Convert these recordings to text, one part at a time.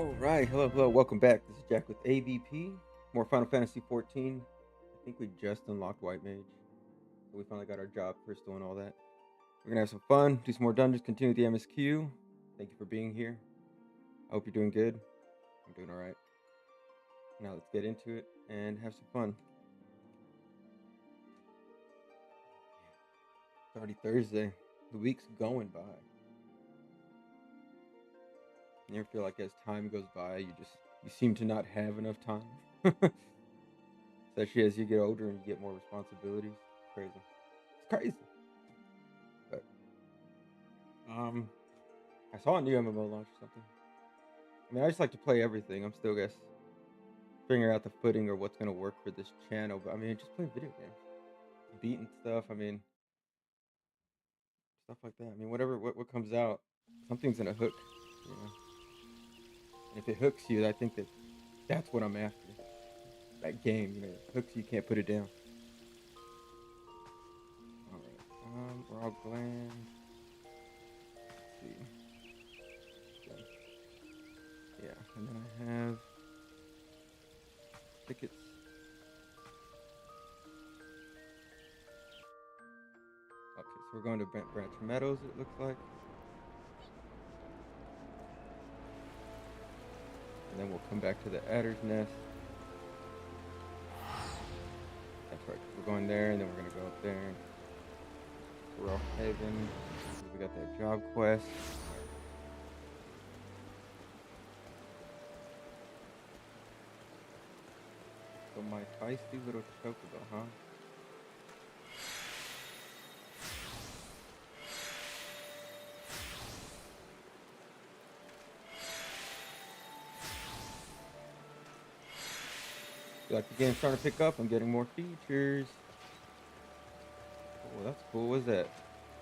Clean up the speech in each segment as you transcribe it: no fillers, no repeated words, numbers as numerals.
All right, hello, welcome back. This is Jack with AVP. More Final Fantasy 14. I think we just unlocked White Mage, so we finally got our job crystal and all that. We're gonna have some fun, do some more dungeons, continue the MSQ. Thank you for being here. I hope you're doing good. I'm doing all right. Now let's get into it and have some fun. It's already Thursday. The week's going by. You ever feel like as time goes by, you seem to not have enough time? Especially as you get older and you get more responsibilities. It's crazy. It's crazy. But I saw a new MMO launch or something. I mean, I just like to play everything. I'm still, guess, figuring out the footing or what's gonna work for this channel. But I mean, just playing video games, beating stuff. I mean, stuff like that. I mean, what comes out, something's gonna hook, you know. And if it hooks you, I think that's what I'm after. That game, it hooks you, can't put it down. All right. We're all gland. Let's see. Yeah, and then I have tickets. Okay, so we're going to Branch Meadows, it looks like. And then we'll come back to the Adder's Nest. That's right, we're going there, and then we're going to go up there. Royal Haven. We got that job quest. So my feisty little chocobo, huh? Feel like the game's starting to pick up. I'm getting more features. Oh, that's cool. What's that?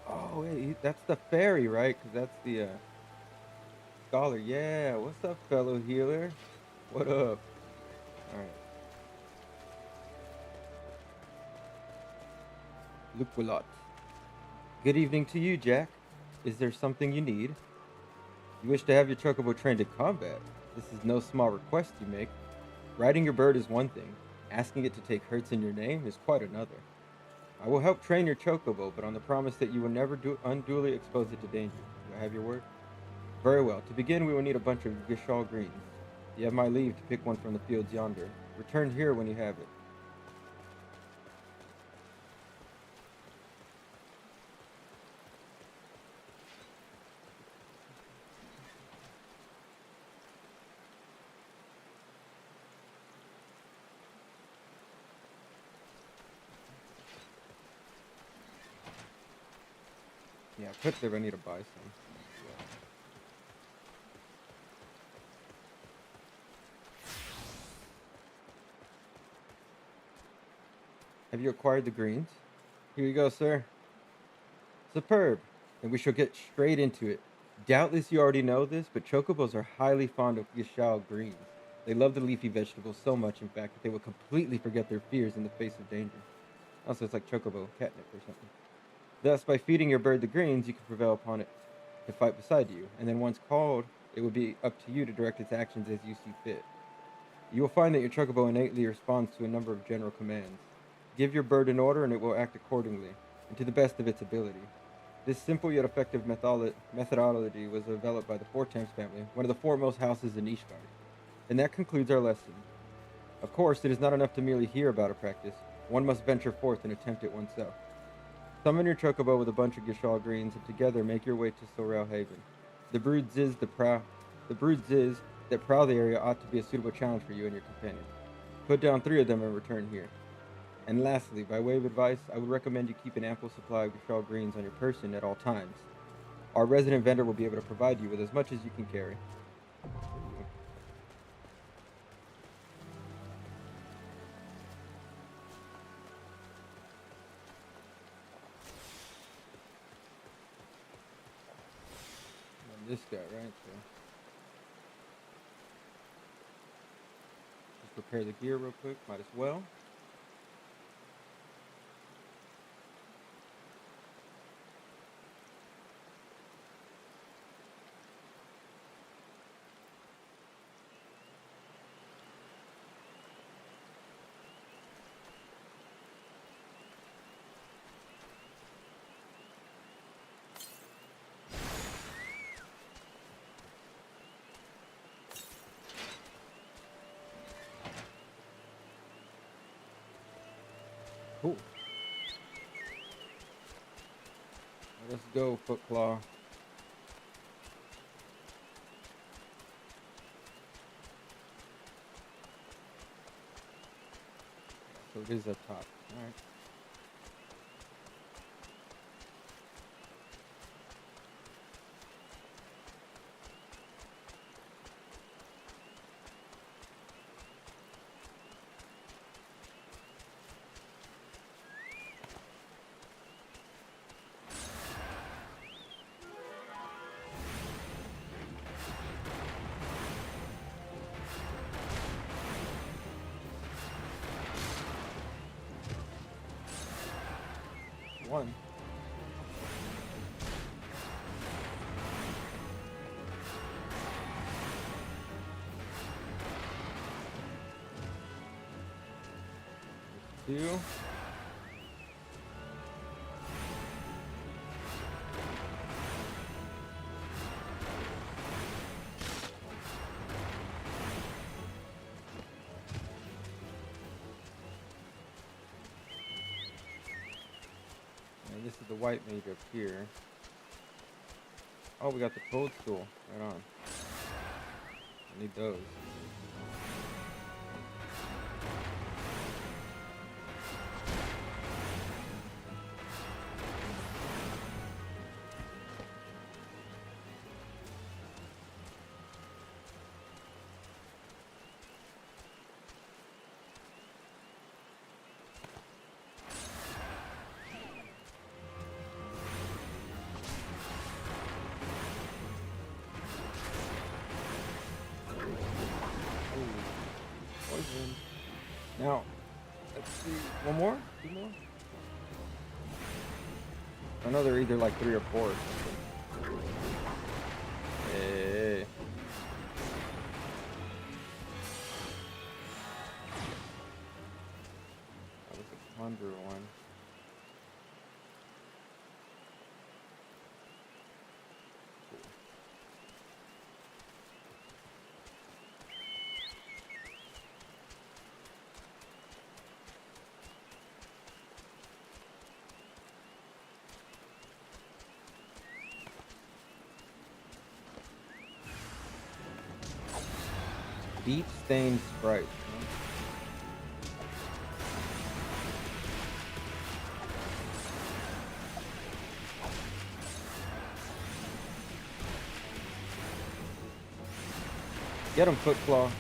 Oh, wait, that's the fairy, right? Because that's the scholar. Yeah, what's up, fellow healer? What up? All right. Luculot. Good evening to you, Jack. Is there something you need? You wish to have your chocobo trained in combat? This is no small request you make. Riding your bird is one thing. Asking it to take hurts in your name is quite another. I will help train your chocobo, but on the promise that you will never unduly expose it to danger. Do I have your word? Very well. To begin, we will need a bunch of Gishal greens. You have my leave to pick one from the fields yonder. Return here when you have it. Yeah, quickly, I need to buy some. Have you acquired the greens? Here you go, sir. Superb. Then we shall get straight into it. Doubtless you already know this, but chocobos are highly fond of Gishal greens. They love the leafy vegetables so much, in fact, that they will completely forget their fears in the face of danger. Also, it's like chocobo catnip or something. Thus, by feeding your bird the greens, you can prevail upon it to fight beside you, and then once called, it will be up to you to direct its actions as you see fit. You will find that your chocobo innately responds to a number of general commands. Give your bird an order and it will act accordingly, and to the best of its ability. This simple yet effective methodology was developed by the Fortemps family, one of the foremost houses in Ishgard. And that concludes our lesson. Of course, it is not enough to merely hear about a practice. One must venture forth and attempt it oneself. Summon your chocobo with a bunch of Gishal greens, and together make your way to Sorel Haven. The brood Ziz that prowl the area ought to be a suitable challenge for you and your companion. Put down 3 of them and return here. And lastly, by way of advice, I would recommend you keep an ample supply of Gishal greens on your person at all times. Our resident vendor will be able to provide you with as much as you can carry. And this guy, right? So just prepare the gear real quick, might as well. Cool. Let's go, Footclaw. So it is up top. All right. One. Two. And this is the white mage up here. Oh, we got the cold stool. Right on. I need those. Poison. Now, let's see. One more? Two more? I know they're either like 3 or 4 or something. Hey. That was a conjure one. Deep stained sprite. Huh? Get him, Footclaw.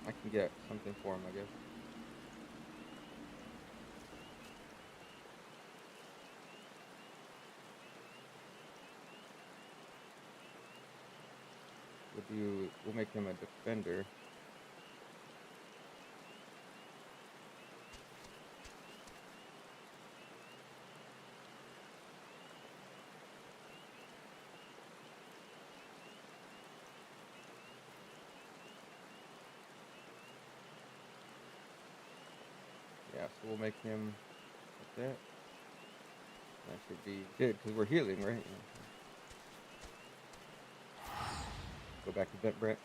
I can get something for him, I guess. We'll make him a defender. Yeah, so we'll make him like that. That should be good, because we're healing, right? Go back to Vent Branch.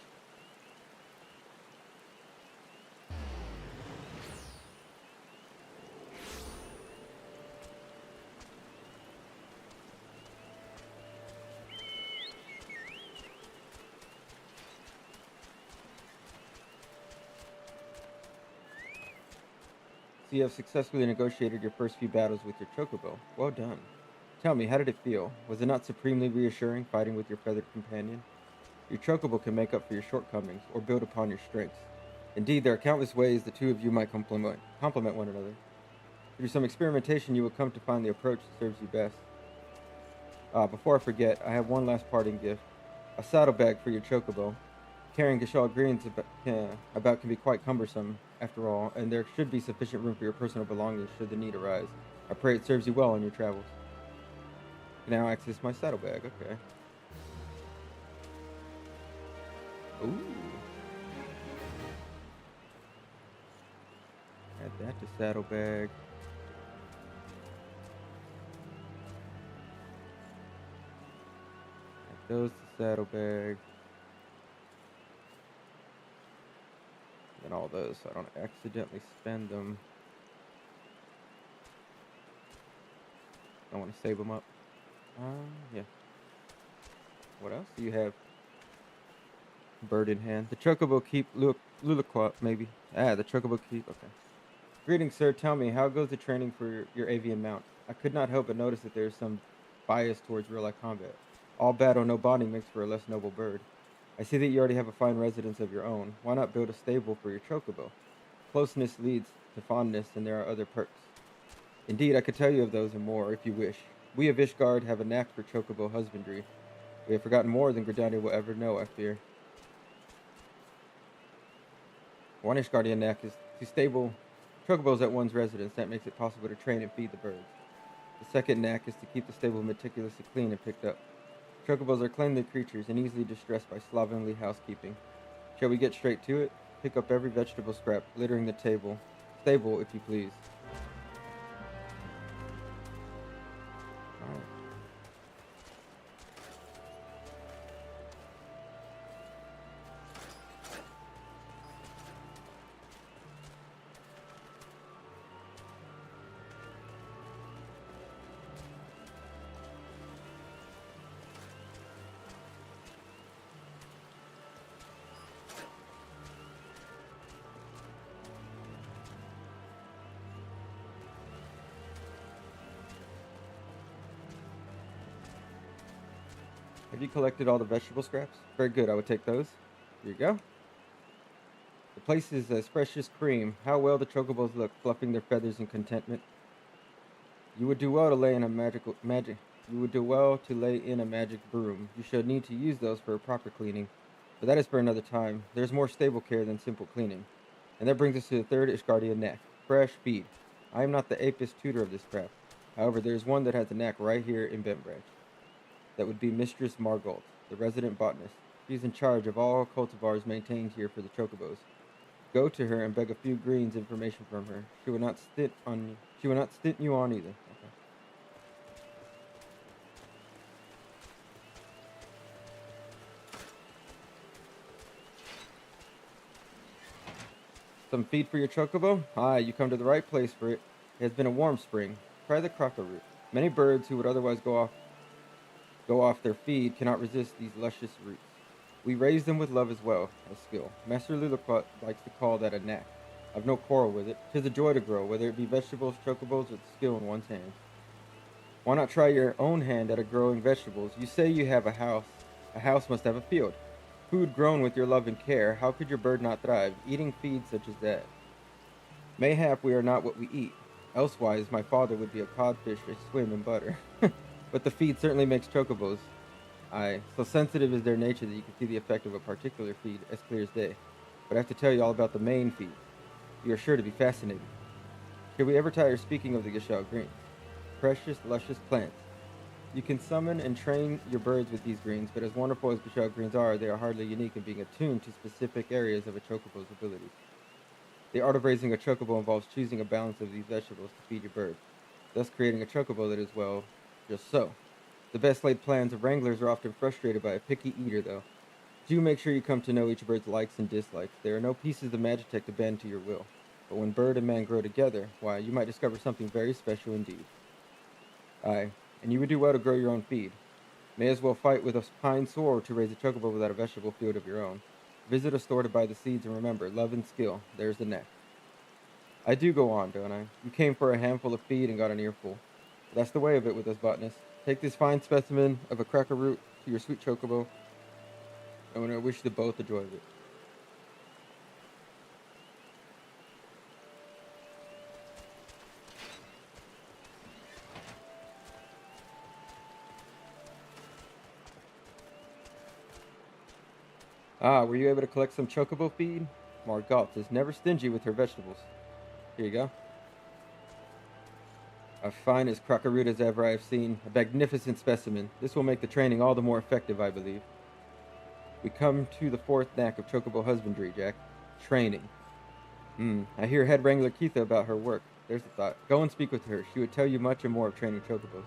So you have successfully negotiated your first few battles with your chocobo. Well done. Tell me, how did it feel? Was it not supremely reassuring fighting with your feathered companion? Your chocobo can make up for your shortcomings or build upon your strengths. Indeed, there are countless ways the two of you might complement one another. Through some experimentation, you will come to find the approach that serves you best. Before I forget, I have one last parting gift. A saddlebag for your chocobo. Carrying Gashal greens about can be quite cumbersome, after all, and there should be sufficient room for your personal belongings should the need arise. I pray it serves you well on your travels. Now access my saddlebag, okay. Ooh. That to saddlebag. Add those to saddlebag. And all those so I don't accidentally spend them. I want to save them up. Yeah. What else do you have? Bird in hand. The chocobo keep Lulaquat, maybe. The chocobo keep. Okay. Greetings, sir. Tell me, how goes the training for your avian mount? I could not help but notice that there is some bias towards real-life combat. All battle, no bonding makes for a less noble bird. I see that you already have a fine residence of your own. Why not build a stable for your chocobo? Closeness leads to fondness, and there are other perks. Indeed, I could tell you of those and more, if you wish. We of Ishgard have a knack for chocobo husbandry. We have forgotten more than Gridania will ever know, I fear. One Ishgardian knack is to stable chocobos at one's residence. That makes it possible to train and feed the birds. The second knack is to keep the stable meticulously clean and picked up. Chocobos are cleanly creatures and easily distressed by slovenly housekeeping. Shall we get straight to it? Pick up every vegetable scrap littering the stable, if you please. All right. Have you collected all the vegetable scraps? Very good, I would take those. Here you go. The place is as fresh as cream. How well the chocobos look, fluffing their feathers in contentment. You would do well to lay in a magic. You would do well to lay in a magic broom. You should need to use those for a proper cleaning, but that is for another time. There's more stable care than simple cleaning, and that brings us to the third Ishgardian knack: fresh feed. I am not the apist tutor of this craft. However, there is one that has a knack right here in Bent Branch. That would be Mistress Margalt, the resident botanist. She is in charge of all cultivars maintained here for the chocobos. Go to her and beg a few greens information from her. She will not stint on you. She will not stint you on either. Okay. Some feed for your chocobo? You come to the right place for it. It has been a warm spring. Try the crocker root. Many birds who would otherwise go off their feed cannot resist these luscious roots. We raise them with love as well as skill. Master Lulaquat likes to call that a knack. I've no quarrel with it. 'Tis a joy to grow, whether it be vegetables, chocobos, with skill in one's hands. Why not try your own hand at a growing vegetables? You say you have a house. A house must have a field. Food grown with your love and care. How could your bird not thrive, eating feed such as that? Mayhap we are not what we eat. Elsewise, my father would be a codfish or swim in butter. But the feed certainly makes chocobos. Aye, so sensitive is their nature that you can see the effect of a particular feed as clear as day. But I have to tell you all about the main feed. You are sure to be fascinated. Should we ever tire speaking of the Gishal Green? Precious, luscious plants. You can summon and train your birds with these greens, but as wonderful as Gishal Greens are, they are hardly unique in being attuned to specific areas of a chocobo's abilities. The art of raising a chocobo involves choosing a balance of these vegetables to feed your bird, thus creating a chocobo that is, well, just so. The best laid plans of wranglers are often frustrated by a picky eater, though. Do make sure you come to know each bird's likes and dislikes. There are no pieces of magitech to bend to your will. But when bird and man grow together, why, you might discover something very special indeed. Aye, and you would do well to grow your own feed. May as well fight with a pine sword to raise a chocobo without a vegetable field of your own. Visit a store to buy the seeds, and remember, love and skill, there's the neck. I do go on, don't I? You came for a handful of feed and got an earful. That's the way of it with us botanists. Take this fine specimen of a cracker root to your sweet chocobo, and I wish you both the joy of it. Were you able to collect some chocobo feed? Margalt is never stingy with her vegetables. Here you go. A fine as cracker root as ever I have seen. A magnificent specimen. This will make the training all the more effective, I believe. We come to the fourth knack of chocobo husbandry, Jack. Training. I hear Head Wrangler Keitha about her work. There's a thought. Go and speak with her. She would tell you much and more of training chocobos.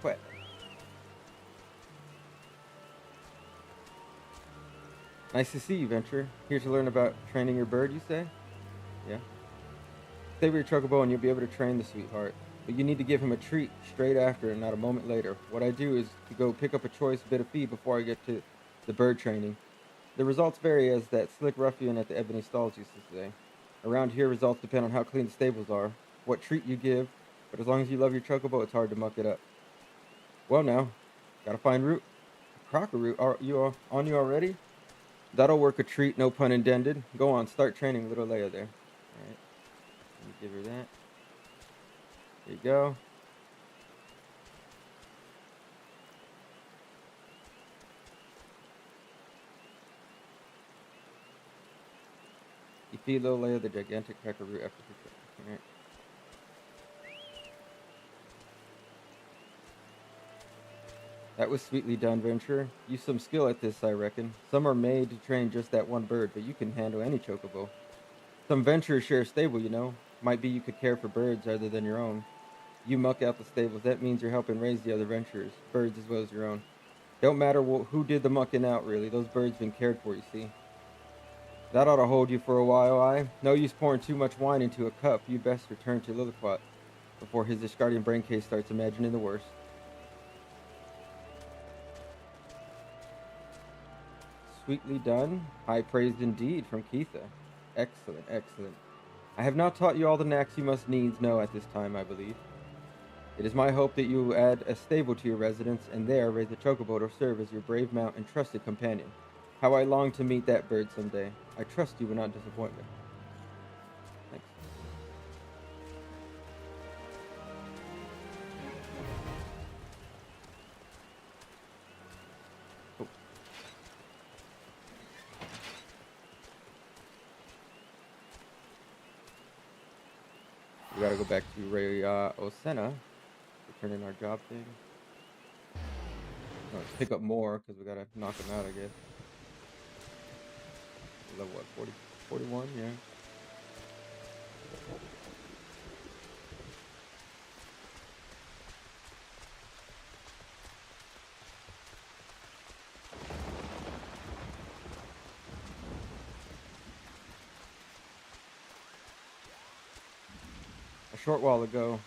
What? Nice to see you, Venture. Here to learn about training your bird, you say? Yeah. Stay with your chocobo and you'll be able to train the sweetheart. But you need to give him a treat straight after and not a moment later. What I do is to go pick up a choice bit of feed before I get to the bird training. The results vary, as that slick ruffian at the Ebony Stalls used to say. Around here, results depend on how clean the stables are, what treat you give, but as long as you love your chocobo, it's hard to muck it up. Well now, gotta find root. Crocker root, are you on you already? That'll work a treat, no pun intended. Go on, start training little Leia there. Alright, let me give her that. There you go. You feed little Leia the gigantic cracker root after her training. Alright. That was sweetly done, Venture. You've some skill at this, I reckon. Some are made to train just that one bird, but you can handle any chocobo. Some Venturers share a stable, you know. Might be you could care for birds other than your own. You muck out the stables, that means you're helping raise the other Venturers, birds as well as your own. Don't matter who did the mucking out, really. Those birds been cared for, you see. That ought to hold you for a while, I. No use pouring too much wine into a cup. You best return to Lilliput before his Ishgardian brain case starts imagining the worst. Sweetly done. High praise indeed from Keitha. Excellent, excellent. I have not taught you all the knacks you must needs know at this time, I believe. It is my hope that you will add a stable to your residence, and there raise a chocobo to serve as your brave mount and trusted companion. How I long to meet that bird someday. I trust you will not disappoint me. Thanks. Oh. We gotta go back to Ray Osena. Turn in our job thing. No, let's pick up more because we gotta knock him out, I guess. Level what? 40, 41? Yeah. A short while ago,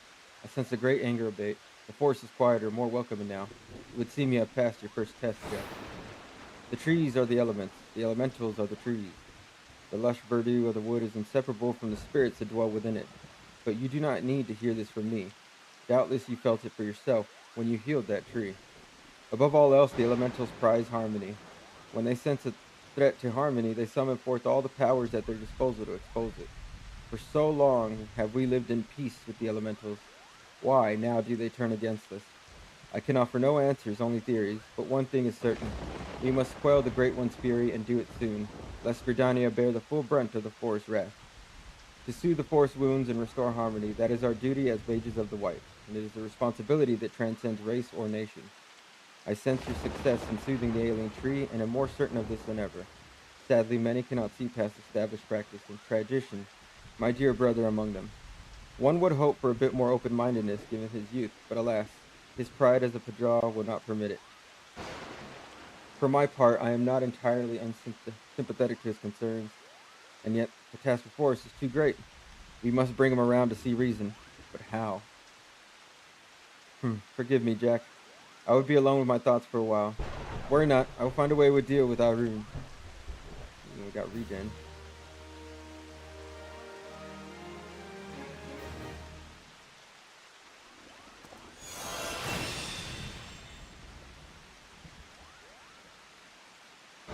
I sensed a great anger abate. The forest is quieter, more welcoming now. It would seem you have passed your first test, Jack. The trees are the elements. The elementals are the trees. The lush verdure of the wood is inseparable from the spirits that dwell within it. But you do not need to hear this from me. Doubtless you felt it for yourself when you healed that tree. Above all else, the elementals prize harmony. When they sense a threat to harmony, they summon forth all the powers at their disposal to expose it. For so long have we lived in peace with the elementals. Why now do they turn against us? I can offer no answers, only theories, but one thing is certain. We must quell the Great One's fury and do it soon, lest Gridania bear the full brunt of the forest's wrath. To soothe the forest wounds and restore harmony, that is our duty as mages of the White, and it is a responsibility that transcends race or nation. I sense your success in soothing the alien tree, and am more certain of this than ever. Sadly, many cannot see past established practice and tradition, my dear brother among them. One would hope for a bit more open-mindedness given his youth, but alas, his pride as a Pajar will not permit it. For my part, I am not entirely unsympathetic to his concerns, and yet the task before us is too great. We must bring him around to see reason, but how? Forgive me, Jack. I would be alone with my thoughts for a while. Worry not, I will find a way to deal with Irene. We got regen.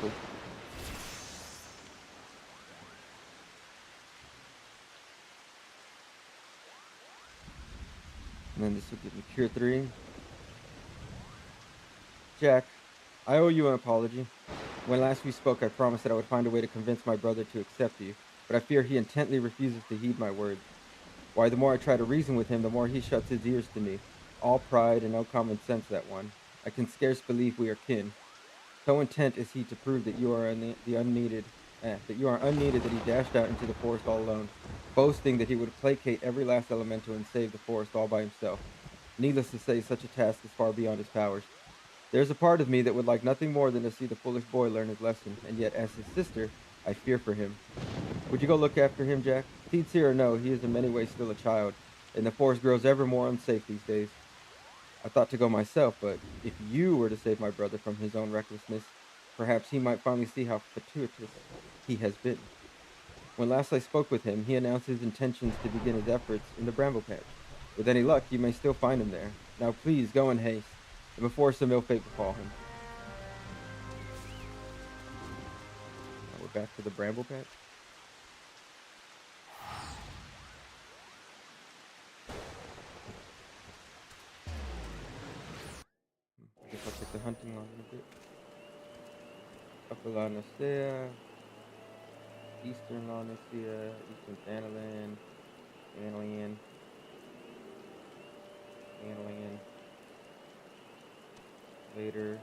Cool. And then this will give me Cure 3. Jack, I owe you an apology. When last we spoke, I promised that I would find a way to convince my brother to accept you, but I fear he intently refuses to heed my words. Why, the more I try to reason with him, the more he shuts his ears to me. All pride and no common sense, that one. I can scarce believe we are kin. So intent is he to prove that you are the unneeded, that you are unneeded, that he dashed out into the forest all alone, boasting that he would placate every last elemental and save the forest all by himself. Needless to say, such a task is far beyond his powers. There's a part of me that would like nothing more than to see the foolish boy learn his lesson, and yet, as his sister, I fear for him. Would you go look after him, Jack? Teeds here or no, he is in many ways still a child, and the forest grows ever more unsafe these days. I thought to go myself, but if you were to save my brother from his own recklessness, perhaps he might finally see how fatuous he has been. When last I spoke with him, he announced his intentions to begin his efforts in the bramble patch. With any luck, you may still find him there. Now please go in haste, and before some ill fate befall him. Now we're back to the bramble patch. I guess I'll take the hunting line a bit. Upper Lanicea, Eastern Lanicea, Eastern Thanalan, Thanalan, Thanalan, later.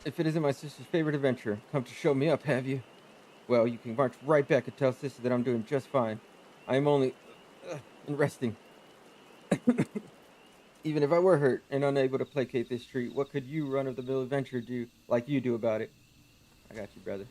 If it isn't my sister's favorite adventure, come to show me up, have you? Well, you can march right back and tell sister that I'm doing just fine. I am only and resting. Even if I were hurt and unable to placate this tree, what could you, run of the mill adventurer, do like you do about it? I got you, brother.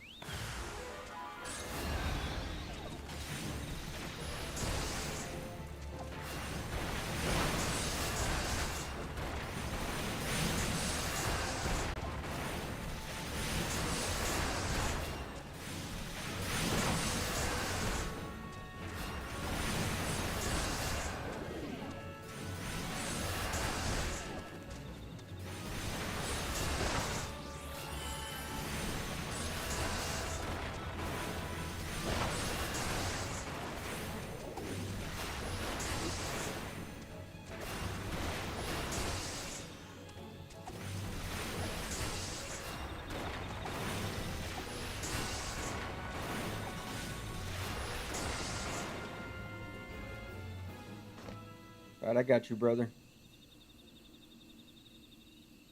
All right, I got you, brother.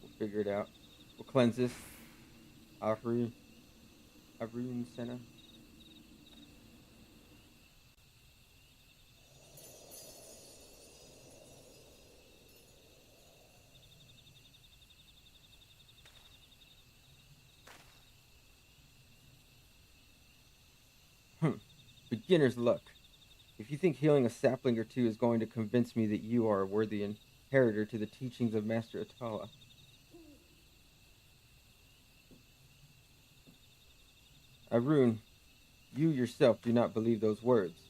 We'll figure it out. We'll cleanse this. Arun, Arun Senna. Beginner's luck. If you think healing a sapling or two is going to convince me that you are a worthy inheritor to the teachings of Master Atala. Arun, you yourself do not believe those words.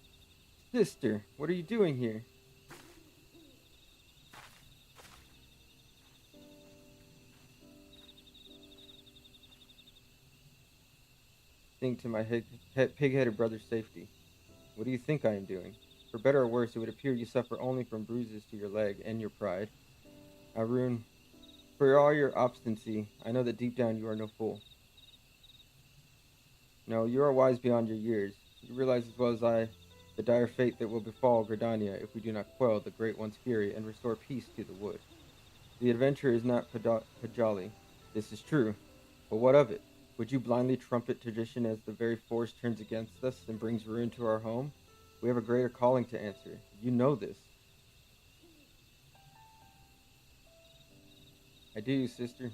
Sister, what are you doing here? Think to my pig-headed brother's safety. What do you think I am doing? For better or worse, it would appear you suffer only from bruises to your leg and your pride. Arun, for all your obstinacy, I know that deep down you are no fool. No, you are wise beyond your years. You realize as well as I the dire fate that will befall Gridania if we do not quell the Great One's fury and restore peace to the wood. The adventure is not Pajali. This is true. But what of it? Would you blindly trumpet tradition as the very force turns against us and brings ruin to our home? We have a greater calling to answer. You know this. I do, sister.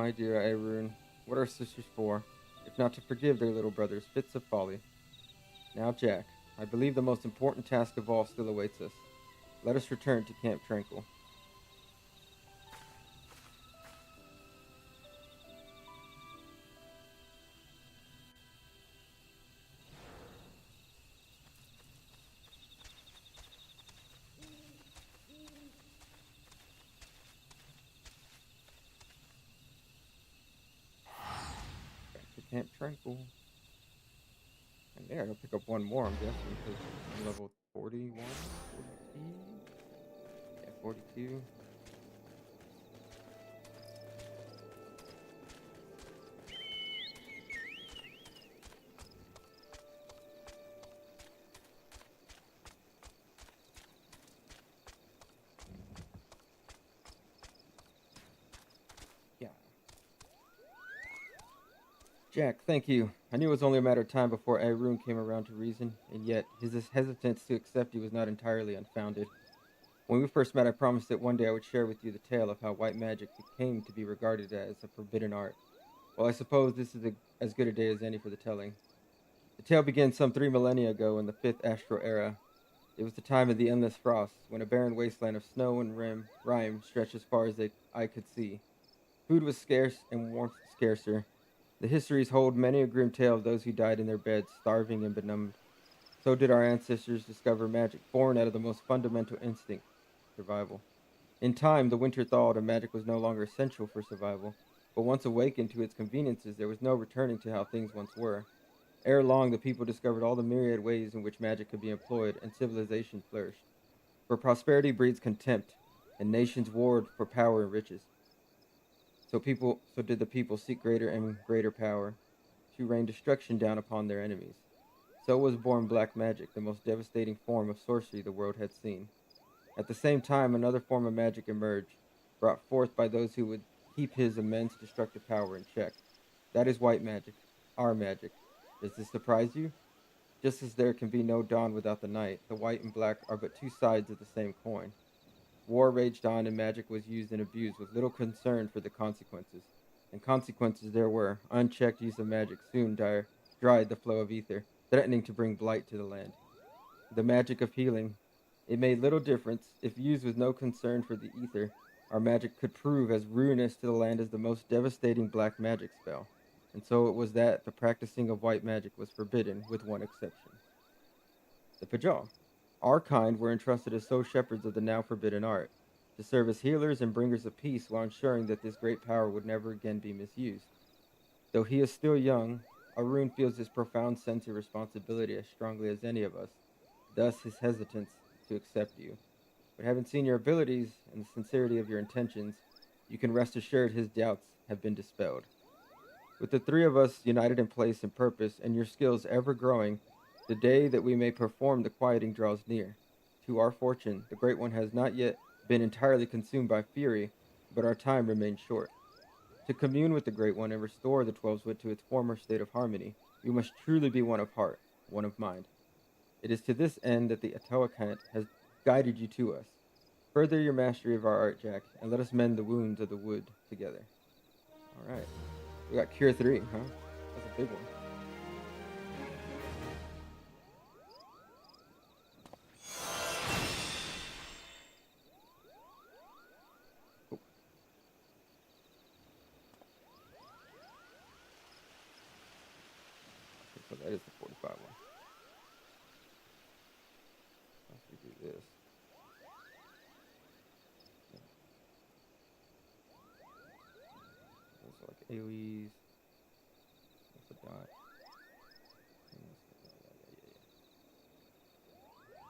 my dear Arun. What are sisters for, if not to forgive their little brothers' fits of folly? Now, Jack, I believe the most important task of all still awaits us. Let us return to Camp Tranquil. Back to Camp Tranquil. And yeah, I gotta pick up one more, I'm guessing, because I'm level 41, 42? Yeah, 42. Yeah. Jack, thank you. I knew it was only a matter of time before Arun came around to reason, and yet his hesitance to accept you was not entirely unfounded. When we first met, I promised that one day I would share with you the tale of how white magic came to be regarded as a forbidden art. Well, I suppose this is as good a day as any for the telling. The tale began some 3 millennia ago in the fifth astral era. It was the time of the endless frosts, when a barren wasteland of snow and rime stretched as far as the eye could see. Food was scarce and warmth scarcer. The histories hold many a grim tale of those who died in their beds, starving and benumbed. So did our ancestors discover magic, born out of the most fundamental instinct, survival. In time, the winter thawed and magic was no longer essential for survival. But once awakened to its conveniences, there was no returning to how things once were. Ere long, the people discovered all the myriad ways in which magic could be employed, and civilization flourished. For prosperity breeds contempt, and nations warred for power and riches. So did the people seek greater and greater power, to rain destruction down upon their enemies. So was born black magic, the most devastating form of sorcery the world had seen. At the same time, another form of magic emerged, brought forth by those who would keep his immense destructive power in check. That is white magic, our magic. Does this surprise you? Just as there can be no dawn without the night, the white and black are but two sides of the same coin. War raged on, and magic was used and abused with little concern for the consequences. And consequences there were. Unchecked use of magic soon dried the flow of ether, threatening to bring blight to the land. The magic of healing. It made little difference. If used with no concern for the ether, our magic could prove as ruinous to the land as the most devastating black magic spell. And so it was that the practicing of white magic was forbidden, with one exception. The Pajal. Our kind were entrusted as sole shepherds of the now forbidden art, to serve as healers and bringers of peace while ensuring that this great power would never again be misused. Though he is still young, Arun feels his profound sense of responsibility as strongly as any of us, thus his hesitance to accept you. But having seen your abilities and the sincerity of your intentions, you can rest assured his doubts have been dispelled. With the three of us united in place and purpose, and your skills ever growing, the day that we may perform the quieting draws near. To our fortune, the Great One has not yet been entirely consumed by fury, but our time remains short. To commune with the Great One and restore the 12's to its former state of harmony, we must truly be one of heart, one of mind. It is to this end that the Atoakant has guided you to us. Further your mastery of our art, Jack, and let us mend the wounds of the wood together. All right. We got Cure 3, huh? That's a big one. Oh. Okay, so that is the 45 one. Let's do this. So like AoEs. What's the dot? Yeah.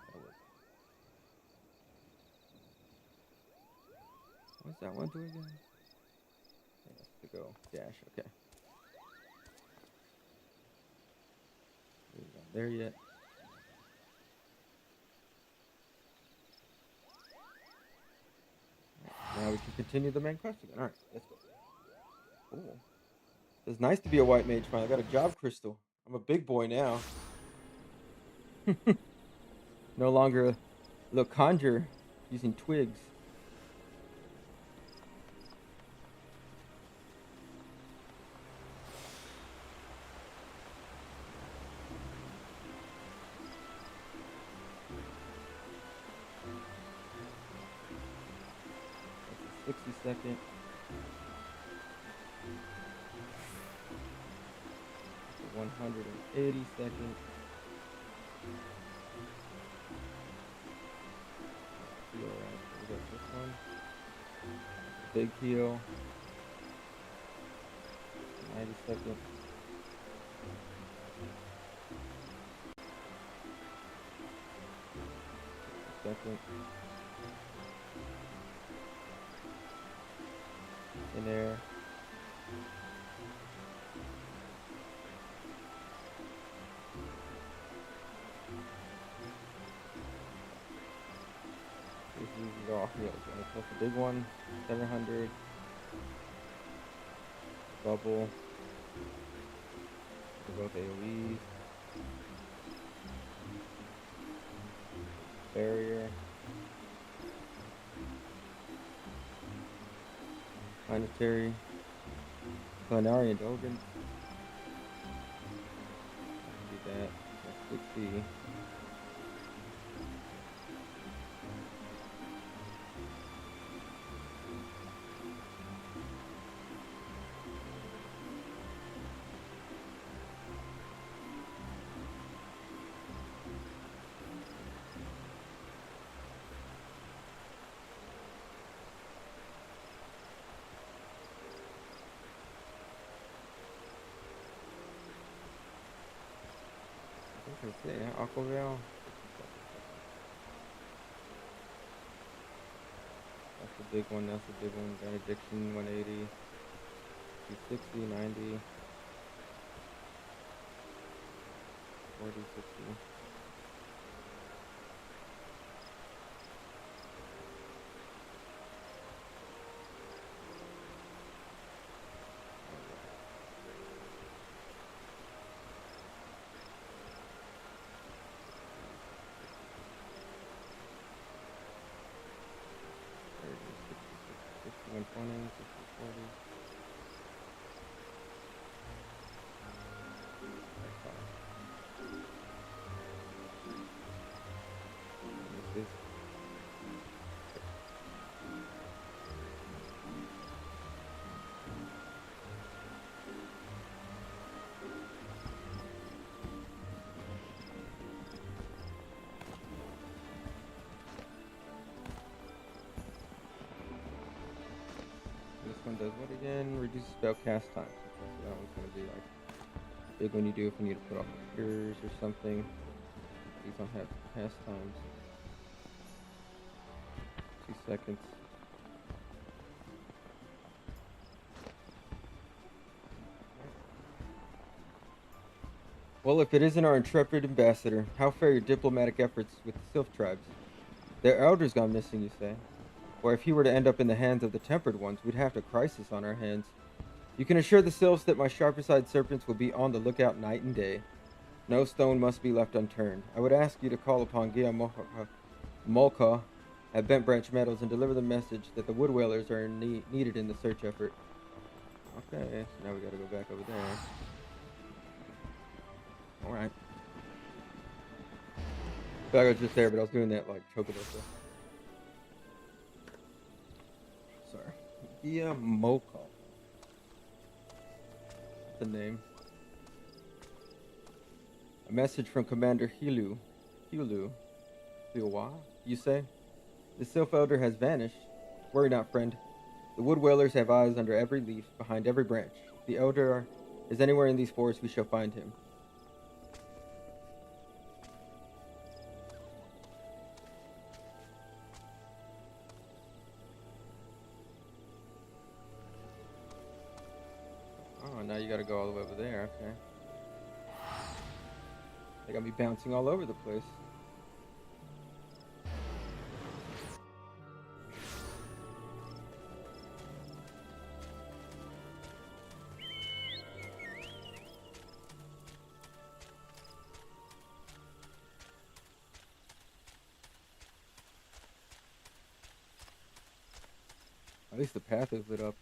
That'll work. What's that one do again? Yeah, that's to go. Dash, okay. We're not there yet. Right, now we can continue the main quest again. Alright, let's go. Cool. It's nice to be a white mage finally. I got a job crystal. I'm a big boy now. No longer a little conjure using twigs. 60-second. The 180-second. Heel, right? We got this one. Big heel. 90-second. Second. In there. This is all heels. Right? Plus the big one. 700. Bubble. For both AoEs. Barrier. Planetary. Planetary Indulgence. Do that. That's 60. That's it, yeah. Aquavale. That's the big one, that's the big one. Benediction 180. 260, 90. 40, 60. One 20, 60, 40. This is this one does what again? Reduces spell cast time. So that one's gonna be like big when you do if you need to put off cures or something. These don't have cast times. 2 seconds. Well, if it isn't our intrepid ambassador, how fare your diplomatic efforts with the Sylph tribes? Their elder's gone missing, you say? Or if he were to end up in the hands of the tempered ones, we'd have a crisis on our hands. You can assure the Sylphs that my sharper-eyed serpents will be on the lookout night and day. No stone must be left unturned. I would ask you to call upon Gia Molka at Bent Branch Meadows and deliver the message that the wood whalers are needed in the search effort. Okay, so now we gotta go back over there. Alright. I feel like I was just there, but I was doing that like chocobo stuff. Sorry. Gia Molka. That's the name. A message from Commander Hilu. Hiluwa, you say? The Sylph Elder has vanished. Worry not, friend. The wood whalers have eyes under every leaf, behind every branch. If the Elder is anywhere in these forests, we shall find him. Oh, now you gotta go all the way over there, okay. They got me bouncing all over the place. At least the path is lit up.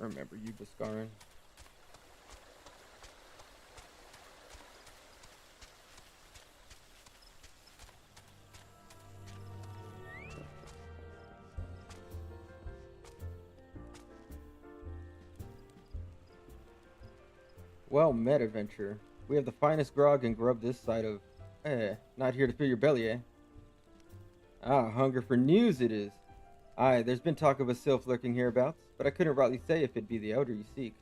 I remember you, Biscarin. Well met, adventurer. We have the finest grog and grub this side of... not here to fill your belly, eh? Ah, hunger for news it is. Aye, there's been talk of a sylph lurking hereabouts, but I couldn't rightly say if it'd be the elder you seek.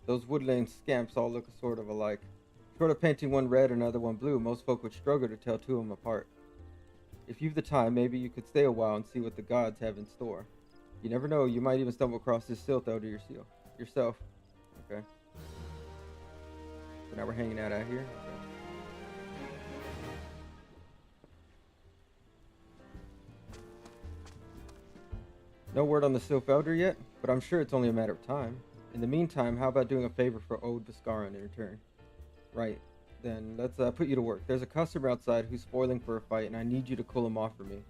Those woodland scamps all look sort of alike. Short of painting one red and another one blue, most folk would struggle to tell two of them apart. If you've the time, maybe you could stay a while and see what the gods have in store. You never know, you might even stumble across this sylph elder yourself. Okay. So now we're hanging out here. Okay. No word on the sylph elder yet, but I'm sure it's only a matter of time. In the meantime, how about doing a favor for old Biscarin in return? Right, then let's put you to work. There's a customer outside who's spoiling for a fight, and I need you to cool him off for me.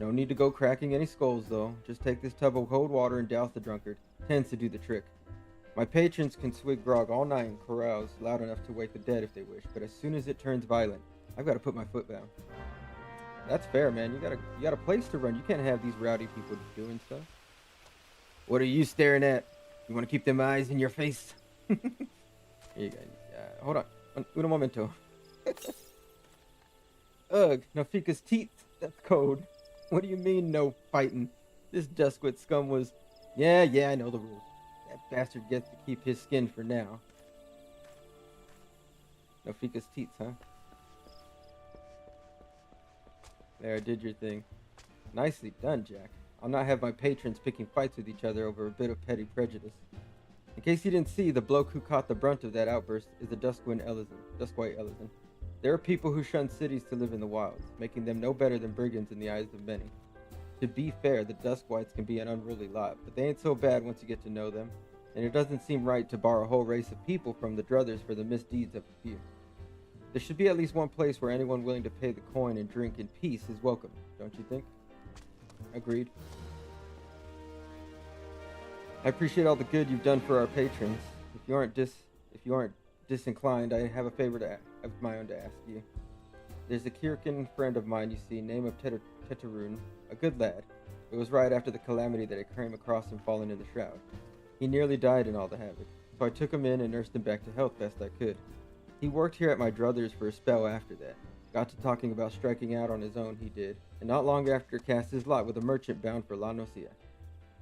No need to go cracking any skulls, though. Just take this tub of cold water and douse the drunkard. Tends to do the trick. My patrons can swig grog all night and carouse loud enough to wake the dead if they wish, but as soon as it turns violent, I've got to put my foot down. That's fair, man. You got a place to run. You can't have these rowdy people doing stuff. What are you staring at? You want to keep them eyes in your face? Here you go. Hold on. Un momento. Ugh, Nafika's teeth. That's code. What do you mean, no fighting? This Duskwit scum was... Yeah, I know the rules. That bastard gets to keep his skin for now. Nafika's teeth, huh? There, did your thing. Nicely done, Jack. I'll not have my patrons picking fights with each other over a bit of petty prejudice. In case you didn't see, the bloke who caught the brunt of that outburst is the Duskwhite Elezen. There are people who shun cities to live in the wilds, making them no better than brigands in the eyes of many. To be fair, the Duskwites can be an unruly lot, but they ain't so bad once you get to know them, and it doesn't seem right to bar a whole race of people from the druthers for the misdeeds of a few. There should be at least one place where anyone willing to pay the coin and drink in peace is welcome, don't you think? Agreed. I appreciate all the good you've done for our patrons. If you aren't disinclined, I have a favor of my own to ask you. There's a Kirkin friend of mine, you see, name of Tetarun, a good lad. It was right after the calamity that I came across him falling in the shroud. He nearly died in all the havoc, so I took him in and nursed him back to health best I could. He worked here at my druthers for a spell after that. Got to talking about striking out on his own, he did, and not long after cast his lot with a merchant bound for La Nocia.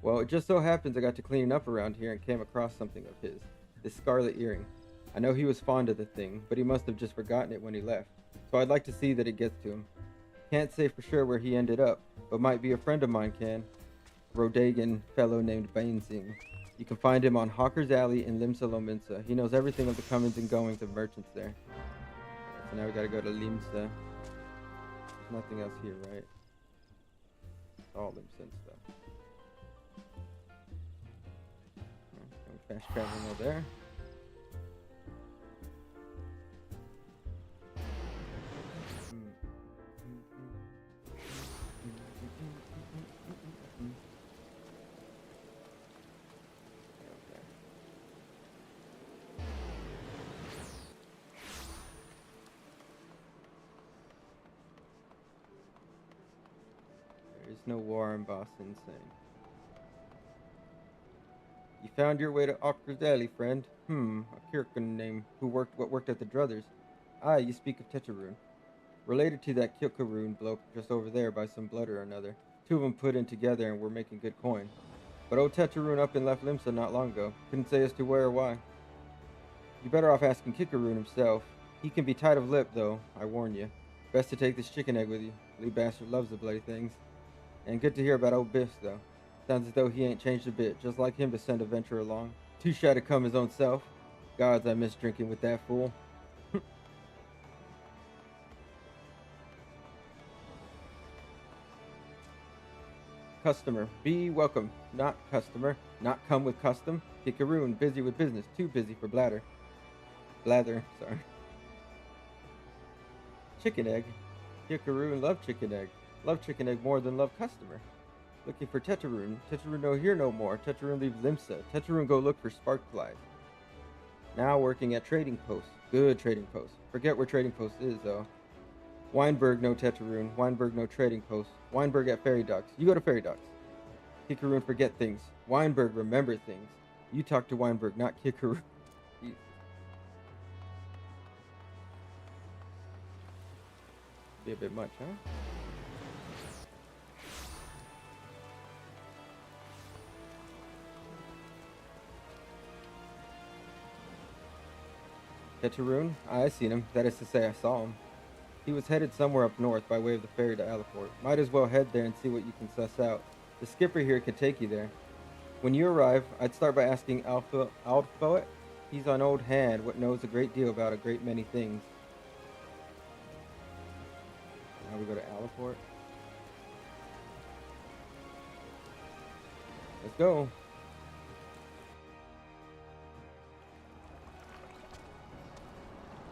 Well, it just so happens I got to cleaning up around here and came across something of his, this scarlet earring. I know he was fond of the thing, but he must have just forgotten it when he left, so I'd like to see that it gets to him. Can't say for sure where he ended up, but might be a friend of mine can. Rodagan fellow named Bainsing. You can find him on Hawker's Alley in Limsa Lominsa. He knows everything of the comings and goings of merchants there. So now we gotta go to Limsa. There's nothing else here, right? It's all Limsa and stuff. Fast traveling over there. There is no war in Boston, saying. You found your way to Ockerdelli, friend. A Kirkin name who worked at the druthers. Ah, you speak of Tetarun. Related to that Kilkarun bloke just over there by some blood or another. Two of them put in together and were making good coin. But old Tetarun up and left Limsa not long ago. Couldn't say as to where or why. You better off asking Kikaroon himself. He can be tight of lip, though, I warn you. Best to take this chicken egg with you. Lee bastard loves the bloody things. And good to hear about old Biff, though. Sounds as though he ain't changed a bit, just like him to send a venture along. Too shy to come his own self. Gods, I miss drinking with that fool. Customer, be welcome. Not customer, not come with custom. Kikaroon, busy with business, too busy for blather. Blather, sorry. Chicken egg. Kikaroon love chicken egg. Love chicken egg more than love customer. Looking for Tetraroon. Tetraroon no here no more. Tetraroon leave Limsa. Tetraroon go look for Sparkfly. Now working at Trading Post. Good Trading Post. Forget where Trading Post is, though. Weinberg, no Tetraroon. Weinberg, no Trading Post. Weinberg at Fairy Docks. You go to Fairy Docks. Kikaroon, forget things. Weinberg, remember things. You talk to Weinberg, not Kikaroon. Be a bit much, huh? Tetraroon? I seen him. That is to say, I saw him. He was headed somewhere up north by way of the ferry to Alaport. Might as well head there and see what you can suss out. The skipper here can take you there. When you arrive, I'd start by asking Alphoet. He's an old hand, what knows a great deal about a great many things. Now we go to Alaport. Let's go.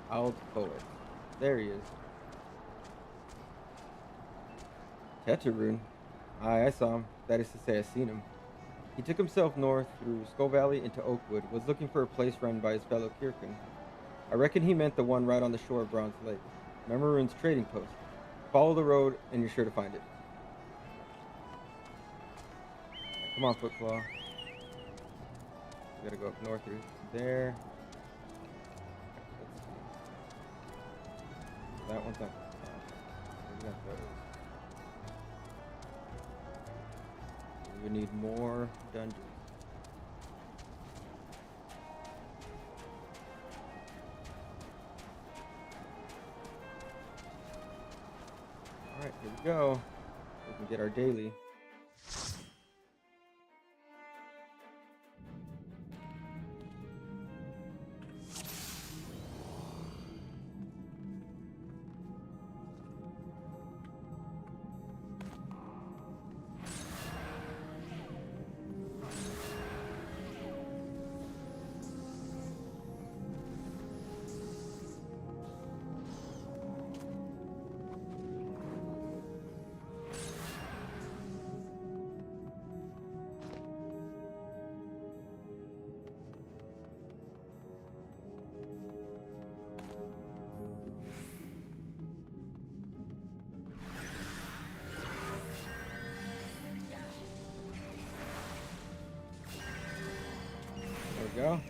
Alphoet. There he is. Tetraroon. Aye, I saw him. That is to say, I seen him. He took himself north through Skull Valley into Oakwood, was looking for a place run by his fellow Kirkin. I reckon he meant the one right on the shore of Bronze Lake. Memorune's trading post. Follow the road, and you're sure to find it. Come on, Footclaw. We gotta go up north through there. That one's not. We got those. We need more dungeons. Alright, here we go. We can get our daily. There we go.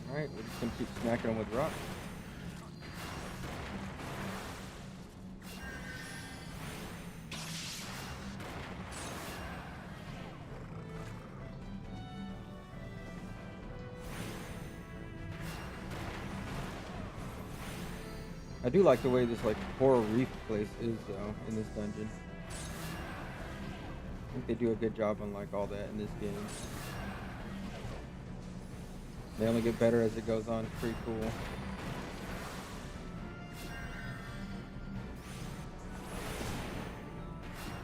Alright, we're just gonna keep smacking them with rocks. I do like the way this like coral reef place is though in this dungeon. I think they do a good job on like all that in this game. They only get better as it goes on. It's pretty cool.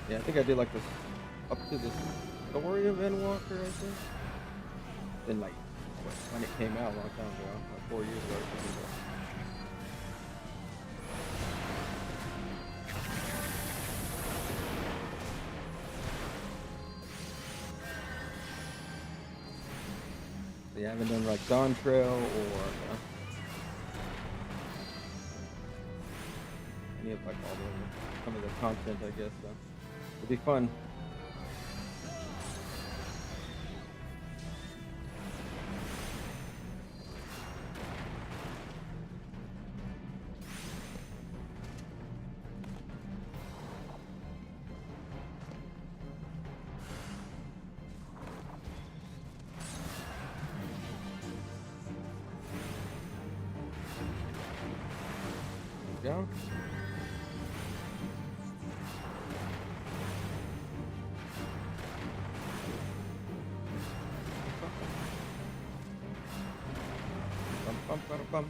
Yeah, I think I did like this up to the story of Endwalker, I think. Then like when it came out a long time ago, like 4 years ago or something. Yeah, I haven't done like Dawn Trail or any of like all the some of the content, I guess. So it'll be fun. Down. Bum, bum, bum, bum.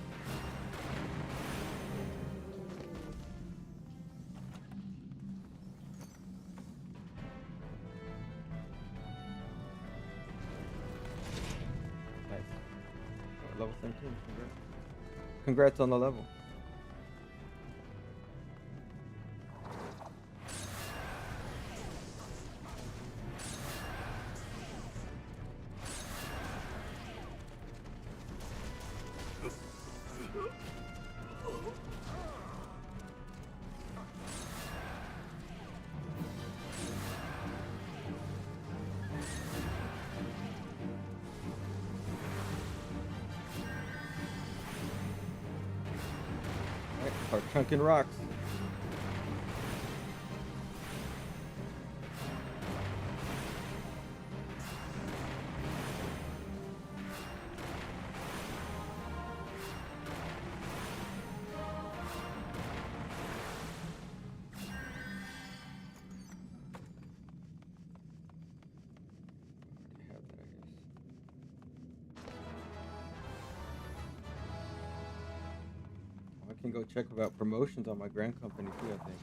Nice. Oh, level 17. Congrats on the level. Alright, start chunking rocks. I can go check about promotions on my grand company too, I think.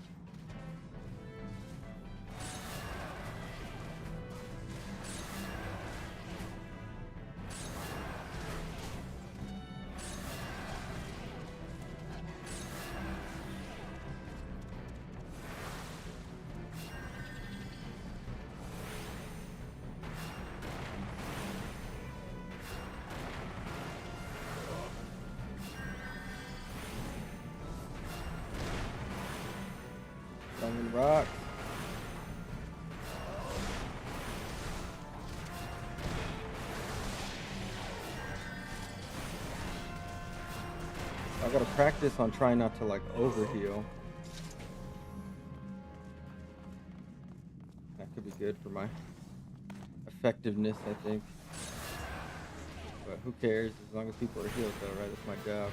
Diamond rocks. I gotta practice on trying not to like overheal. That could be good for my effectiveness, I think. But who cares as long as people are healed though, right? That's my job.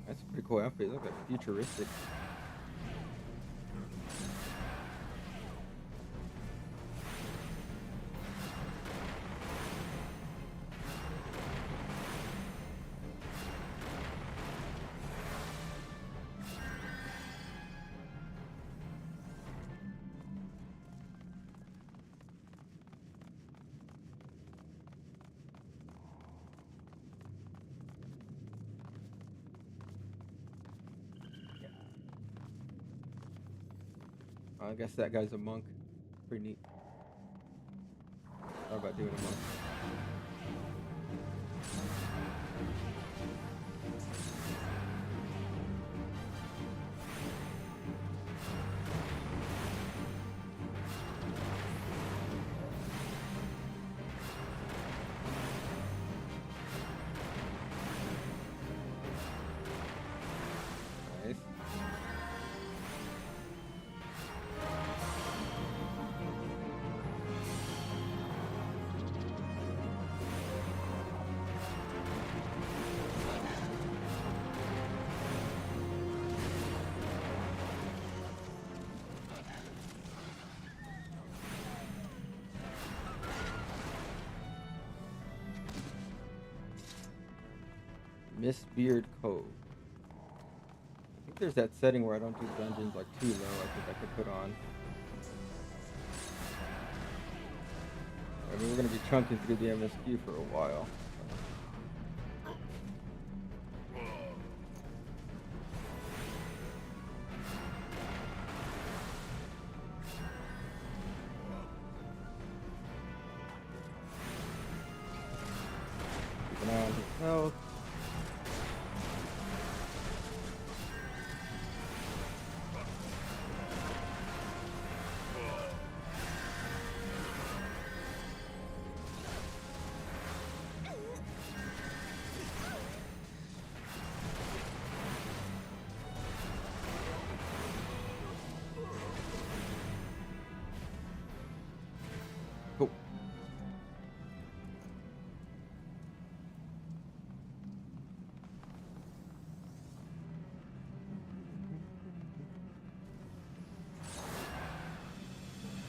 That's a pretty cool outfit. Look like futuristic. I guess that guy's a monk. Pretty neat. Thought about doing a monk. Nice. Mistbeard Cove. I think there's that setting where I don't do dungeons like too low. I think I could put on. I mean, we're gonna be chunking through the MSQ for a while. Keep an eye on his health.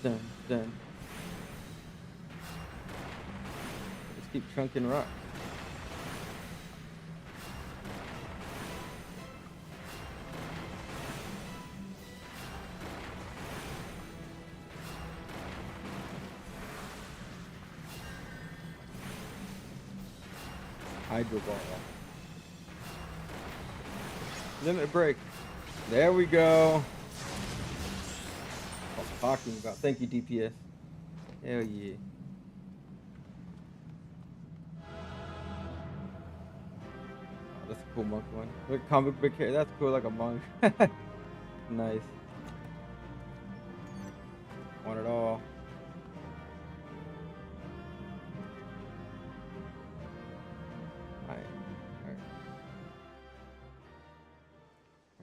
Dun, dun. Just keep chunking rocks. Hydro ball. Limit break. There we go. What I'm talking about. Thank you, DPS. Hell yeah. Oh, that's a cool monk one. Look, comic book hair. That's cool, like a monk. Nice. Want it all. Alright. Alright.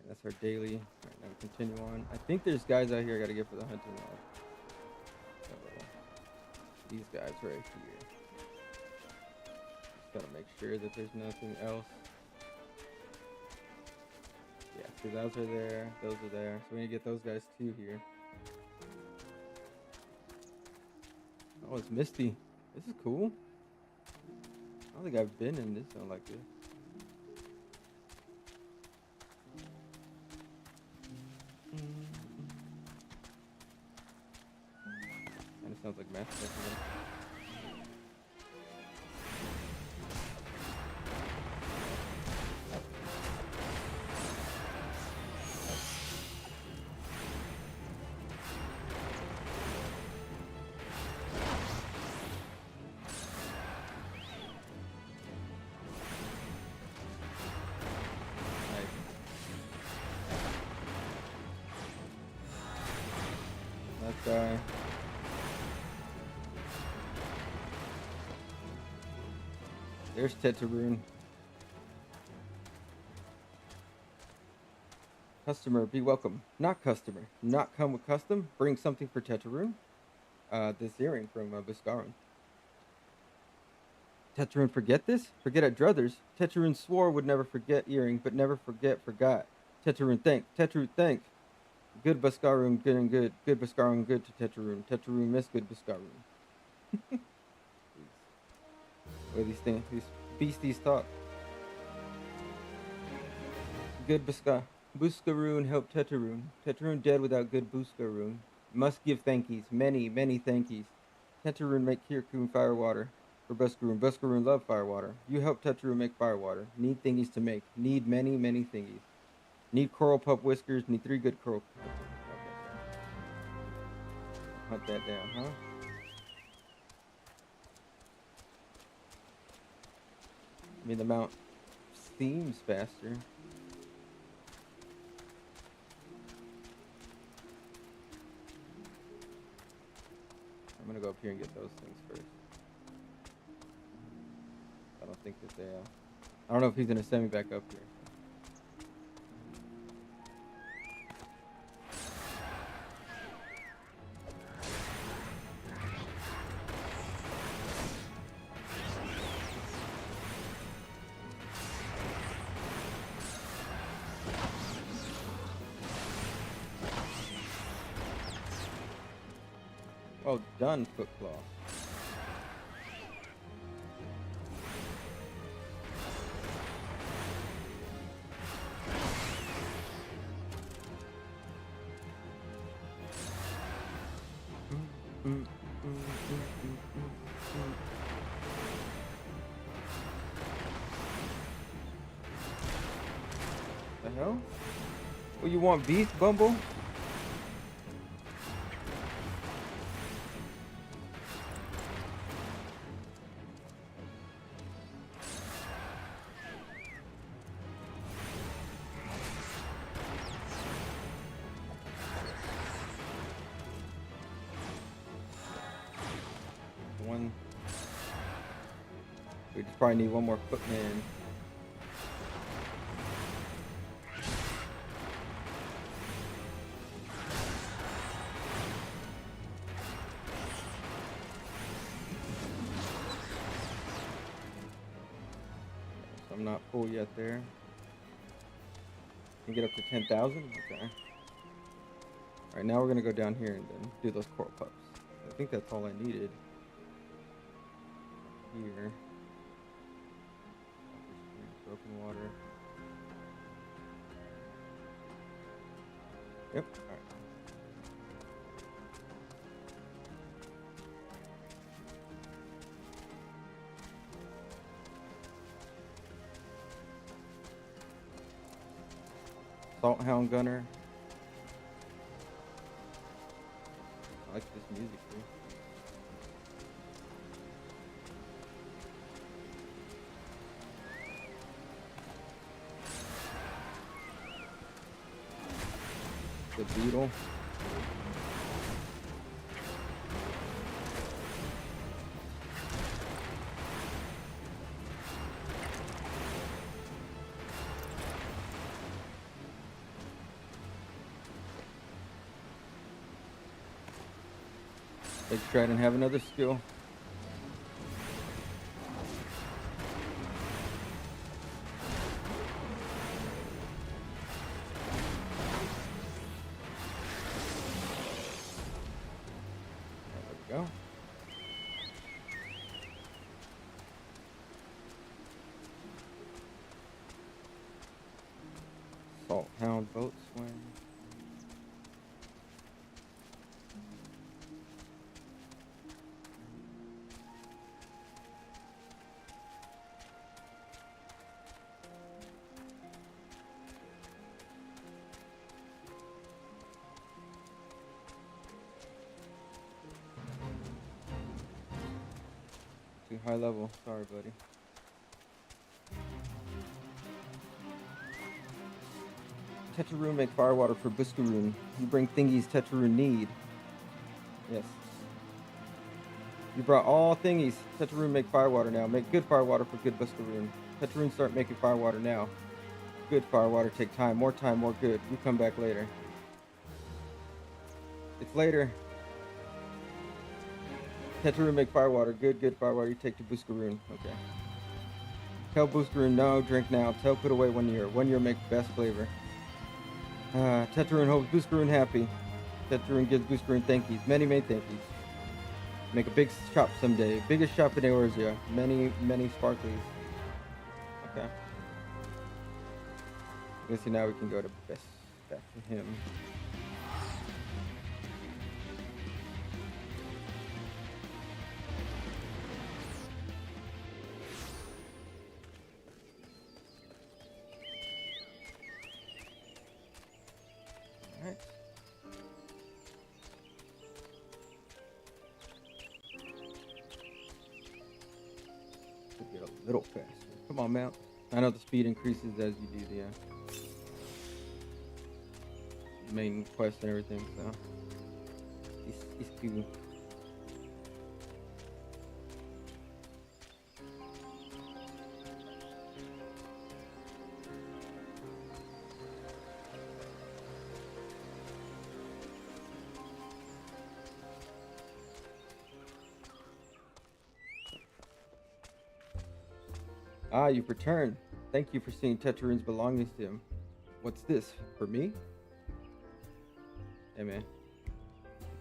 That's our daily. Alright, now we continue on. I think there's guys out here I gotta get for the hunting log. So, these guys right here. Just gotta make sure that there's nothing else. Yeah, see, those are there. Those are there. So we need to get those guys too here. Oh, it's misty. This is cool. I don't think I've been in this zone like this. And it sounds like Mass Effect. That guy. There's Tetraroon. Customer, be welcome. Not customer. Not come with custom. Bring something for Tetraroon. This earring from Buscaron. Tetraroon forget this? Forget at Druthers. Tetraroon swore would never forget earring, but never forgot. Tetraroon thank. Tetraroon thank. Good Buscaron, good and good. Good Buscaron, good to Tetraroon. Tetraroon miss good Buscaron. What are these things? These beasties talk. Good Buscaroon help Tetraroon. Tetraroon dead without good Buscaroon. Must give thankies. Many, many thankies. Tetraroon make Kirkun firewater. For Buscaroon. Buscaroon love firewater. You help Tetraroon make firewater. Need thingies to make. Need many, many thingies. Need coral pup whiskers. Need 3 good coral. Okay. Hunt that down, huh? I mean, the mount seems faster. I'm gonna go up here and get those things first. I don't think that they I don't know if he's gonna send me back up here. Oh, done, Footclaw. The hell? Well, you want Beast Bumble? We just probably need one more footman. So I'm not full yet there. Can get up to 10,000? Okay. Alright, now we're gonna go down here and then do those coral pups. I think that's all I needed. Here. Broken water. Yep. Alright. Salt Hound Gunner. I like this music too. The beetle. Let's try and have another skill. There we go. Salt Hound boat swing. Too high level. Sorry, buddy. Tetraroon make firewater for Buscaroon. You bring thingies Tetraroon need. Yes. You brought all thingies. Tetraroon make firewater now. Make good firewater for good Buscaroon. Tetraroon start making firewater now. Good firewater take time. More time, more good. You come back later. It's later. Tetraroon make firewater. Good, good firewater. You take to Buscaroon. Okay. Tell Buscaroon no, drink now. Tell put away 1 year. 1 year make best flavor. Tetraroon hopes Buscaroon happy. Tetraroon gives Buscaroon thankies. Many, many thankies. Make a big shop someday. Biggest shop in Eorzea. Many, many sparklies. Okay. I guess now we can go to best back to him. Alright. Could get a little faster. Come on, Mount. I know the speed increases as you do the main quest and everything, so it's cool. Ah, you've returned. Thank you for seeing Tetraroon's belongings to him. What's this? For me? Hey, man.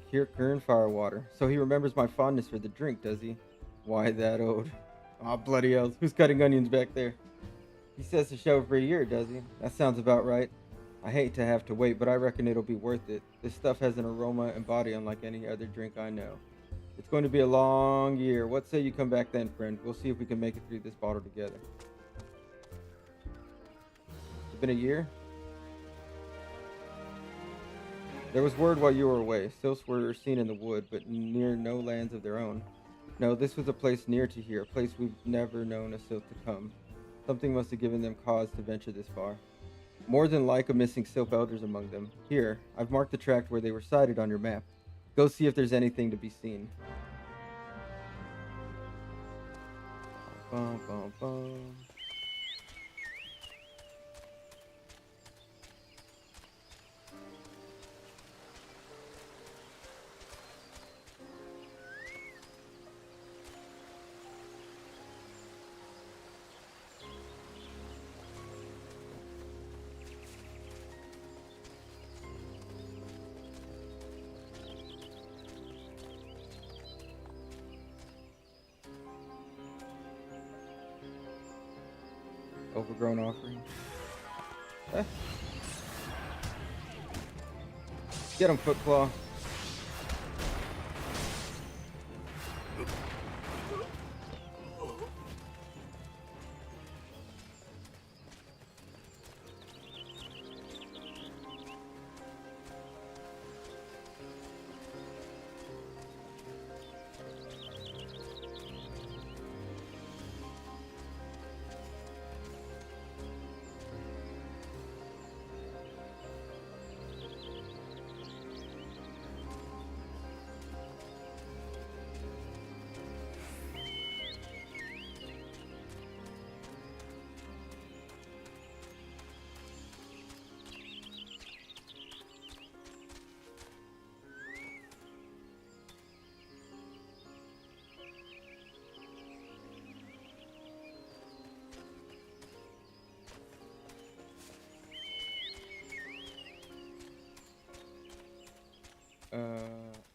Here, current firewater. So he remembers my fondness for the drink, does he? Why that old? Aw, bloody hells. Who's cutting onions back there? He says to show for a year, does he? That sounds about right. I hate to have to wait, but I reckon it'll be worth it. This stuff has an aroma and body unlike any other drink I know. It's going to be a long year. What say you come back then, friend? We'll see if we can make it through this bottle together. It's been a year? There was word while you were away. Sylphs were seen in the wood, but near no lands of their own. No, this was a place near to here, a place we've never known a Sylph to come. Something must have given them cause to venture this far. More than like a missing Sylph elders among them. Here, I've marked the tract where they were sighted on your map. Go see if there's anything to be seen. Bum, bum, bum. Overgrown offering. Eh. Get him, Footclaw.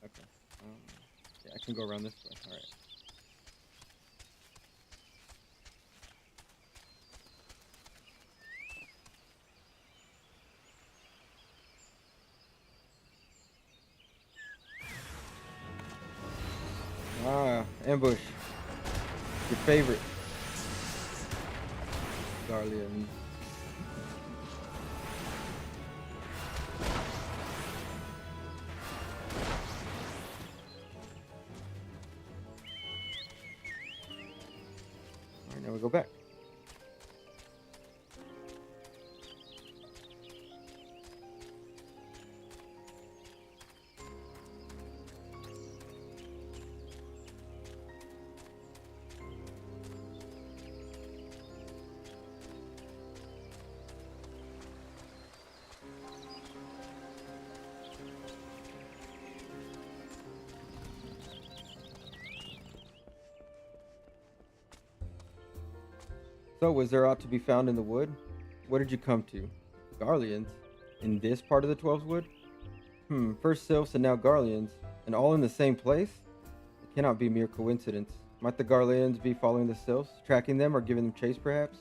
Okay. Yeah, I can go around this way. All right. Ah, ambush. Your favorite. Garlean. Alright, now we go back. So, was there aught to be found in the wood? What did you come to? Garleans? In this part of the 12's wood? First sylphs and now Garleans, and all in the same place? It cannot be mere coincidence. Might the Garleans be following the sylphs, tracking them, or giving them chase perhaps?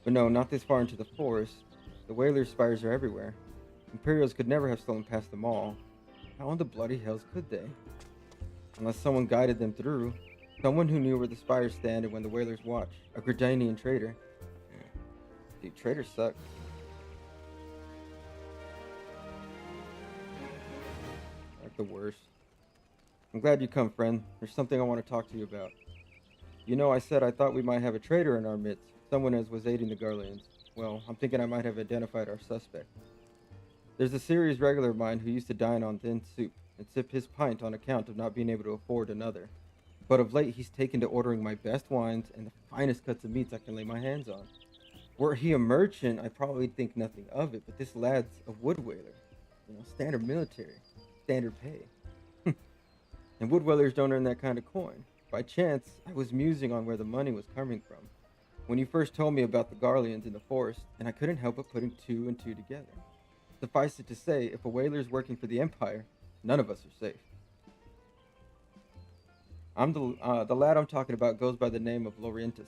But no, not this far into the forest. The Whaler's spires are everywhere. Imperials could never have stolen past them all. How in the bloody hells could they? Unless someone guided them through. Someone who knew where the spires stand and when the Whalers watch. A Gridanian traitor. Dude, traitors suck. Like the worst. I'm glad you come, friend. There's something I want to talk to you about. You know, I said I thought we might have a traitor in our midst. Someone as was aiding the Garleans. Well, I'm thinking I might have identified our suspect. There's a serious regular of mine who used to dine on thin soup and sip his pint on account of not being able to afford another. But of late, he's taken to ordering my best wines and the finest cuts of meats I can lay my hands on. Were he a merchant, I'd probably think nothing of it, but this lad's a wood whaler. You know, standard military, standard pay. And wood whalers don't earn that kind of coin. By chance, I was musing on where the money was coming from when you first told me about the Garleans in the forest, and I couldn't help but putting two and two together. Suffice it to say, if a whaler's working for the Empire, none of us are safe. The lad I'm talking about goes by the name of Laurentius.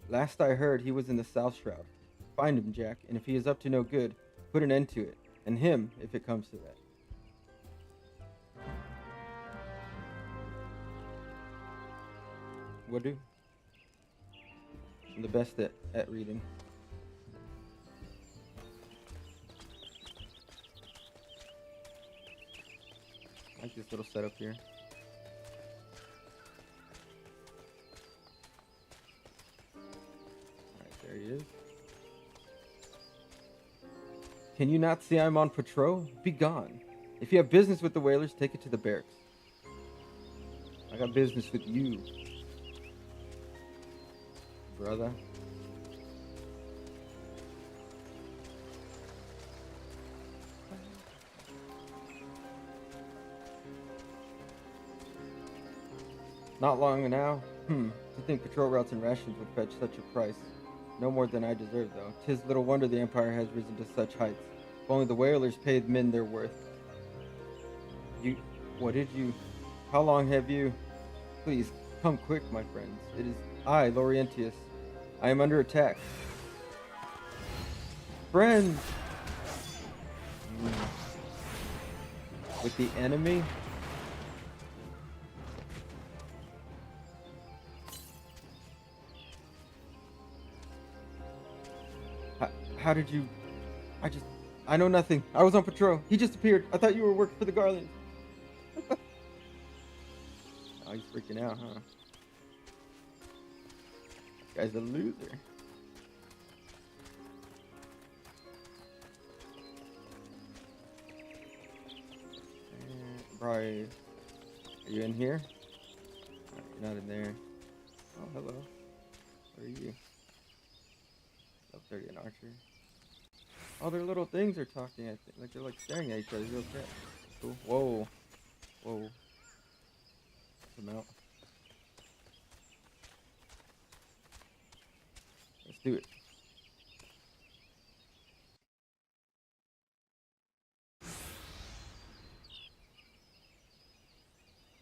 Last I heard, he was in the South Shroud. Find him, Jack, and if he is up to no good, put an end to it. And him, if it comes to that. What do? I'm the best at reading. I like this little setup here. There he is. Can you not see I'm on patrol? Be gone. If you have business with the Whalers, take it to the barracks. I got business with you, brother. Not long now. To think patrol routes and rations would fetch such a price. No more than I deserve, though. 'Tis little wonder the Empire has risen to such heights. If only the Whalers paid men their worth. How long have you? Please, come quick, my friends. It is I, Laurentius. I am under attack. friends. With the enemy. How did you? I know nothing. I was on patrol. He just appeared. I thought you were working for the Garlands. Oh, he's freaking out, huh? Guy's a loser. Probably. Are you in here? Right, you're not in there. Oh, hello. Where are you? Level 30 an archer. Oh, their little things are talking. I think like they're like staring at each other. You okay? Cool. Whoa. Whoa. Come out. Let's do it.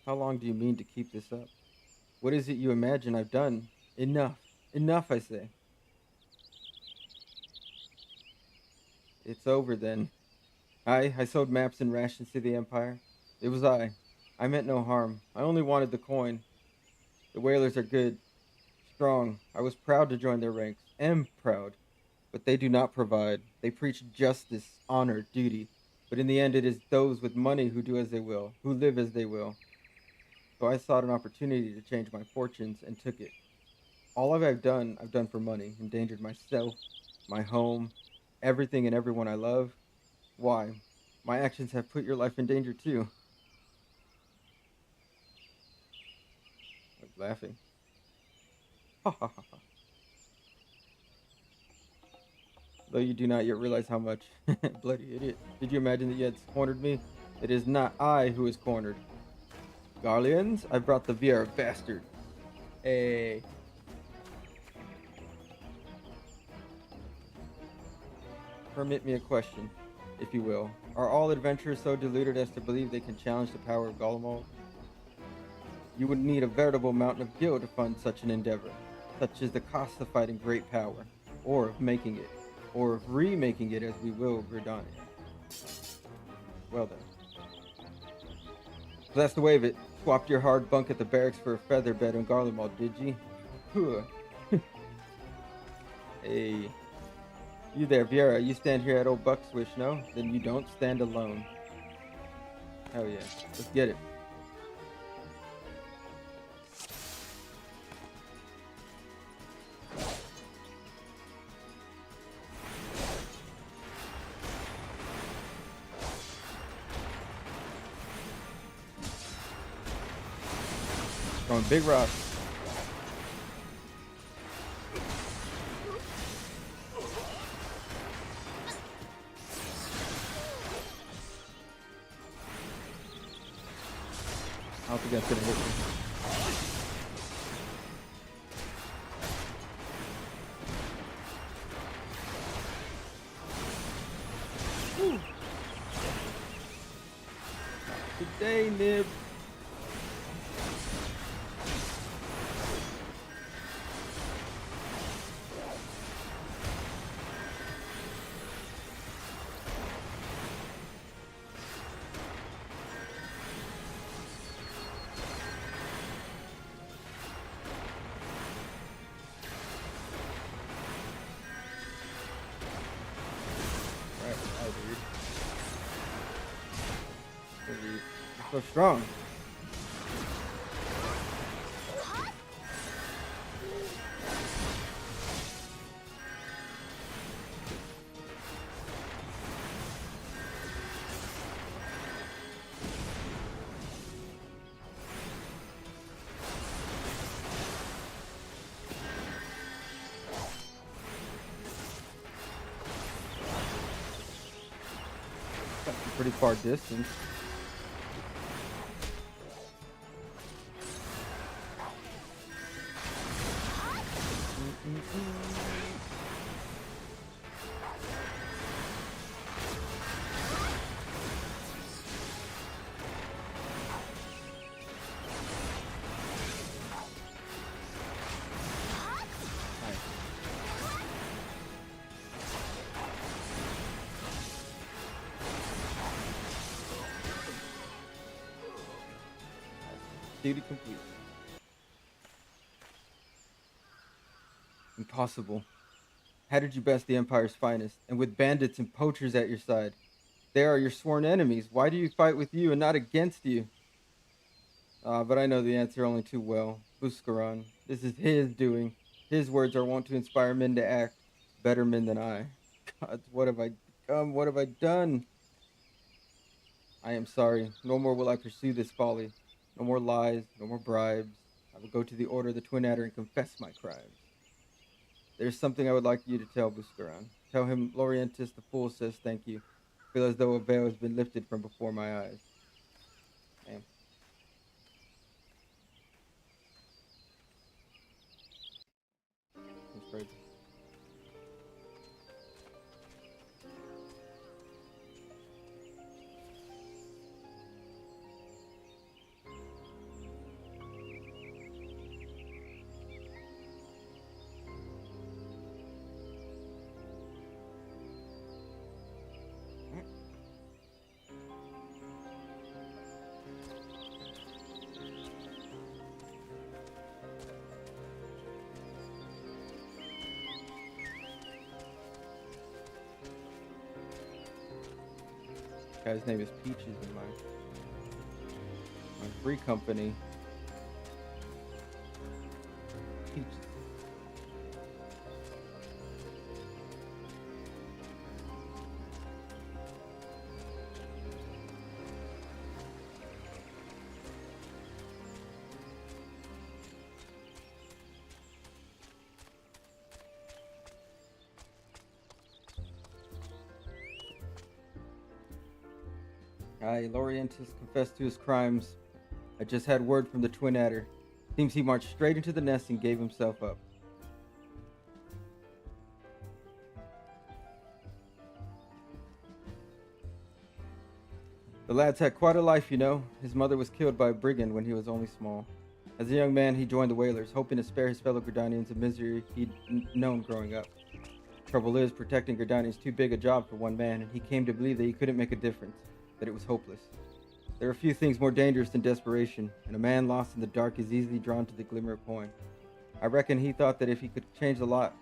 How long do you mean to keep this up? What is it you imagine I've done? Enough. Enough, I say. It's over then. I sold maps and rations to the Empire. It was I. I meant no harm. I only wanted the coin. The whalers are good. Strong. I was proud to join their ranks. Am proud. But they do not provide. They preach justice, honor, duty. But in the end, it is those with money who do as they will, who live as they will. So I sought an opportunity to change my fortunes and took it. All I've done for money. Endangered myself, my home, everything and everyone I love. Why? My actions have put your life in danger too. I'm laughing. Ha ha ha ha. Though you do not yet realize how much. Bloody idiot. Did you imagine that you had cornered me? It is not I who is cornered. Garleans, I brought the Viera bastard. Hey. Permit me a question, if you will. Are all adventurers so deluded as to believe they can challenge the power of Golemald? You would need a veritable mountain of gil to fund such an endeavor. Such is the cost of fighting great power, or of making it, or of remaking it as we will Gridania. Well then. So that's the way of it. Swapped your hard bunk at the barracks for a feather bed in Garlemald, did ye? Hey. You there, Viera. You stand here at old Buckswish, no? Then you don't stand alone. Hell yeah. Let's get it. Throwing big rocks. I don't think that's gonna hit me. Woo. Today, Nib. So strong. That's a pretty far distance. Duty complete. Impossible. How did you best the Empire's finest, and with bandits and poachers at your side? They are your sworn enemies. Why do you fight with you and not against you? But I know the answer only too well. Buscaron. This is his doing. His words are wont to inspire men to act. Better men than I. Gods, what have I become? What have I done? I am sorry. No more will I pursue this folly. No more lies, no more bribes. I will go to the Order of the Twin Adder and confess my crimes. There's something I would like you to tell Buscaron. Tell him Lorientis the Fool says thank you. Feel as though a veil has been lifted from before my eyes. Damn. That's crazy. Guy's name is Peaches in my free company. Peaches. Aye, Lorientis confessed to his crimes. I just had word from the Twin Adder. Seems he marched straight into the nest and gave himself up. The lad's had quite a life, you know. His mother was killed by a brigand when he was only small. As a young man, he joined the Whalers, hoping to spare his fellow Gridanians the misery he'd known growing up. Trouble is, protecting Gridanians too big a job for one man, and he came to believe that he couldn't make a difference, that it was hopeless. There are few things more dangerous than desperation, and a man lost in the dark is easily drawn to the glimmer of coin. I reckon he thought that if he could change the lot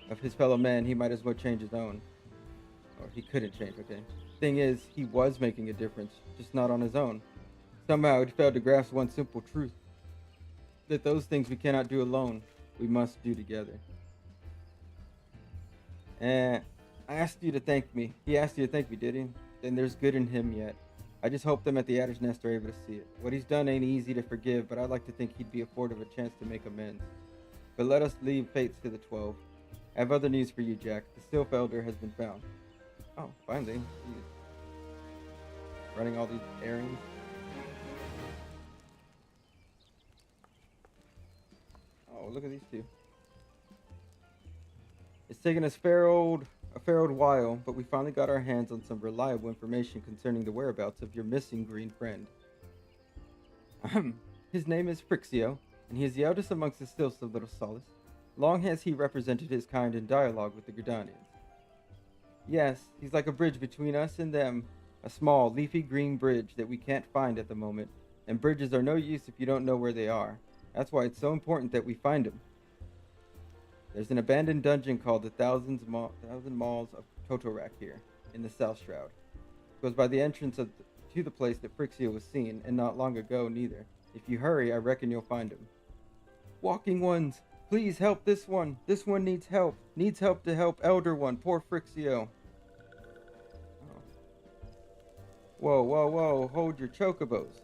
of his fellow men, he might as well change his own. Or he couldn't change, okay? Thing is, he was making a difference, just not on his own. Somehow he failed to grasp one simple truth, that those things we cannot do alone, we must do together. And I asked you to thank me. He asked you to thank me, did he? Then there's good in him yet. I just hope them at the Adder's Nest are able to see it. What he's done ain't easy to forgive, but I'd like to think he'd be afforded a chance to make amends. But let us leave fates to the 12. I have other news for you, Jack. The Sylph Elder has been found. Oh, finally. He's running all these errands. Oh, look at these two. It's taken us a fair old while, but we finally got our hands on some reliable information concerning the whereabouts of your missing green friend. His name is Frixio, and he is the eldest amongst the Sylphs of Little Solace. Long has he represented his kind in dialogue with the Gridanians. Yes, he's like a bridge between us and them, a small, leafy green bridge that we can't find at the moment, and bridges are no use if you don't know where they are. That's why it's so important that we find him. There's an abandoned dungeon called the Thousand Malls of Totorak here, in the South Shroud. It goes by the entrance to the place that Frixio was seen, and not long ago neither. If you hurry, I reckon you'll find him. Walking ones, please help this one. This one needs help. Needs help to help Elder One, poor Frixio. Oh. Whoa, whoa, whoa, hold your chocobos.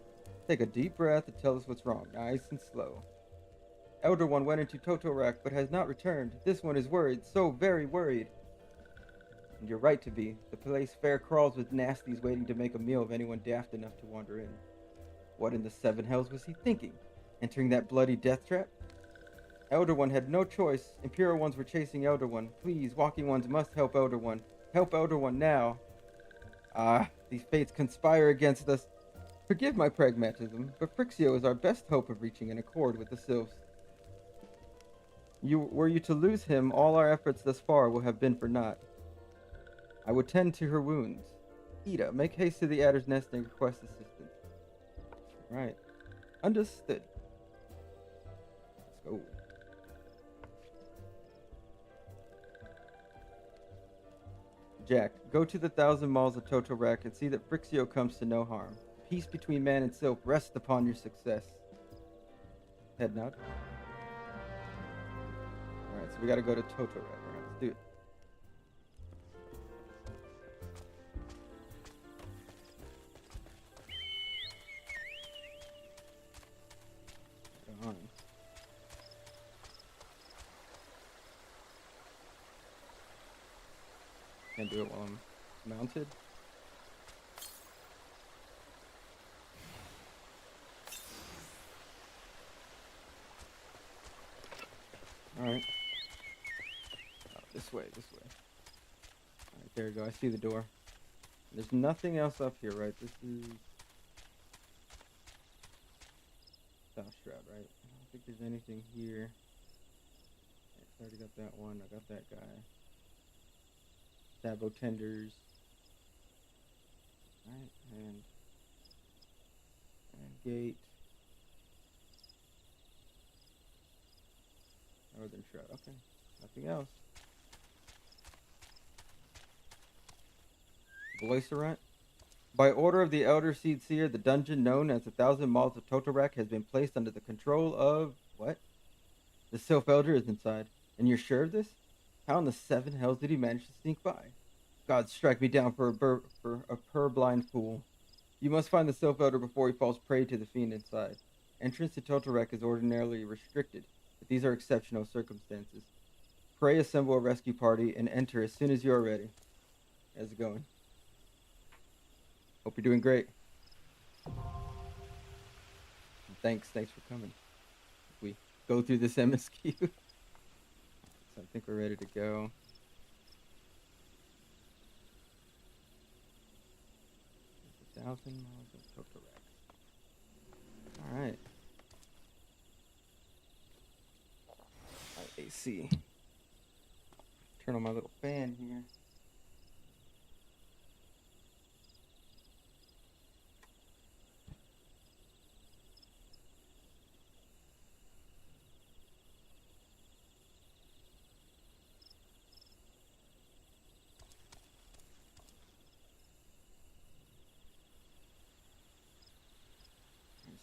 Take a deep breath and tell us what's wrong, nice and slow. Elder One went into Totorak, but has not returned. This one is worried, so very worried. And you're right to be. The place fair crawls with nasties waiting to make a meal of anyone daft enough to wander in. What in the seven hells was he thinking? Entering that bloody death trap? Elder One had no choice. Imperial ones were chasing Elder One. Please, Walking Ones must help Elder One. Help Elder One now. These fates conspire against us. Forgive my pragmatism, but Frixio is our best hope of reaching an accord with the Sylphs. Were you to lose him, all our efforts thus far will have been for naught. I would tend to her wounds. Ida, make haste to the Adder's Nest and request assistance. Right. Understood. Let's go. Jack, go to the 1,000 Malls of Totorek and see that Frixio comes to no harm. Peace between man and Sylph rests upon your success. Head nod. Alright, so we gotta go to Totorek. Alright, let's do it. Come on. Can't do it while I'm mounted. Alright. Oh, this way, this way. Alright, there we go. I see the door. There's nothing else up here, right? This is South Shroud, right? I don't think there's anything here. I already got that one. I got that guy. Sabo tenders. Alright, and gate. Northern Shroud. Okay. Nothing else. Voicerant. By order of the Elder Seed Seer, the dungeon known as the 1,000 Malls of Totorek has been placed under the control of what? The Sylph Elder is inside. And you're sure of this? How in the seven hells did he manage to sneak by? God strike me down for a purblind fool. You must find the Sylph Elder before he falls prey to the fiend inside. Entrance to Totorek is ordinarily restricted, but these are exceptional circumstances. Pray assemble a rescue party and enter as soon as you are ready. How's it going? Hope you're doing great. Thanks for coming. We go through this MSQ. So I think we're ready to go. There's 1,000 miles of Totorek. All right. AC. Turn on my little fan here.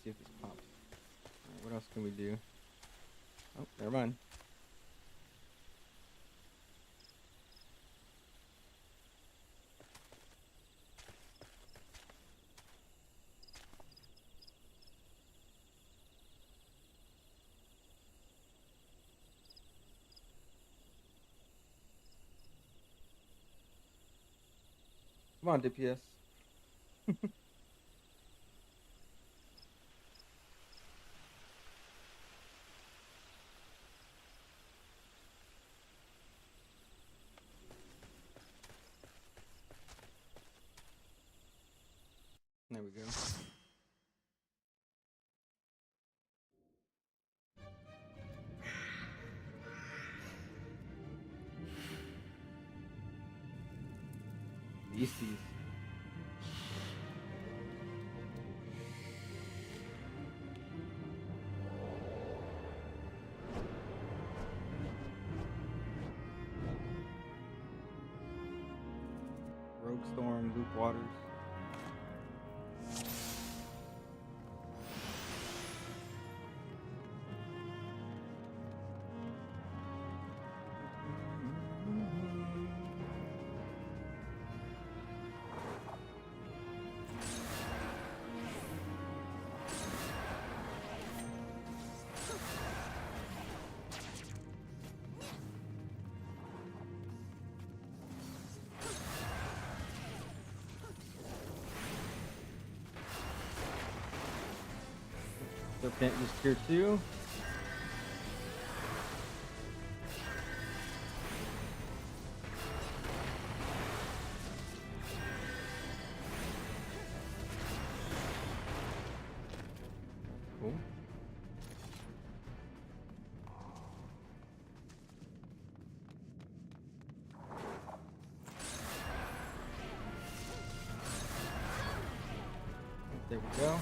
See if this pops. Alright, what else can we do? Oh, never mind. Come on, DPS. There we go. Beasties. Rogue Storm, Luke Waters. Serpent is tier 2. Cool. There we go.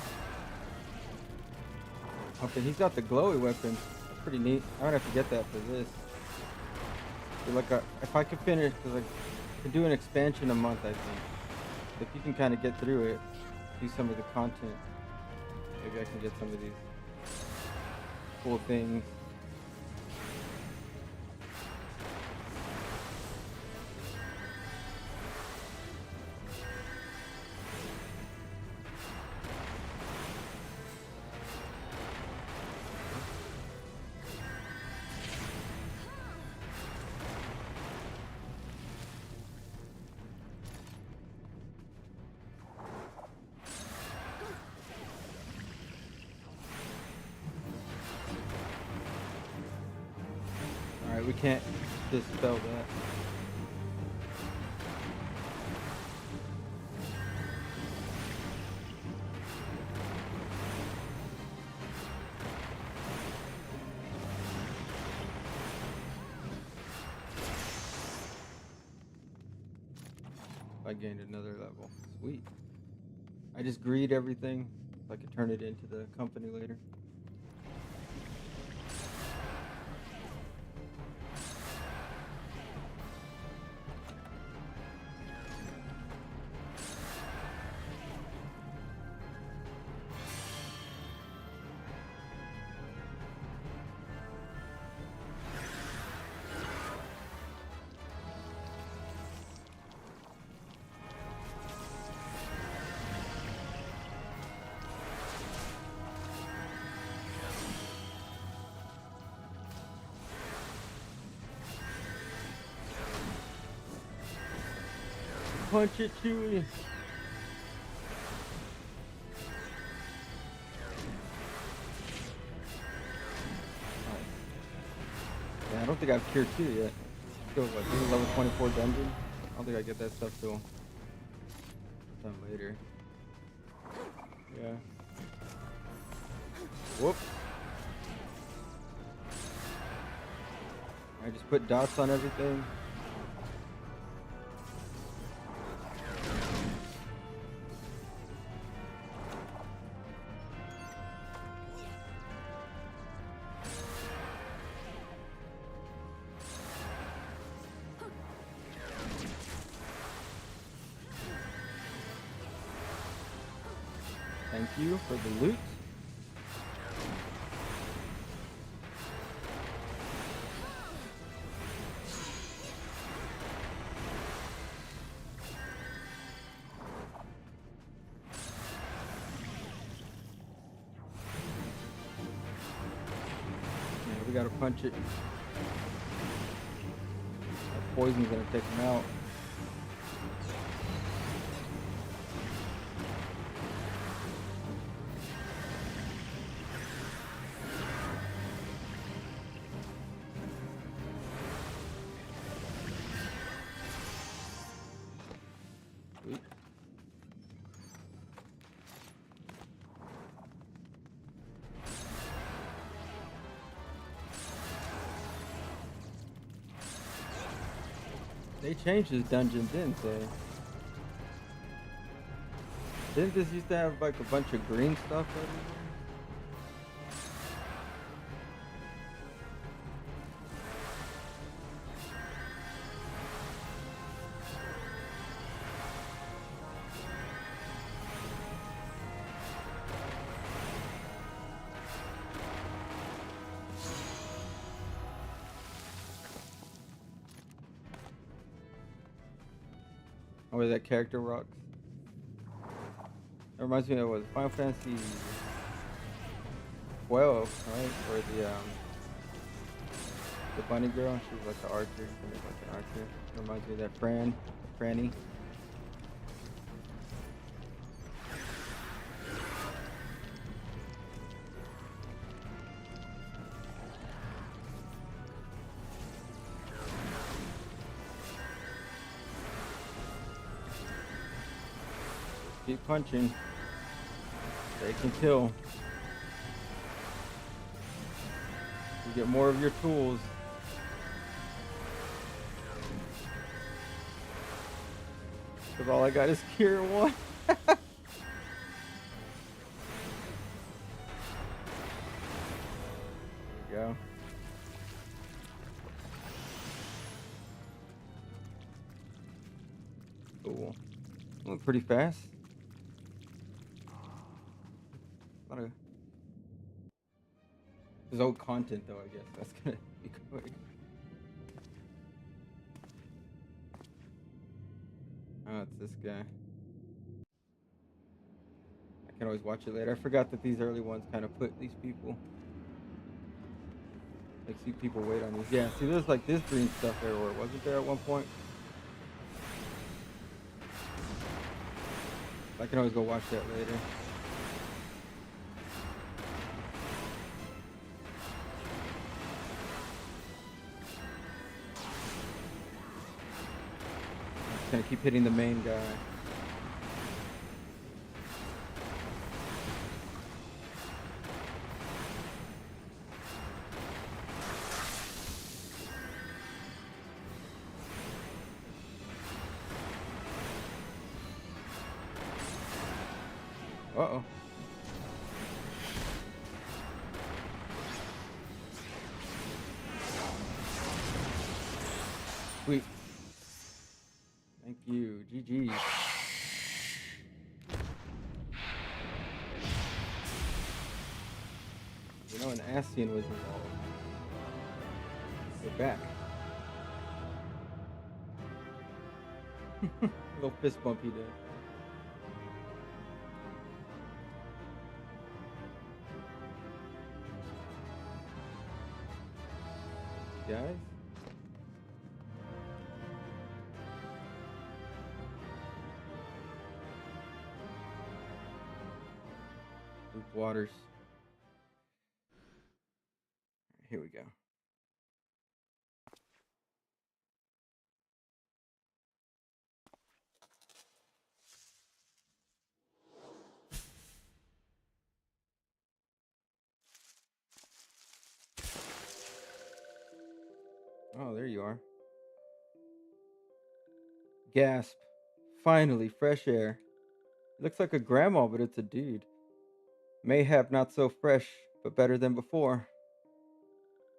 Okay, he's got the glowy weapon. That's pretty neat. I might have to get that for this. Feel like if I could finish, because I could do an expansion a month, I think. If you can kind of get through it, do some of the content, maybe I can get some of these cool things. Alright, we can't dispel that. I gained another level. Sweet. I just greed everything so I could turn it into the company later. Punch it, Chewie. Yeah, I don't think I've cured 2 yet. Still, like, this is level 24 dungeon. I don't think I get that stuff till sometime later. Yeah. Whoop. I just put dots on everything. Thank you for the loot. Yeah, we gotta punch it. That poison's gonna take him out. They changed this dungeon, didn't they? Didn't this used to have like a bunch of green stuff everywhere? Oh, wait, that character rocks. That reminds me of what Final Fantasy 12, right? Where the bunny girl, she was like the archer. She was like an archer. It reminds me of that Franny. Keep punching. They can kill. You get more of your tools. Cause all I got is cure 1. Cool. Went pretty fast. A lot of There's old content though, I guess. That's gonna be quick. Oh, it's this guy. I can always watch it later. I forgot that these early ones kind of put these people, like, see people wait on these. Yeah, see, there's like this green stuff everywhere, wasn't there at one point? I can always go watch that later. Just gonna keep hitting the main guy. Uh-oh. Sweet. Thank you. GG. You know, an Ascian was involved. We're back. Little fist bump he did. Guys? Luke Waters. Here we go. Oh, there you are. Gasp. Finally, fresh air. It looks like a grandma, but it's a dude. Mayhap not so fresh, but better than before.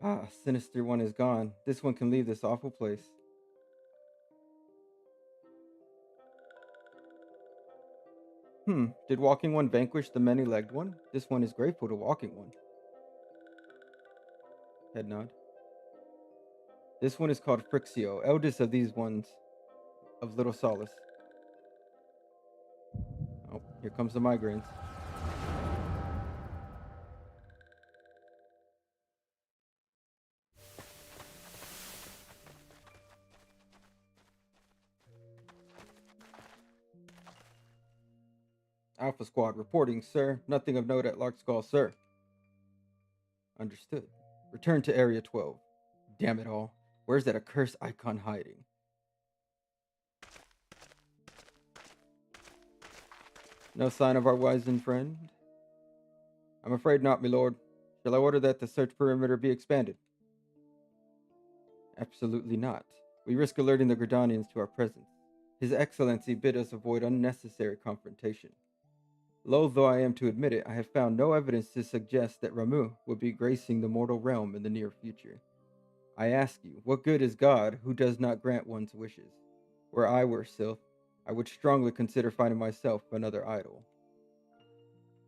Ah, sinister one is gone. This one can leave this awful place. Did Walking One vanquish the many-legged one? This one is grateful to Walking One. Head nod. This one is called Frixio, eldest of these ones of little solace. Oh, here comes the migraines. Alpha Squad reporting, sir. Nothing of note at Lark Skull, sir. Understood. Return to Area 12. Damn it all. Where's that accursed icon hiding? No sign of our wizened friend? I'm afraid not, my lord. Shall I order that the search perimeter be expanded? Absolutely not. We risk alerting the Gridanians to our presence. His Excellency bid us avoid unnecessary confrontation. Loath though I am to admit it, I have found no evidence to suggest that Ramuh will be gracing the mortal realm in the near future. I ask you, what good is God who does not grant one's wishes? Were I were Sylph, I would strongly consider finding myself another idol.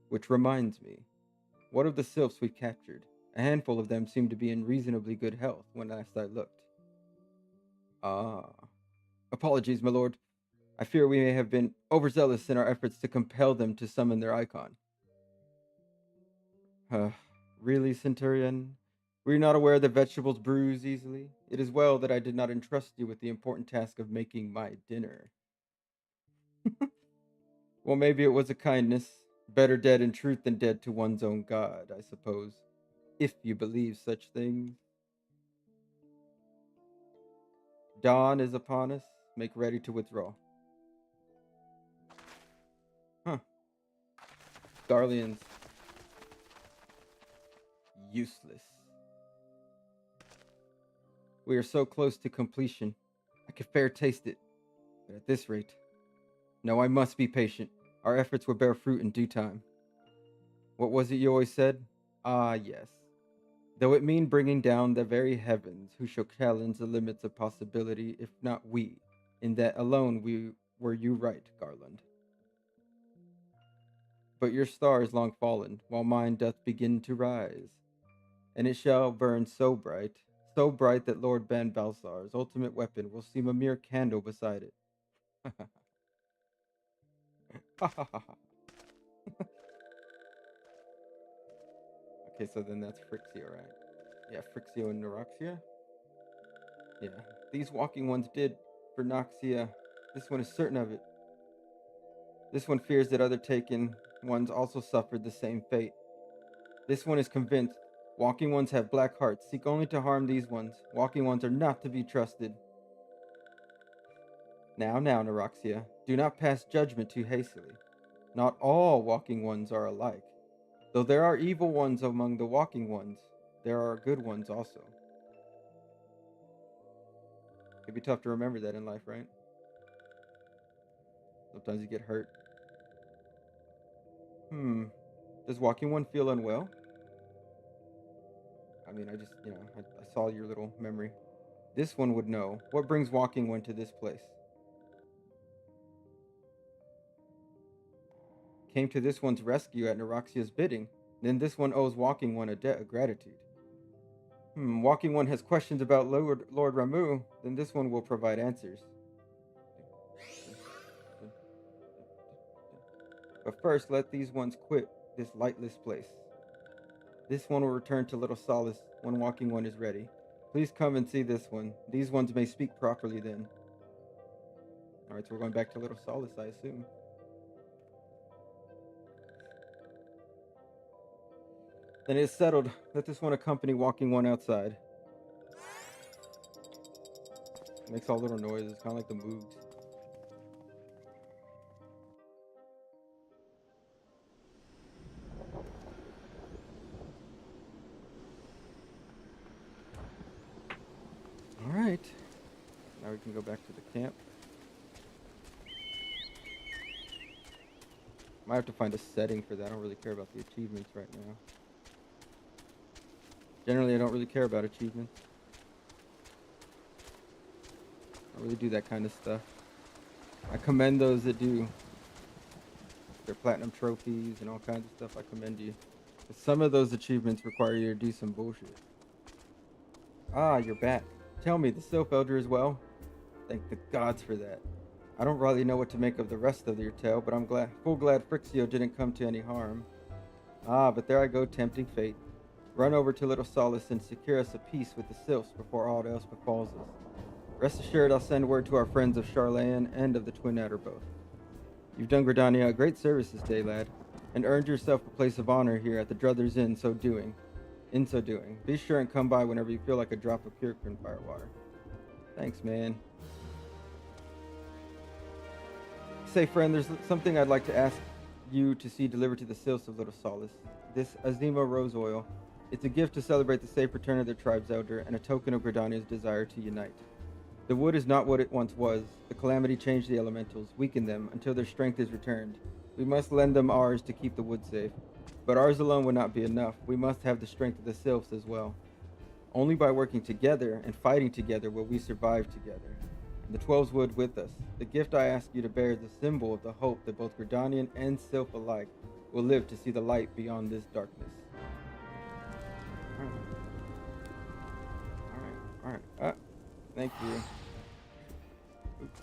Which reminds me, what of the Sylphs we've captured? A handful of them seem to be in reasonably good health when last I looked. Ah. Apologies, my lord. I fear we may have been overzealous in our efforts to compel them to summon their icon. Really, Centurion? Were you not aware that vegetables bruise easily? It is well that I did not entrust you with the important task of making my dinner. Well, maybe it was a kindness. Better dead in truth than dead to one's own god, I suppose. If you believe such things. Dawn is upon us. Make ready to withdraw. Huh. Garleans. Useless. We are so close to completion. I could fair taste it. But at this rate. No, I must be patient. Our efforts will bear fruit in due time. What was it you always said? Ah, yes. Though it mean bringing down the very heavens, who shall challenge the limits of possibility, if not we, in that alone were you right, Garland. But your star is long fallen, while mine doth begin to rise. And it shall burn so bright that Lord Ban Balsar's ultimate weapon will seem a mere candle beside it. Okay, so then that's Frixio, right? Yeah, Frixio and Neuroxia. Yeah, these walking ones did for Noxia. This one is certain of it. This one fears that other taken ones also suffered the same fate. This one is convinced. Walking ones have black hearts, seek only to harm these ones. Walking ones are not to be trusted. Now, Neuroxia, do not pass judgment too hastily. Not all walking ones are alike. Though there are evil ones among the walking ones, there are good ones also. It'd be tough to remember that in life, right? Sometimes you get hurt. Does walking one feel unwell? I mean, I saw your little memory. This one would know. What brings walking one to this place? Came to this one's rescue at Neuroxia's bidding. Then this one owes walking one a debt of gratitude. Walking one has questions about Lord Ramu. Then this one will provide answers. But first, let these ones quit this lightless place. This one will return to Little Solace when walking one is ready. Please come and see this one. These ones may speak properly then. Alright, so we're going back to Little Solace, I assume. Then it is settled. Let this one accompany walking one outside. It makes all little noises, kind of like the Moogs. Alright. Now we can go back to the camp. Might have to find a setting for that. I don't really care about the achievements right now. Generally, I don't really care about achievements. I don't really do that kind of stuff. I commend those that do. Their platinum trophies and all kinds of stuff. I commend you. But some of those achievements require you to do some bullshit. Ah, you're back. Tell me, the Sylph Elder as well? Thank the gods for that. I don't really know what to make of the rest of your tale, but I'm glad Frixio didn't come to any harm. Ah, but there I go, tempting fate. Run over to Little Solace and secure us a peace with the Sylphs before aught else befalls us. Rest assured I'll send word to our friends of Charlayan and of the Twin Adder both. You've done Gridania a great service this day, lad, and earned yourself a place of honor here at the Druthers Inn In so doing, be sure and come by whenever you feel like a drop of Kirkran firewater. Thanks, man. Say, friend, there's something I'd like to ask you to see delivered to the Sylphs of Little Solace. This Azima rose oil. It's a gift to celebrate the safe return of their tribe's elder and a token of Gridania's desire to unite. The wood is not what it once was. The calamity changed the elementals, weakened them until their strength is returned. We must lend them ours to keep the wood safe. But ours alone would not be enough. We must have the strength of the Sylphs as well. Only by working together and fighting together will we survive together. And the 12s would with us. The gift I ask you to bear is the symbol of the hope that both Gridanian and Sylph alike will live to see the light beyond this darkness. Alright. Thank you. Oops.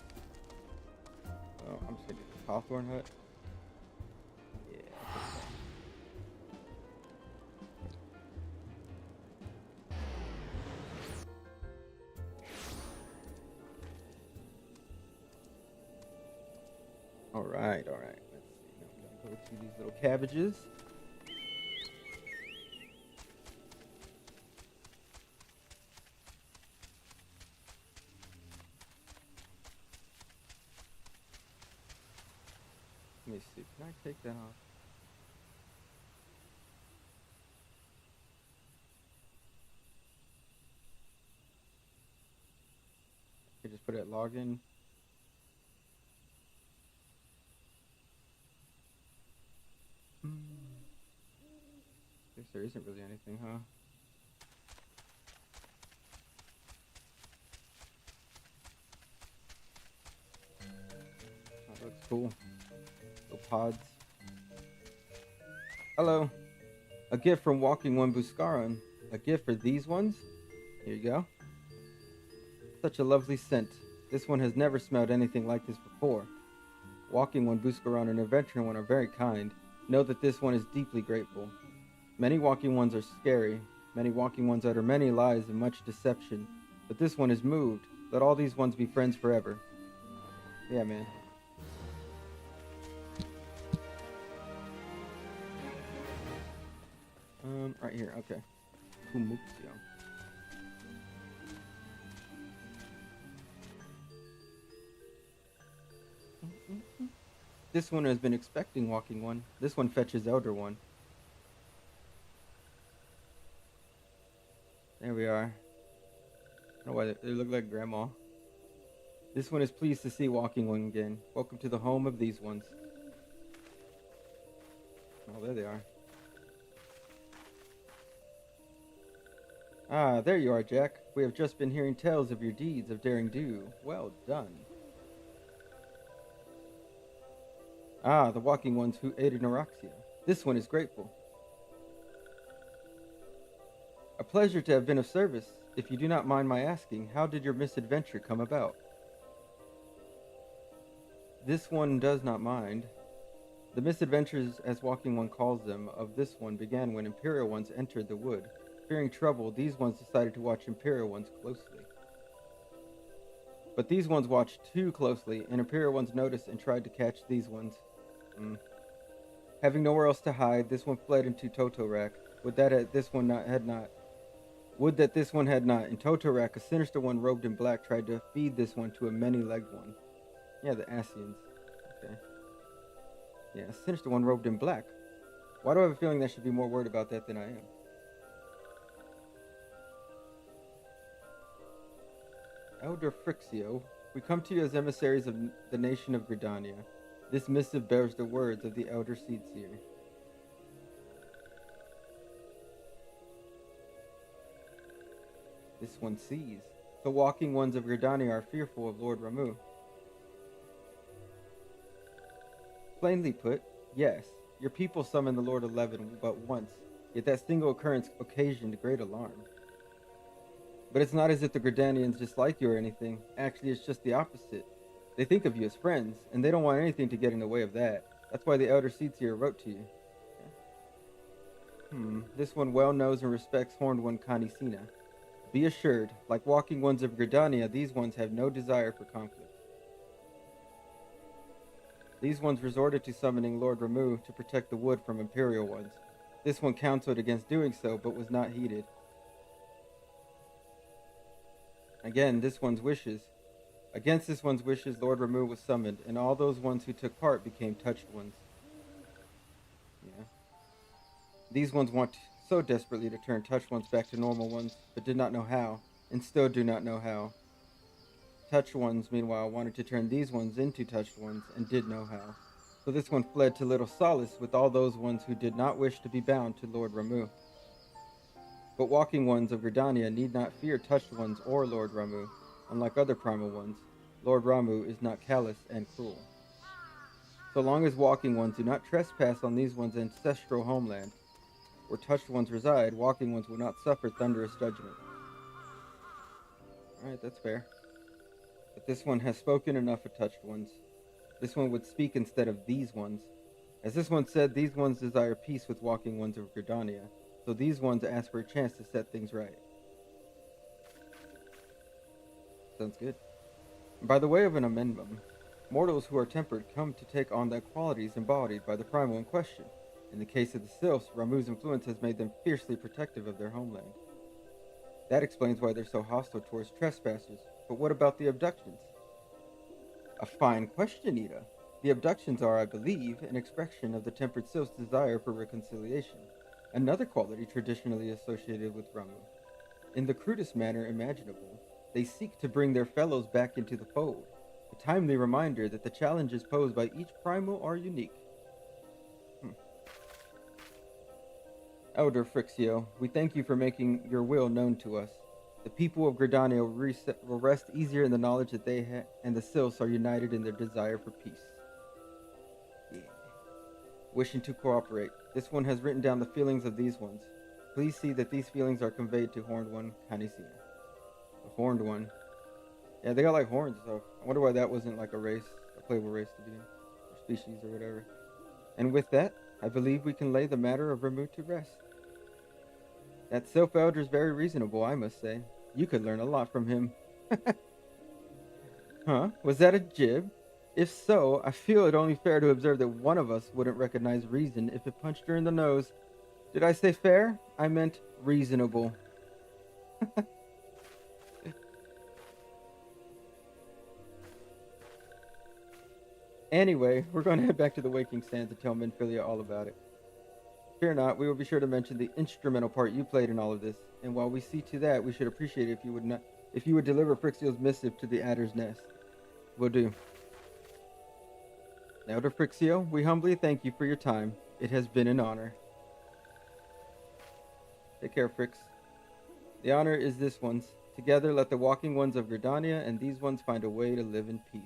Oh, I'm just gonna get the Hawthorne hut. Yeah, I'll take that. Alright. Let's see. Now I'm gonna go to these little cabbages. Let me see. Can I take that off? I just put it at login. Guess there isn't really anything, huh? cool. Little pods. Hello. A gift from Walking One Buscaron. A gift for these ones? Here you go. Such a lovely scent. This one has never smelled anything like this before. Walking One Buscaron and Adventuring One are very kind. Know that this one is deeply grateful. Many Walking Ones are scary. Many Walking Ones utter many lies and much deception. But this one is moved. Let all these ones be friends forever. Yeah, man. Right here, okay. Kumuxio. This one has been expecting Walking One. This one fetches Elder One. There we are. I don't know why they look like Grandma. This one is pleased to see Walking One again. Welcome to the home of these ones. Oh, there they are. Ah, there you are, Jack. We have just been hearing tales of your deeds of daring do. Well done. Ah, the Walking Ones who aided Neuraxia. This one is grateful. A pleasure to have been of service. If you do not mind my asking, how did your misadventure come about? This one does not mind. The misadventures, as Walking One calls them, of this one began when Imperial Ones entered the wood. Fearing trouble, these ones decided to watch Imperial Ones closely. But these ones watched too closely, and Imperial Ones noticed and tried to catch these ones. Having nowhere else to hide, this one fled into Totorak. Would that this one had not. In Totorak, a sinister one robed in black tried to feed this one to a many-legged one. Yeah, the Asians. Okay. Yeah, a sinister one robed in black. Why do I have a feeling that I should be more worried about that than I am? Elder FFXIV, we come to you as emissaries of the nation of Gridania. This missive bears the words of the Elder Seedseer. This one sees. The Walking Ones of Gridania are fearful of Lord Ramuh. Plainly put, yes, your people summoned the Lord 11 but once, yet that single occurrence occasioned great alarm. But it's not as if the Gridanians dislike you or anything. Actually, it's just the opposite. They think of you as friends, and they don't want anything to get in the way of that. That's why the Elder Seedseer wrote to you. This one well knows and respects Horned One Kanisina. Be assured, like Walking Ones of Gridania, these ones have no desire for conflict. These ones resorted to summoning Lord Ramuh to protect the wood from Imperial Ones. This one counseled against doing so, but was not heeded. Against this one's wishes, Lord Ramuh was summoned, and all those ones who took part became touched ones. Yeah. These ones want so desperately to turn touched ones back to normal ones, but did not know how, and still do not know how. Touched ones, meanwhile, wanted to turn these ones into touched ones, and did know how. So this one fled to little solace with all those ones who did not wish to be bound to Lord Ramuh. But Walking Ones of Gridania need not fear touched ones or Lord Ramuh. Unlike other primal ones, Lord Ramuh is not callous and cruel. So long as Walking Ones do not trespass on these ones' ancestral homeland, where touched ones reside, Walking Ones will not suffer thunderous judgment. Alright, that's fair. But this one has spoken enough of touched ones. This one would speak instead of these ones. As this one said, these ones desire peace with Walking Ones of Gridania. So these ones ask for a chance to set things right. Sounds good. And by the way of an amendment, mortals who are tempered come to take on the qualities embodied by the primal in question. In the case of the Sylphs, Ramuh's influence has made them fiercely protective of their homeland. That explains why they're so hostile towards trespassers. But what about the abductions? A fine question, Ida. The abductions are, I believe, an expression of the tempered Sylph's desire for reconciliation. Another quality traditionally associated with Ramuh. In the crudest manner imaginable, they seek to bring their fellows back into the fold, a timely reminder that the challenges posed by each primal are unique. Elder FFXIV, we thank you for making your will known to us. The people of Gridania will rest easier in the knowledge that they and the Sylphs are united in their desire for peace. wishing to cooperate. This one has written down the feelings of these ones. Please see that these feelings are conveyed to Horned One Kanisina. The Horned One. Yeah, they got like horns, so I wonder why that wasn't like a race, a playable race to be in, or species or whatever. And with that, I believe we can lay the matter of Ramu to rest. That Sylph Elder is very reasonable, I must say. You could learn a lot from him. Huh? Was that a jib? If so, I feel it only fair to observe that one of us wouldn't recognize reason if it punched her in the nose. Did I say fair? I meant reasonable. Anyway, we're going to head back to the Waking Sands and tell Minfilia all about it. Fear not, we will be sure to mention the instrumental part you played in all of this, and while we see to that, we should appreciate it if you would deliver Frixio's missive to the Adder's Nest. Will do. Elder Frixio, we humbly thank you for your time. It has been an honor. Take care, Frix. The honor is this one's. Together, let the walking ones of Gridania and these ones find a way to live in peace.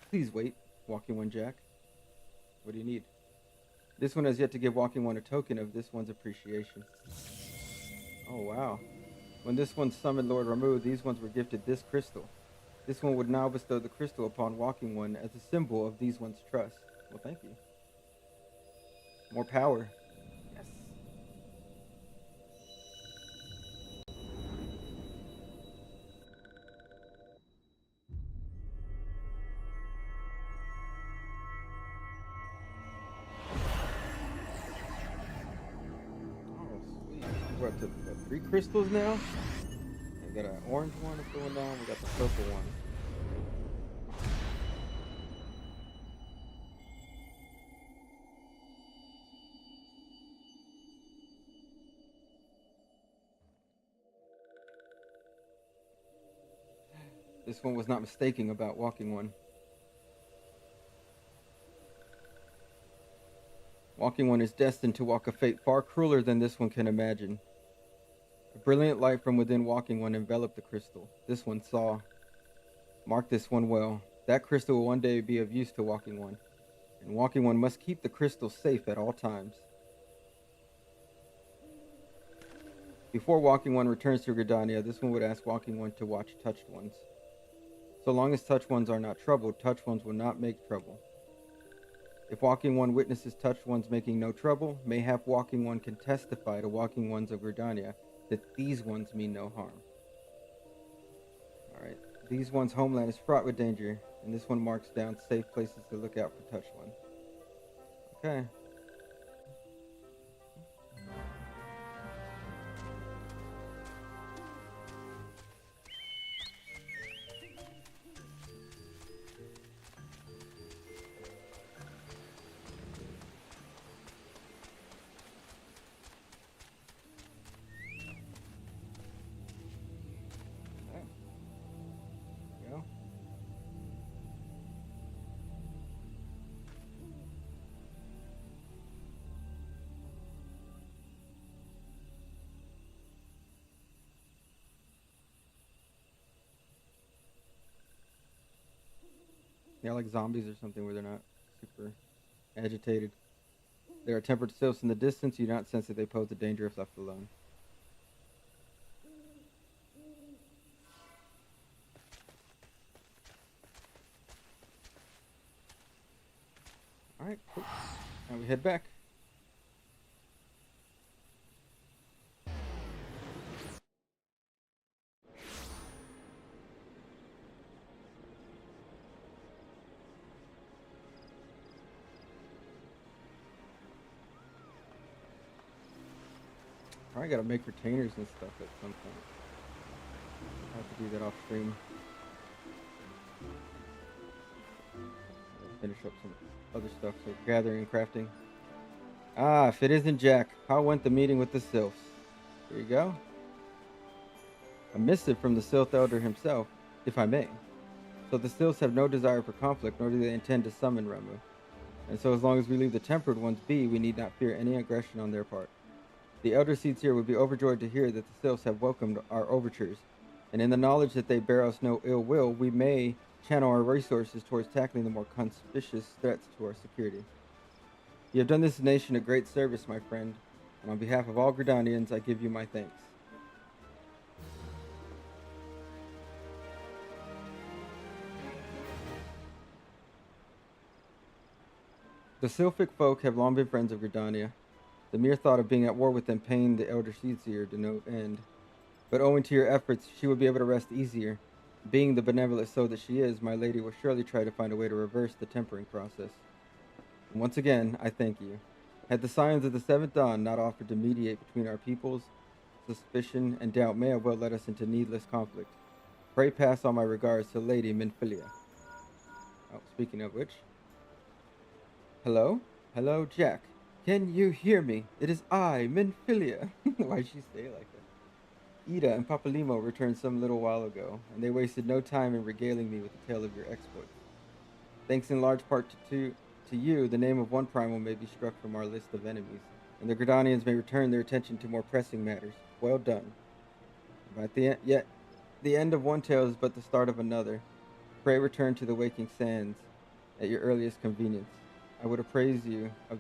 Please wait, Walking One Jack. What do you need? This one has yet to give Walking One a token of this one's appreciation. Oh, wow. When this one summoned Lord Ramu, these ones were gifted this crystal. This one would now bestow the crystal upon Walking One as a symbol of these one's trust. Well, thank you. More power. Yes. Oh, sweet. We're up to 3 crystals now. We got an orange one that's going down. We got the purple one. This one was not mistaken about Walking One. Walking One is destined to walk a fate far crueler than this one can imagine. A brilliant light from within Walking One enveloped the crystal. This one saw. Mark this one well. That crystal will one day be of use to Walking One, and Walking One must keep the crystal safe at all times. Before Walking One returns to Gridania, this one would ask Walking One to watch Touched Ones. So long as Touched Ones are not troubled, Touched Ones will not make trouble. If Walking One witnesses Touched Ones making no trouble, mayhap Walking One can testify to Walking Ones of Gridania that these ones mean no harm. Alright, these ones' homeland is fraught with danger, and this one marks down safe places to look out for Touched One. Okay. Yeah, like zombies or something where they're not super agitated. There are tempered sylphs in the distance. You do not sense that they pose a danger if left alone. Alright, cool. Now we head back. I gotta make retainers and stuff at some point. I have to do that off stream. Finish up some other stuff, so gathering and crafting. Ah, if it isn't Jack, how went the meeting with the Sylphs? Here you go. A missive from the Sylph Elder himself, if I may. So the Sylphs have no desire for conflict, nor do they intend to summon Ramu. And so as long as we leave the tempered ones be, we need not fear any aggression on their part. The Elder Seeds here would be overjoyed to hear that the Sylphs have welcomed our overtures. And in the knowledge that they bear us no ill will, we may channel our resources towards tackling the more conspicuous threats to our security. You have done this nation a great service, my friend, and on behalf of all Gridanians, I give you my thanks. The Sylphic folk have long been friends of Gridania. The mere thought of being at war with them pained the elder Seedseer to no end. But owing to your efforts, she will be able to rest easier. Being the benevolent soul that she is, my lady will surely try to find a way to reverse the tempering process. And once again, I thank you. Had the Scions of the Seventh Dawn not offered to mediate between our peoples, suspicion and doubt may have well led us into needless conflict. Pray pass on my regards to Lady Minfilia. Oh, speaking of which. Hello? Hello, Jack. Can you hear me? It is I, Minfilia. Why'd she say it like that? Ida and Papalimo returned some little while ago, and they wasted no time in regaling me with the tale of your exploits. Thanks in large part to you, the name of one primal may be struck from our list of enemies, and the Gridanians may return their attention to more pressing matters. Well done. But yet the end of one tale is but the start of another. Pray return to the waking sands at your earliest convenience. I would appraise you of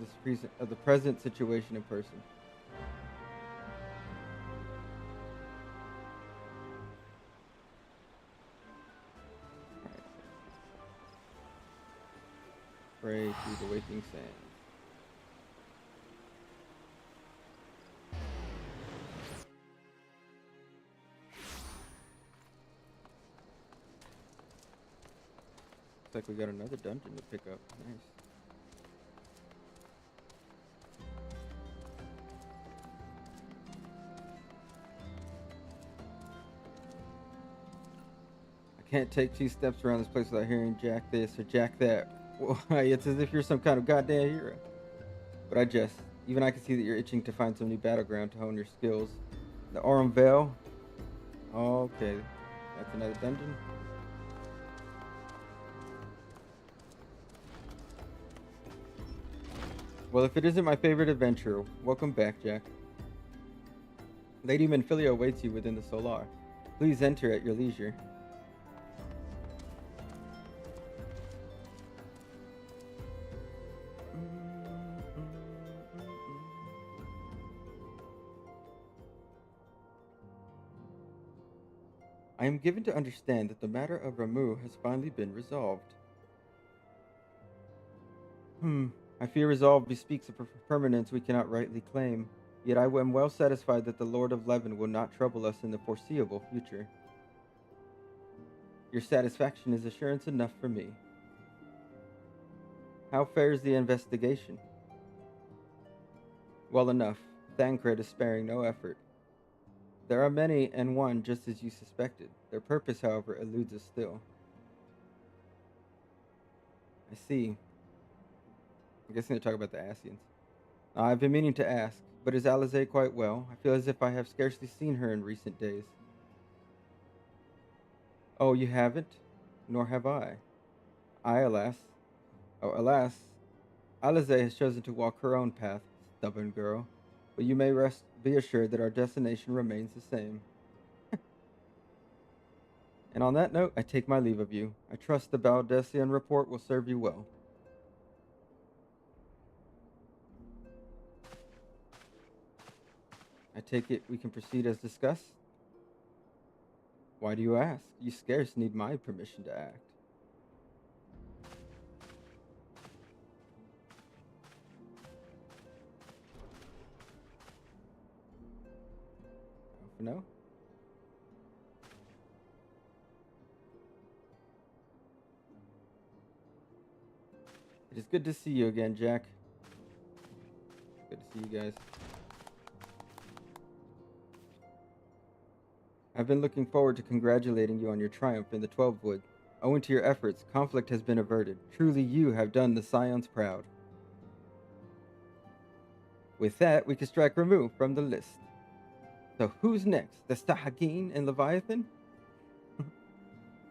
the present situation in person. Pray to the waking sands. Looks like we got another dungeon to pick up. Nice. I can't take 2 steps around this place without hearing Jack this or Jack that. Well, it's as if you're some kind of goddamn hero. But I jest. Even I can see that you're itching to find some new battleground to hone your skills. The Aurum Vale. Okay, that's another dungeon. Well, if it isn't my favorite adventure, welcome back, Jack. Lady Minfilia awaits you within the Solar. Please enter at your leisure. I am given to understand that the matter of Ramuh has finally been resolved. I fear resolve bespeaks a permanence we cannot rightly claim, yet I am well satisfied that the Lord of Leven will not trouble us in the foreseeable future. Your satisfaction is assurance enough for me. How fares the investigation? Well enough. Thancred is sparing no effort. There are many and one just as you suspected. Their purpose, however, eludes us still. I see. I'm guessing they're talking about the Asians. I've been meaning to ask, but is Alize quite well? I feel as if I have scarcely seen her in recent days. Oh, you haven't? Nor have I. Alas. Alize has chosen to walk her own path, stubborn girl. But you may be assured that our destination remains the same. And on that note, I take my leave of you. I trust the Baldessian report will serve you well. I take it we can proceed as discussed? Why do you ask? You scarce need my permission to act. For now? It is good to see you again, Jack. Good to see you guys. I've been looking forward to congratulating you on your triumph in the 12 Wood. Owing to your efforts, conflict has been averted. Truly you have done the Scions proud. With that, we can strike Ramuh from the list. So who's next? The Sahagin and Leviathan?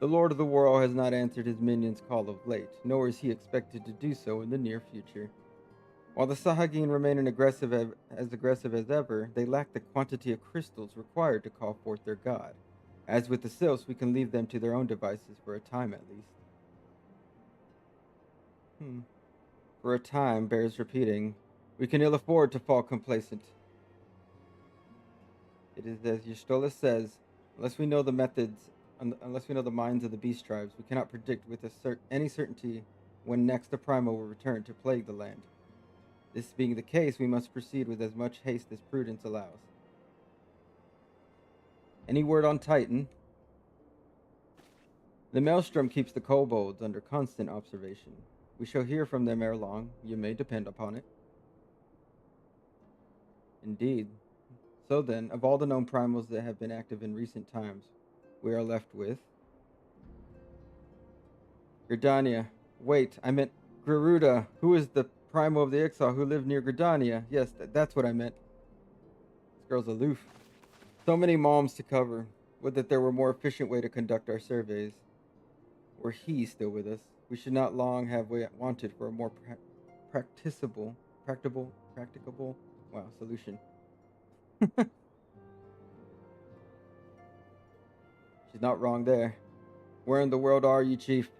The Lord of the World has not answered his minions' call of late, nor is he expected to do so in the near future. While the Sahagin remain aggressive as ever, they lack the quantity of crystals required to call forth their god. As with the Sylphs, we can leave them to their own devices for a time at least. For a time bears repeating. We can ill afford to fall complacent. It is as Y'shtola says, unless we know the methods, unless we know the minds of the beast tribes, we cannot predict with any certainty when next the Primal will return to plague the land. This being the case, we must proceed with as much haste as prudence allows. Any word on Titan? The Maelstrom keeps the kobolds under constant observation. We shall hear from them ere long, you may depend upon it. Indeed. So then, of all the known primals that have been active in recent times, we are left with Gridania. Wait, I meant Garuda, who is the primal of the Ixal who lived near Gridania. Yes, that's what I meant. This girl's aloof. So many moms to cover. Would that there were a more efficient way to conduct our surveys. Were he still with us, we should not long have wanted for a more practicable solution. She's not wrong there. Where in the world are you, Chief?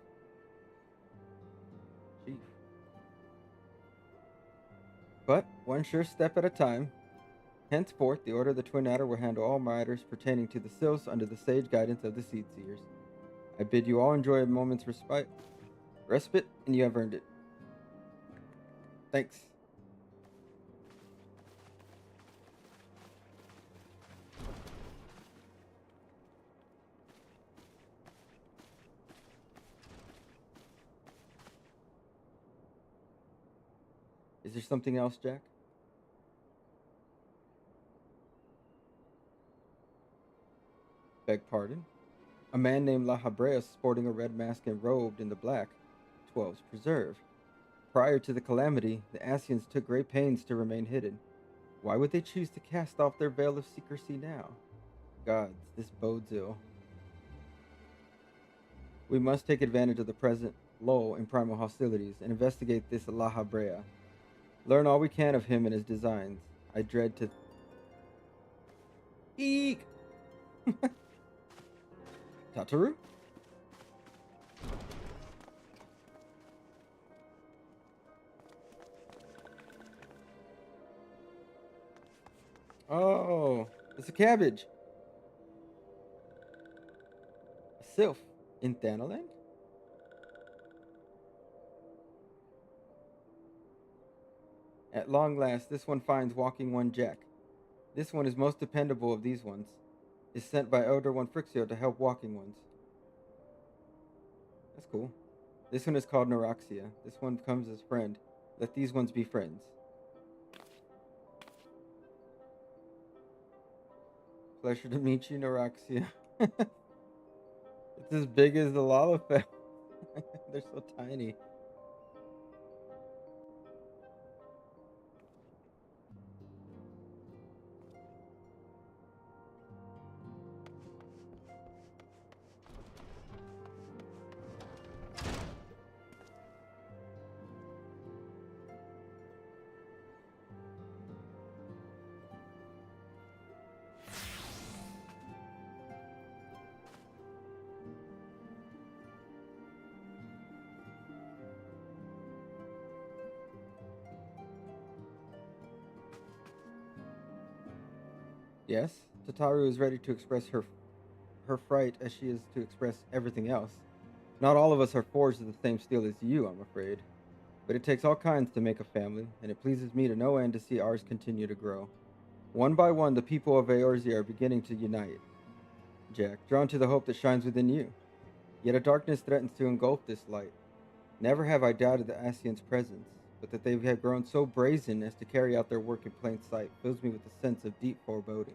Chief. But one sure step at a time. Henceforth, the Order of the Twin Adder will handle all matters pertaining to the Sylphs under the sage guidance of the Seed Seers. I bid you all enjoy a moment's respite, and you have earned it. Thanks. Is there something else, Jack? Beg pardon? A man named La Habrea sporting a red mask and robed in the black. 12's preserve. Prior to the calamity, the Asians took great pains to remain hidden. Why would they choose to cast off their veil of secrecy now? Gods, this bodes ill. We must take advantage of the present lull in primal hostilities and investigate this La Habrea. Learn all we can of him and his designs. I dread to... Eek! Tataru? Oh, it's a cabbage. A sylph in Thanaland? At long last, this one finds walking one Jack. This one is most dependable of these ones. Is sent by Elder One Frixio to help walking ones. That's cool. This one is called Neuraxia. This one comes as friend. Let these ones be friends. Pleasure to meet you, Neuraxia. It's as big as the Lalafell. They're so tiny. Yes, Tataru is ready to express her fright as she is to express everything else. Not all of us are forged of the same steel as you, I'm afraid. But it takes all kinds to make a family, and it pleases me to no end to see ours continue to grow. One by one, the people of Eorzea are beginning to unite. Jack, drawn to the hope that shines within you. Yet a darkness threatens to engulf this light. Never have I doubted the Asians' presence, but that they have grown so brazen as to carry out their work in plain sight fills me with a sense of deep foreboding.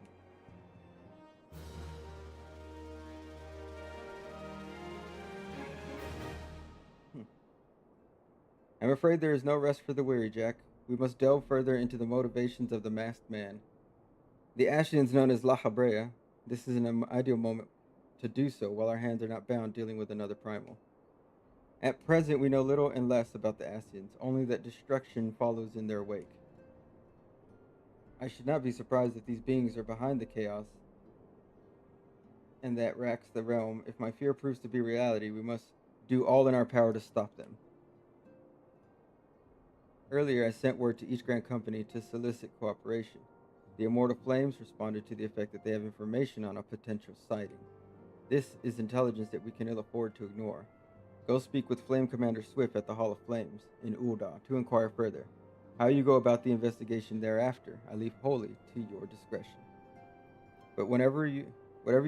I'm afraid there is no rest for the weary, Jack. We must delve further into the motivations of the masked man. The Ashians known as La Habrea, this is an ideal moment to do so while our hands are not bound dealing with another primal. At present, we know little and less about the Asians, only that destruction follows in their wake. I should not be surprised if these beings are behind the chaos. and that racks the realm. If my fear proves to be reality, we must do all in our power to stop them. Earlier, I sent word to each Grand Company to solicit cooperation. The Immortal Flames responded to the effect that they have information on a potential sighting. This is intelligence that we can ill afford to ignore. Go speak with Flame Commander Swift at the Hall of Flames in Ul'dah to inquire further. How you go about the investigation thereafter, I leave wholly to your discretion. But whatever you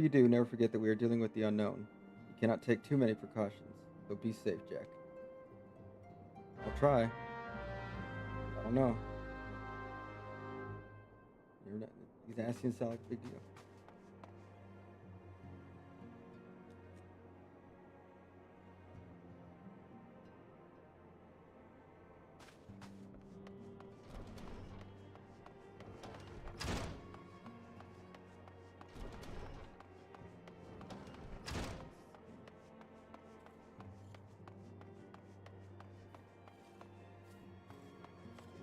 do, never forget that we are dealing with the unknown. You cannot take too many precautions, so be safe, Jack. I'll try. I don't know. These Asians sound like a big deal.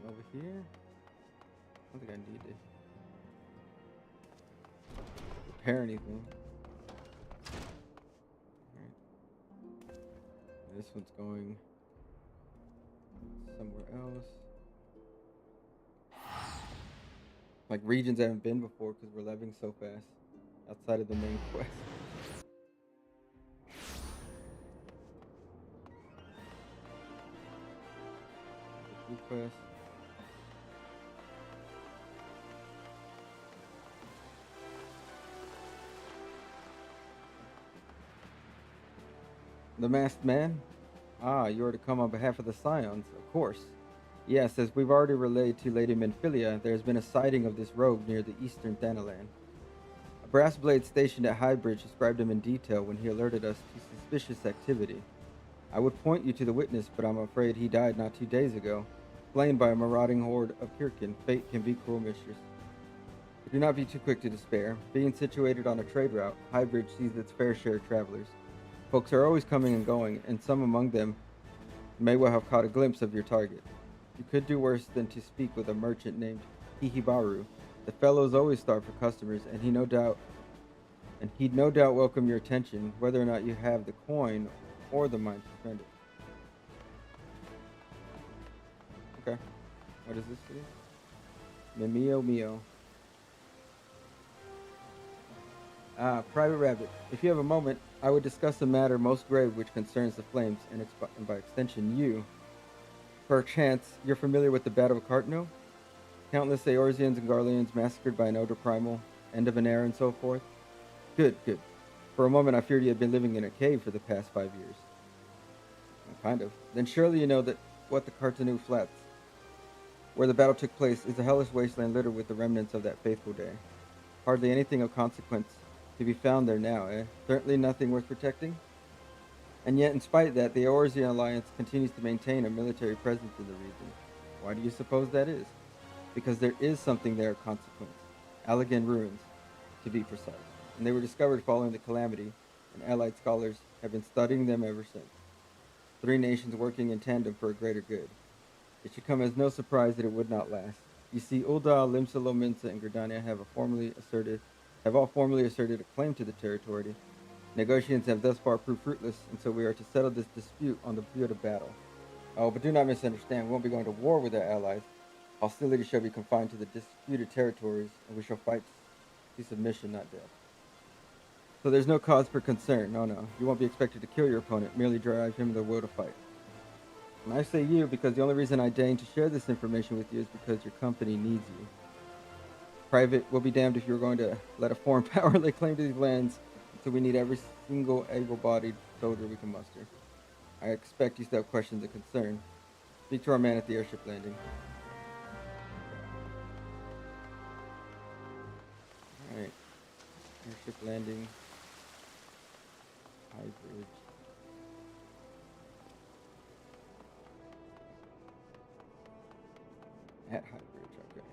Over here? I don't think I need to repair anything. Alright. This one's going somewhere else. Like regions I haven't been before because we're leveling so fast outside of the main quest. New quest. The Masked Man? Ah, you are to come on behalf of the Scions, of course. Yes, as we've already relayed to Lady Menphilia, there has been a sighting of this rogue near the eastern Thanalan. A brass blade stationed at Highbridge described him in detail when he alerted us to suspicious activity. I would point you to the witness, but I'm afraid he died not 2 days ago. Slain by a marauding horde of Kirkin, fate can be cruel mistress. But do not be too quick to despair. Being situated on a trade route, Highbridge sees its fair share of travelers. Folks are always coming and going, and some among them may well have caught a glimpse of your target. You could do worse than to speak with a merchant named Hihibaru. The fellow's always starved for customers, and he'd no doubt welcome your attention, whether or not you have the coin or the mind to spend it. Okay. What is this city? Mimio Mio. Ah, Private Rabbit. If you have a moment, I would discuss a matter most grave which concerns the Flames, and by extension you. Perchance, you're familiar with the Battle of Cartno? Countless Eorzeans and Garleans massacred by an Elder Primal, end of an era and so forth? Good, good. For a moment I feared you had been living in a cave for the past 5 years. Well, kind of. Then surely you know that what the Cartanu Flats, where the battle took place, is a hellish wasteland littered with the remnants of that faithful day. Hardly anything of consequence to be found there now, eh? Certainly nothing worth protecting? And yet, in spite of that, the Eorzean Alliance continues to maintain a military presence in the region. Why do you suppose that is? Because there is something there of consequence. Allegan ruins, to be precise. And they were discovered following the calamity, and allied scholars have been studying them ever since. 3 nations working in tandem for a greater good. It should come as no surprise that it would not last. You see, Ul'dah, Limsa, Lominsa, and Gridania have all formally asserted a claim to the territory. Negotiations have thus far proved fruitless, and so we are to settle this dispute on the field of battle. Oh, but do not misunderstand, we won't be going to war with our allies. Hostility shall be confined to the disputed territories, and we shall fight to submission, not death. So there's no cause for concern. No, no. You won't be expected to kill your opponent, merely drive him the will to fight. And I say you because the only reason I deign to share this information with you is because your company needs you. Private, we'll be damned if you're going to let a foreign power lay claim to these lands, so we need every single able-bodied soldier we can muster. I expect you still have questions of concern. Speak to our man at the airship landing. Alright. Airship landing. High bridge. At High Bridge, okay.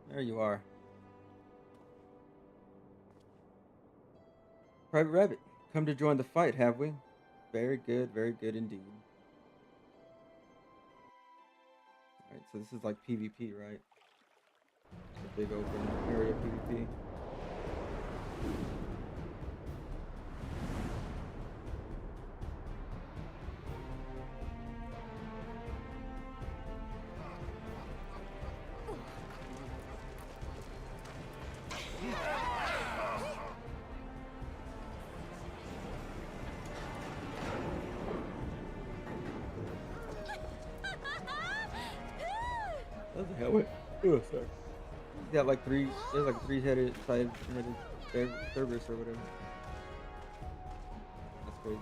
There you are. Private Rabbit, come to join the fight, have we? Very good indeed. Alright, so this is like PvP, right? A big open area PvP. What the hell? Wait. Oh, sorry. He's got like three. There's like three-headed, side-headed Cerberus or whatever. That's crazy.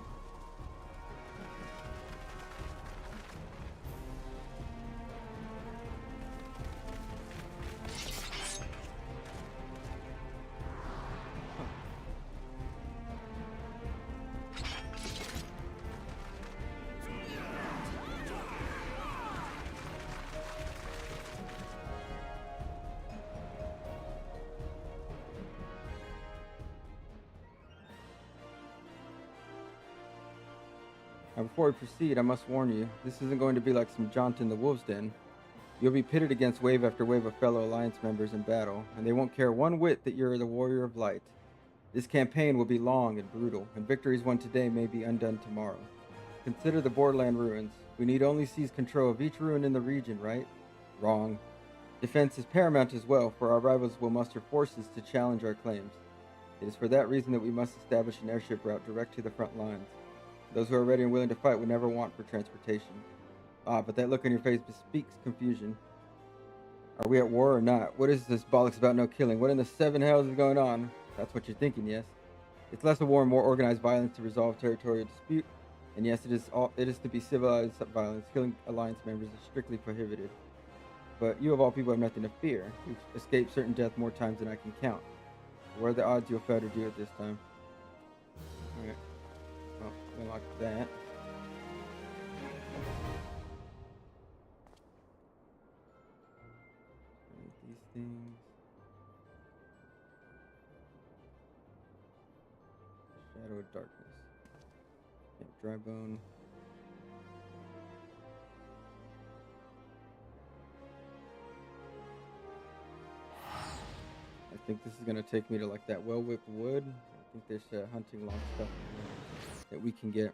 Now, before we proceed, I must warn you, this isn't going to be like some jaunt in the Wolves' Den. You'll be pitted against wave after wave of fellow Alliance members in battle, and they won't care one whit that you're the Warrior of Light. This campaign will be long and brutal, and victories won today may be undone tomorrow. Consider the Borderland ruins. We need only seize control of each ruin in the region, right? Wrong. Defense is paramount as well, for our rivals will muster forces to challenge our claims. It is for that reason that we must establish an airship route direct to the front lines. Those who are ready and willing to fight will never want for transportation. Ah, but that look on your face bespeaks confusion. Are we at war or not? What is this bollocks about no killing? What in the seven hells is going on? That's what you're thinking, yes? It's less a war and more organized violence to resolve territorial dispute. And yes, it is to be civilized violence. Killing Alliance members is strictly prohibited. But you of all people have nothing to fear. You've escaped certain death more times than I can count. What are the odds you'll fail to do it this time? Alright. Well, unlock that. These things. Shadow of Darkness. Yeah, dry bone. I think this is gonna take me to like that well-whipped wood. I think there's hunting log stuff that we can get.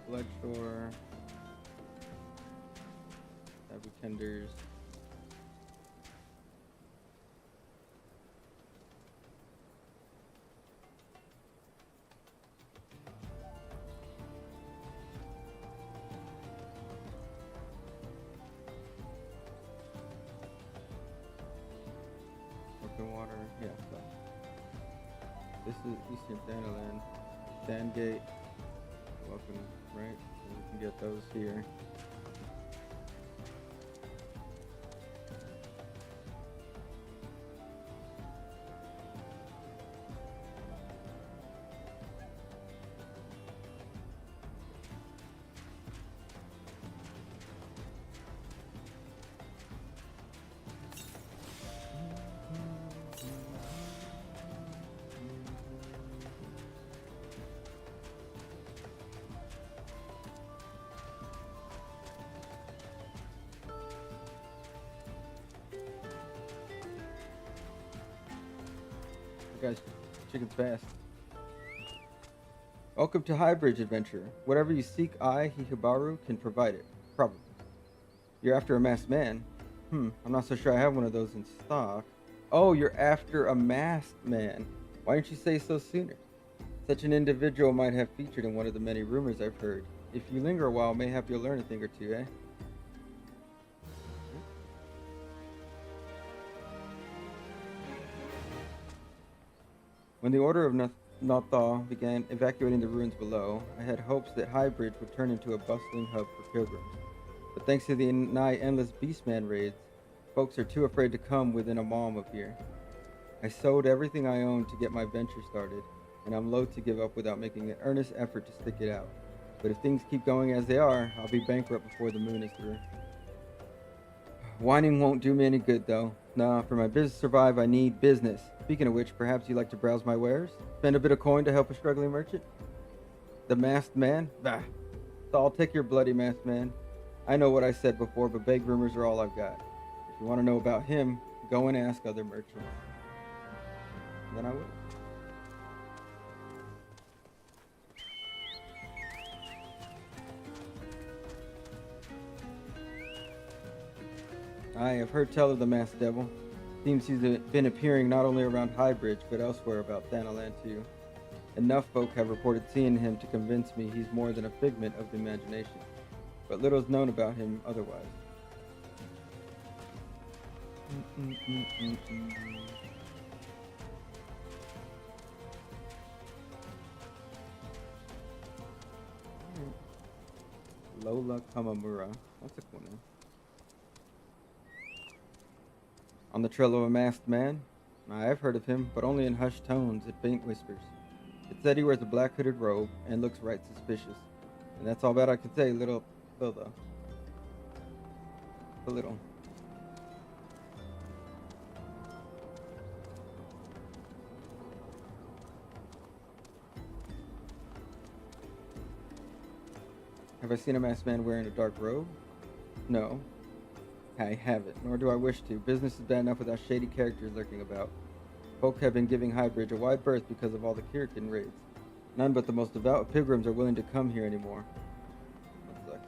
Bloodshore, Abukenders. Open water, yeah. So this is Eastern Thanaland, Sandgate. Welcome, right? So we can get those here. Guys, chicken's fast. Welcome to Highbridge Adventure. Whatever you seek, I, Hihibaru, can provide it. Probably. You're after a masked man? I'm not so sure I have one of those in stock. Oh, you're after a masked man. Why didn't you say so sooner? Such an individual might have featured in one of the many rumors I've heard. If you linger a while, mayhap you'll learn a thing or two, eh? When the Order of Nathal began evacuating the ruins below, I had hopes that Highbridge would turn into a bustling hub for pilgrims. But thanks to the nigh endless Beastman raids, folks are too afraid to come within a mile of here. I sold everything I owned to get my venture started, and I'm loath to give up without making an earnest effort to stick it out. But if things keep going as they are, I'll be bankrupt before the moon is through. Whining won't do me any good, though. Nah, for my business to survive, I need business. Speaking of which, perhaps you'd like to browse my wares? Spend a bit of coin to help a struggling merchant? The masked man? Bah. So I'll take your bloody masked man. I know what I said before, but vague rumors are all I've got. If you want to know about him, go and ask other merchants. And then I will. I have heard tell of the masked devil. Seems he's been appearing not only around Highbridge, but elsewhere about Thanalan too. Enough folk have reported seeing him to convince me he's more than a figment of the imagination. But little is known about him otherwise. Lola Kamamura. That's a cool name. On the trail of a masked man? I have heard of him, but only in hushed tones and faint whispers. It said he wears a black hooded robe and looks right suspicious. And that's all that I can say, little though. A little. Have I seen a masked man wearing a dark robe? No, I haven't, nor do I wish to. Business is bad enough without shady characters lurking about. Folk have been giving Highbridge a wide berth because of all the Kirikin raids. None but the most devout pilgrims are willing to come here anymore. That sucks.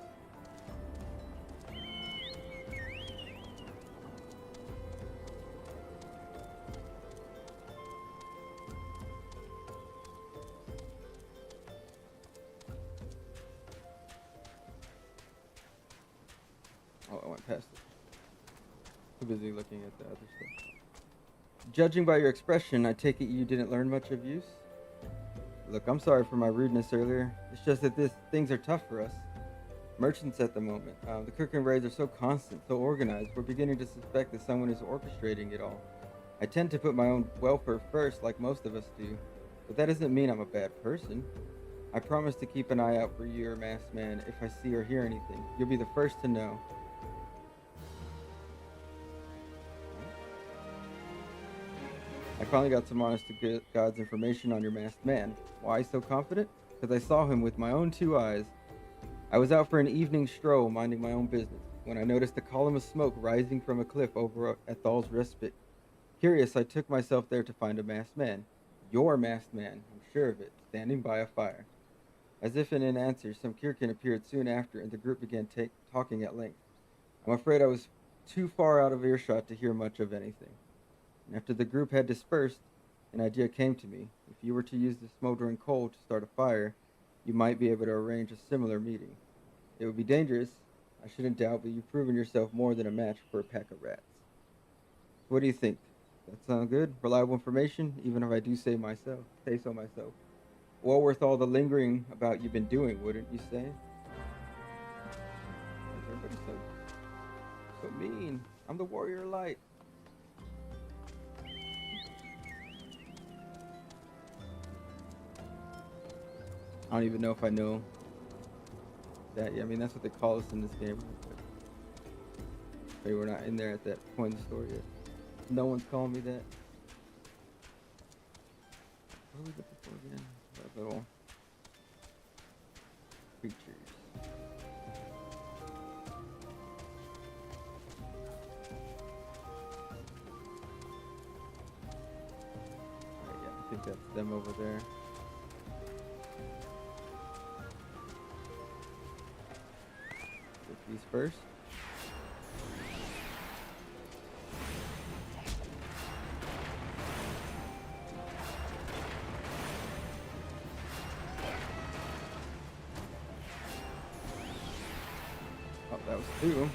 Oh, I went past it. Too busy looking at the other stuff. Judging by your expression, I take it you didn't learn much of use? Look, I'm sorry for my rudeness earlier. It's just that things are tough for us. Merchants at the moment. The Kirkin raids are so constant, so organized, we're beginning to suspect that someone is orchestrating it all. I tend to put my own welfare first, like most of us do. But that doesn't mean I'm a bad person. I promise to keep an eye out for you, masked man, if I see or hear anything. You'll be the first to know. I finally got some honest to God's information on your masked man. Why so confident? Because I saw him with my own two eyes. I was out for an evening stroll, minding my own business, when I noticed a column of smoke rising from a cliff over at Thal's Respite. Curious, I took myself there to find a masked man. Your masked man, I'm sure of it, standing by a fire. As if in an answer, some Kirkin appeared soon after, and the group began talking at length. I'm afraid I was too far out of earshot to hear much of anything. And after the group had dispersed, an idea came to me. If you were to use the smoldering coal to start a fire, you might be able to arrange a similar meeting. It would be dangerous, I shouldn't doubt, but you've proven yourself more than a match for a pack of rats. What do you think? Does that sound good? Reliable information, even if I do say so myself. Well worth all the lingering about you've been doing, wouldn't you say? Everybody's so mean. I'm the warrior of light. I don't even know if I know that. Yeah, I mean, that's what they call us in this game. Maybe we're not in there at that point in the story yet. No one's calling me that. What are we looking for again? That little creatures. Alright, yeah, I think that's them over there. These first. Oh, that was two.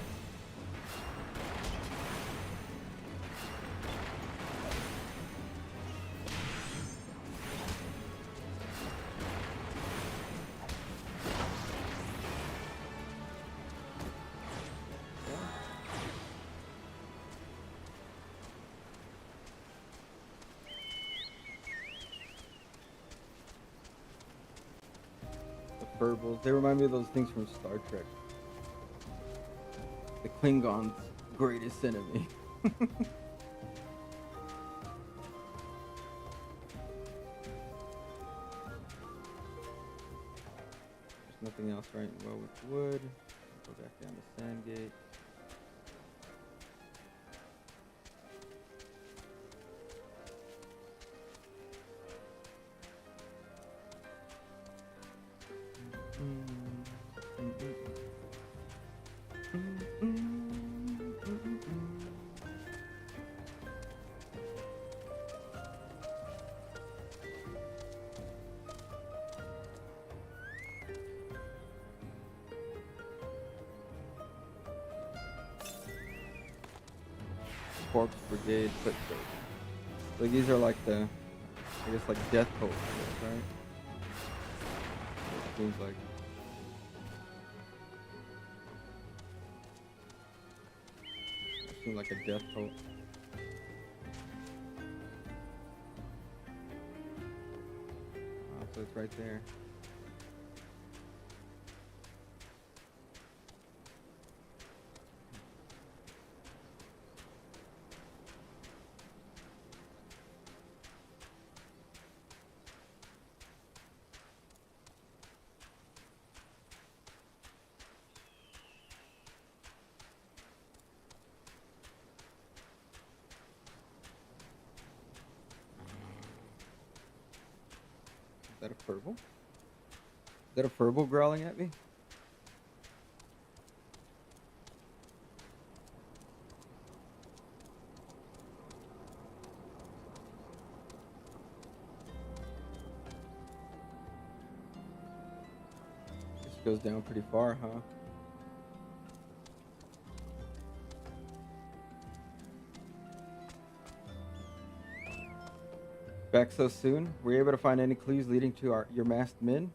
Burbles. They remind me of those things from Star Trek. The Klingons. greatest enemy. There's nothing else right well with wood. Go back down to Sandgate. Corpse Brigade footprint. So these are like the, I guess like death cults, right? It seems like. It seems like a death cult. Oh, so it's right there. Is that a furble? Is that a furble growling at me? This goes down pretty far, huh? Back so soon? Were you able to find any clues leading to your masked men?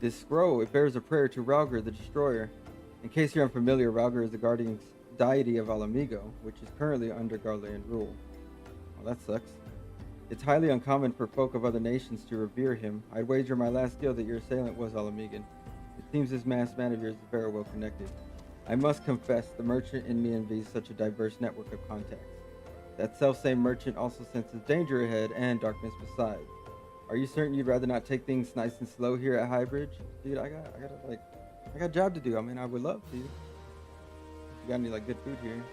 This scroll, it bears a prayer to Rauger the Destroyer. In case you're unfamiliar, Rauger is the guardian deity of Alamigo, which is currently under Garlean rule. Well, that sucks. It's highly uncommon for folk of other nations to revere him. I'd wager my last deal that your assailant was Alamigan. It seems this masked man of yours is very well connected. I must confess, the merchant in me envies such a diverse network of contacts. That self-same merchant also senses danger ahead and darkness beside. Are you certain you'd rather not take things nice and slow here at Highbridge? Dude, I got a job to do. I mean, I would love to. You got any like good food here?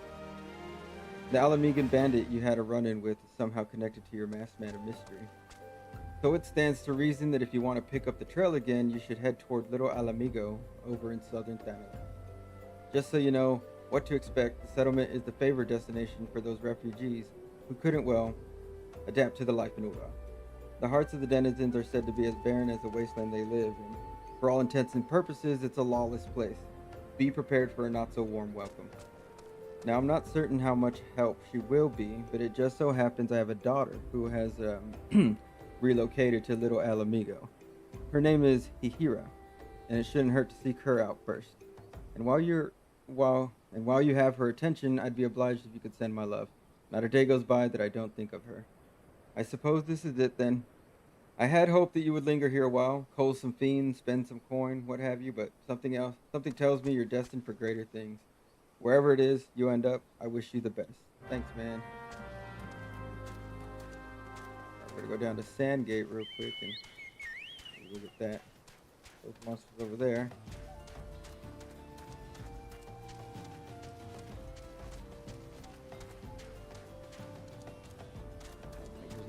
The Alamigan bandit you had a run-in with is somehow connected to your masked man of mystery. So it stands to reason that if you want to pick up the trail again, you should head toward Little Alamigo over in southern Thanalan. Just so you know what to expect, the settlement is the favored destination for those refugees who couldn't, well, adapt to the life in Ura. The hearts of the denizens are said to be as barren as the wasteland they live in. For all intents and purposes, it's a lawless place. Be prepared for a not-so-warm welcome. Now, I'm not certain how much help she will be, but it just so happens I have a daughter who has relocated to Little Alamigo. Her name is Hihira, and it shouldn't hurt to seek her out first. And while you have her attention, I'd be obliged if you could send my love. Not a day goes by that I don't think of her. I suppose this is it then. I had hoped that you would linger here a while, cull some fiends, spend some coin, what have you, but something tells me you're destined for greater things. Wherever it is you end up, I wish you the best. Thanks, man. I'm gonna go down to Sandgate real quick and look at that. Those monsters over there.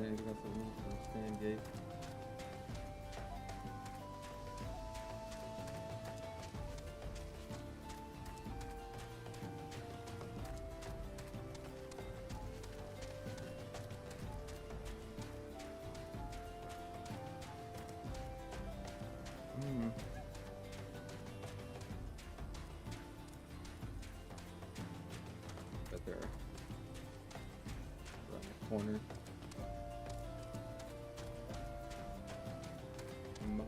Anything else I need from Sandgate? Right there. Around the corner.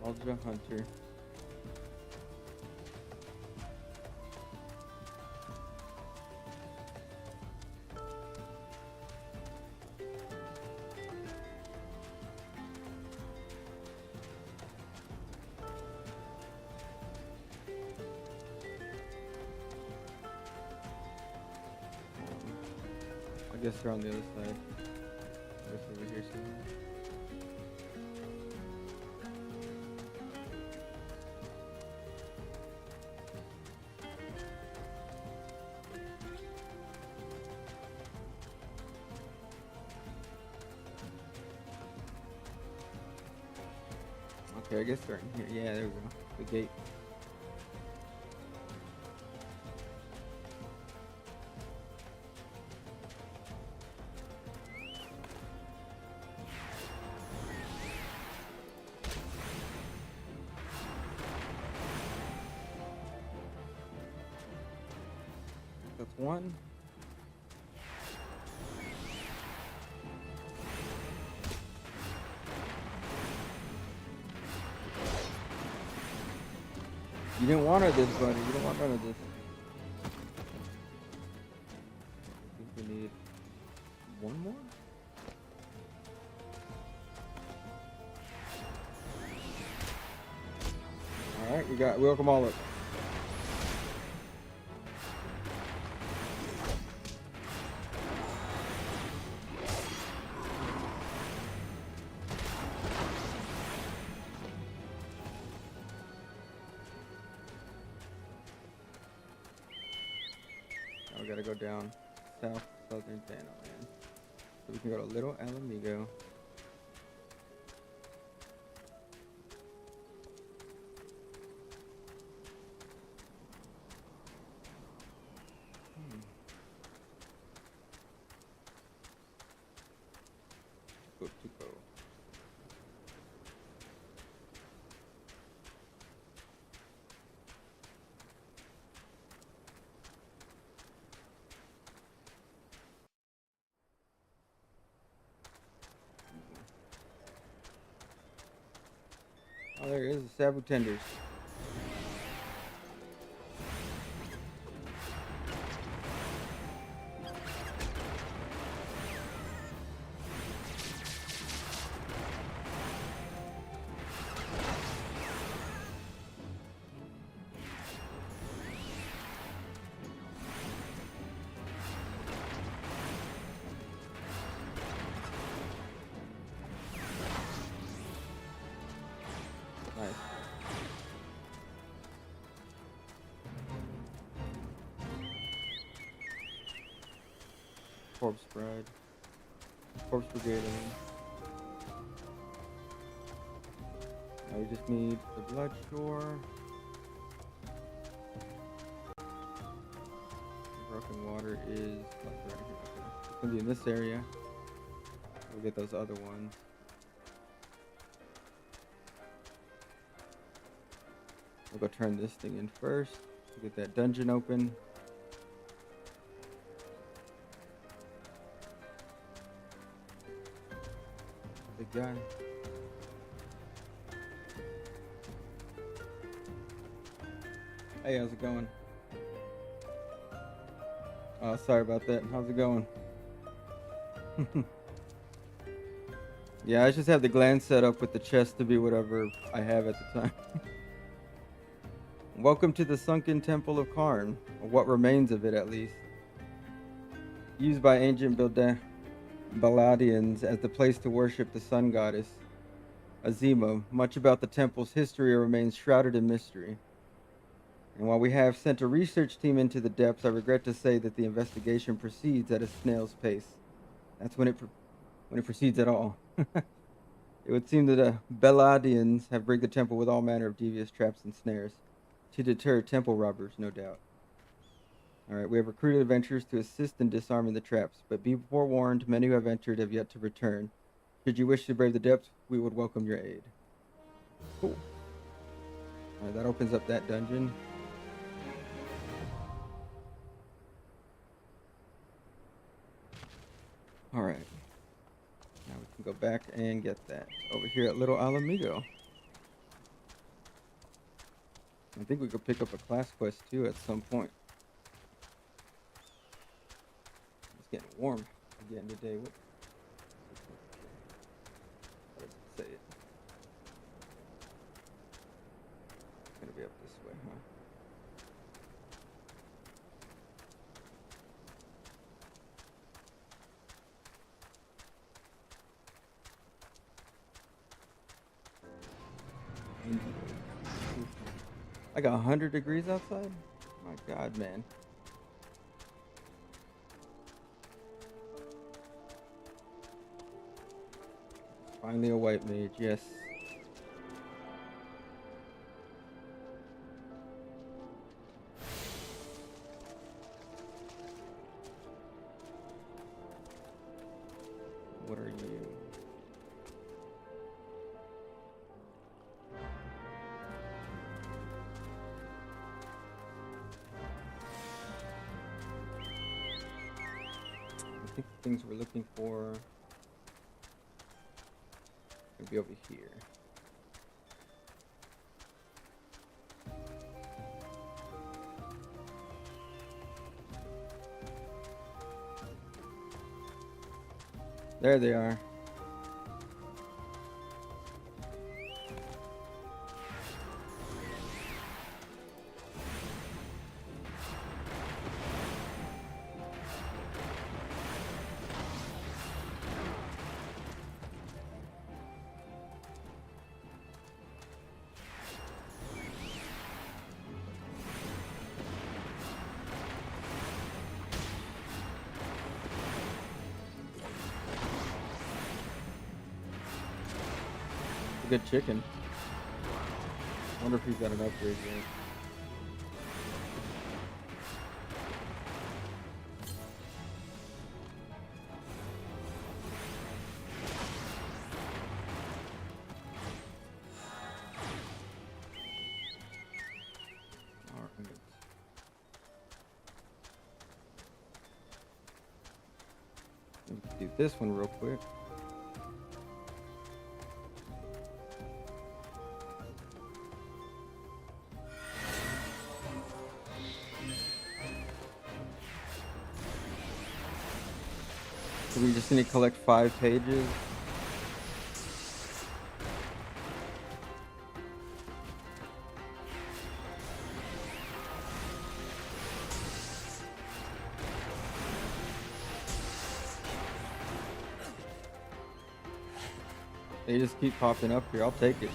Maldra Hunter. guess they're on the other side. I guess over here somewhere. Okay, I guess they're in here. Yeah, there we go. The gate. That's one. You didn't want this, buddy. You don't want none of this. I think we need one more. All right, we welcome all up. We gotta go down southern Thanaland. So we can go to Little Alamigo. Go to go. Oh, there is the Sabu Tenders. Nice. Corpse Bride. Corpse Brigade. Now we just need the Blood Shore. Broken Water is right here. Okay. It's gonna be in this area. We'll get those other ones. We'll go turn this thing in first. Get that dungeon open. Big guy. Hey, how's it going? Oh, sorry about that. How's it going? Yeah, I just have the gland set up with the chest to be whatever I have at the time. Welcome to the sunken temple of Karn, or what remains of it at least. Used by ancient Baladians as the place to worship the sun goddess, Azima. Much about the temple's history remains shrouded in mystery. And while we have sent a research team into the depths, I regret to say that the investigation proceeds at a snail's pace. That's when it proceeds at all. It would seem that the Beladians have rigged the temple with all manner of devious traps and snares to deter temple robbers, no doubt. Alright, we have recruited adventurers to assist in disarming the traps, but be forewarned, many who have entered have yet to return. Should you wish to brave the depths, we would welcome your aid. Cool. Alright, that opens up that dungeon. Alright. Now we can go back and get that over here at Little Alamigo. I think we could pick up a class quest too at some point. It's getting warm again today. What does it say? It's gonna be up this way, huh? 98. Like 100 degrees outside? My God, man. Finally a white mage, yes. What are you? I think the things we're looking for could be over here. There they are. Good chicken. Wonder if he's got an upgrade yet. Alright. Let's do this one real quick. So we just need to collect 5 pages. They just keep popping up here. I'll take it.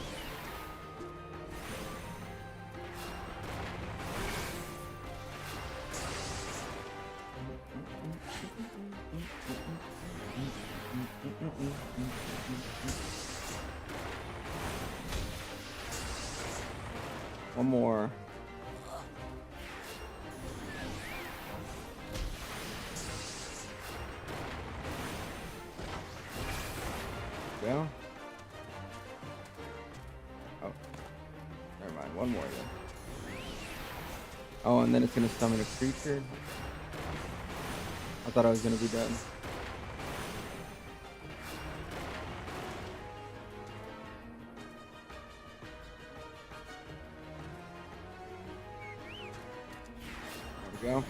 One more. Go. Oh, never mind. One more then. Oh, and then it's gonna summon a creature. I thought I was gonna be done. There we go.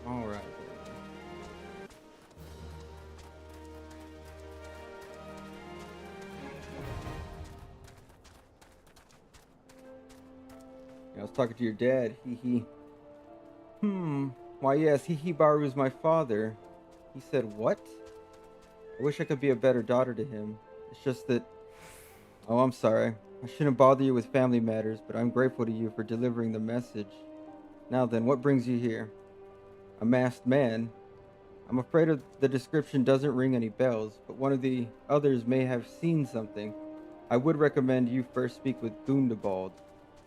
All right. I was talking to your dad. He. Why, yes, Baru is my father. He said, what? I wish I could be a better daughter to him. It's just that. Oh, I'm sorry. I shouldn't bother you with family matters, but I'm grateful to you for delivering the message. Now then, what brings you here? A masked man? I'm afraid of the description doesn't ring any bells, but one of the others may have seen something. I would recommend you first speak with Gundabald,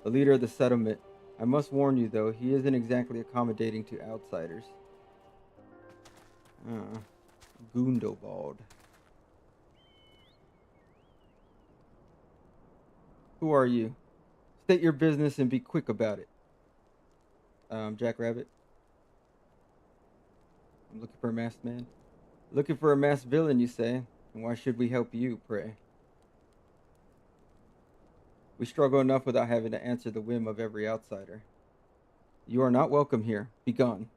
the leader of the settlement. I must warn you, though, he isn't exactly accommodating to outsiders. Gundabald. Who are you? State your business and be quick about it. Jackrabbit. I'm looking for a masked man. Looking for a masked villain, you say? And why should we help you, pray? We struggle enough without having to answer the whim of every outsider. You are not welcome here. Be gone.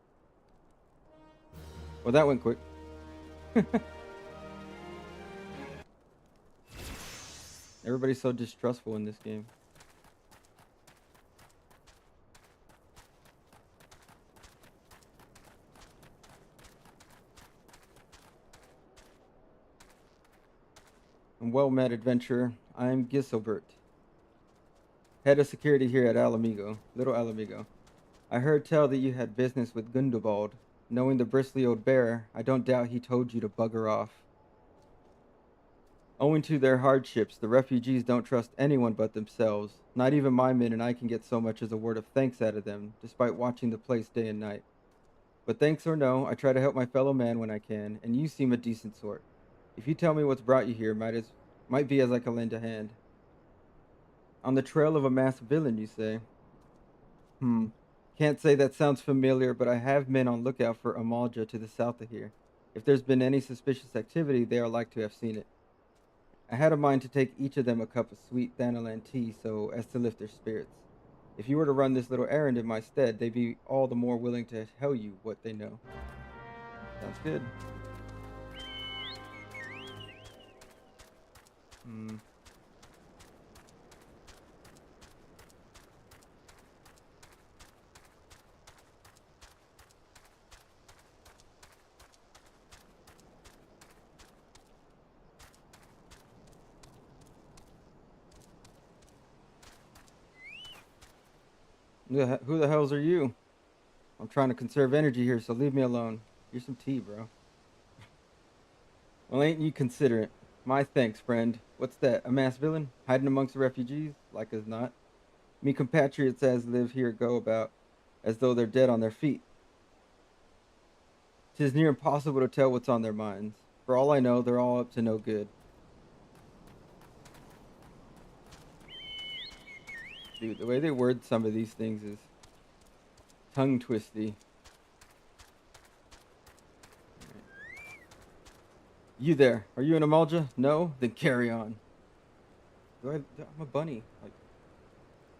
Well, that went quick. Everybody's so distrustful in this game. And well met, adventurer. I'm Giselbert, head of security here at Little Alamigo. I heard tell that you had business with Gundobald. Knowing the bristly old bear, I don't doubt he told you to bugger off. Owing to their hardships, the refugees don't trust anyone but themselves. Not even my men and I can get so much as a word of thanks out of them, despite watching the place day and night. But thanks or no, I try to help my fellow man when I can, and you seem a decent sort. If you tell me what's brought you here, might be as I can lend a hand. On the trail of a masked villain, you say? Hmm. Can't say that sounds familiar, but I have men on lookout for Amalja to the south of here. If there's been any suspicious activity, they are like to have seen it. I had a mind to take each of them a cup of sweet Thanalan tea so as to lift their spirits. If you were to run this little errand in my stead, they'd be all the more willing to tell you what they know. Sounds good. Hmm. Who the hells are you? I'm trying to conserve energy here, so leave me alone. Here's some tea, bro. Well, ain't you considerate? My thanks, friend. What's that? A masked villain? Hiding amongst the refugees? Like as not. Me compatriots as live here go about as though they're dead on their feet. 'Tis near impossible to tell what's on their minds. For all I know, they're all up to no good. Dude, the way they word some of these things is tongue twisty. You there? Are you an Amalja? No? Then carry on. I'm a bunny. Like,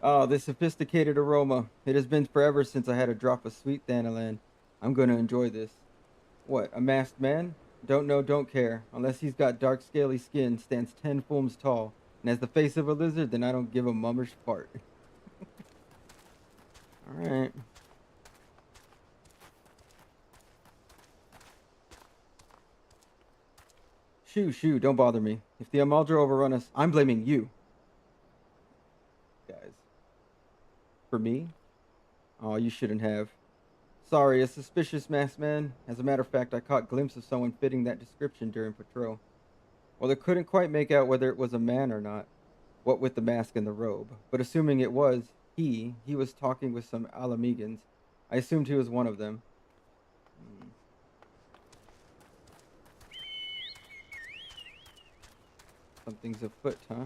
oh, this sophisticated aroma. It has been forever since I had a drop of sweet Thanalan. I'm going to enjoy this. What, a masked man? Don't know, don't care. Unless he's got dark, scaly skin, stands 10 fulms tall, and has the face of a lizard, then I don't give a mummer's fart. Alright. Shoo, don't bother me. If the Amaldra overrun us, I'm blaming you. Guys. For me? Oh, you shouldn't have. Sorry, a suspicious masked man. As a matter of fact, I caught a glimpse of someone fitting that description during patrol. Well, I couldn't quite make out whether it was a man or not, what with the mask and the robe. But assuming it was he was talking with some Alamegans. I assumed he was one of them. Something's afoot, huh?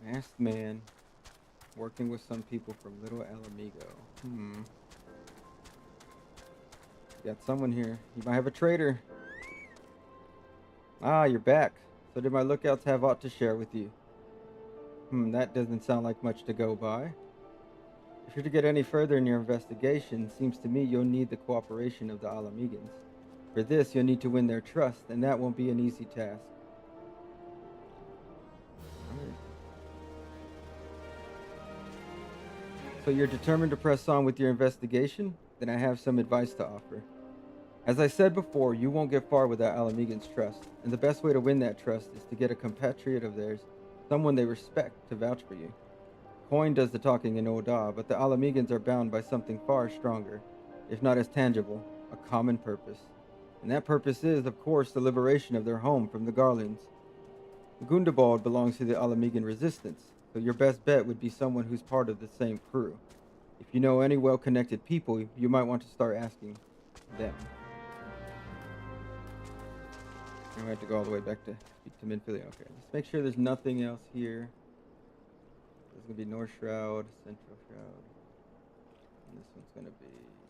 Masked man working with some people from Little Alamigo. Got someone here. You might have a traitor. Ah, you're back. So did my lookouts have aught to share with you? That doesn't sound like much to go by. If you're to get any further in your investigation, seems to me you'll need the cooperation of the Alamegans. For this, you'll need to win their trust, and that won't be an easy task. So you're determined to press on with your investigation? Then I have some advice to offer. As I said before, you won't get far without Alamegans' trust, and the best way to win that trust is to get a compatriot of theirs, someone they respect, to vouch for you. Coin does the talking in Oda, but the Alamegans are bound by something far stronger, if not as tangible, a common purpose. And that purpose is, of course, the liberation of their home from the Garlands. Gundobald belongs to the Alamegan resistance, so your best bet would be someone who's part of the same crew. If you know any well-connected people, you might want to start asking them. I'm going to have to go all the way back to speak to Minfilia. Okay, let's make sure there's nothing else here. There's going to be North Shroud, Central Shroud, and this one's gonna be,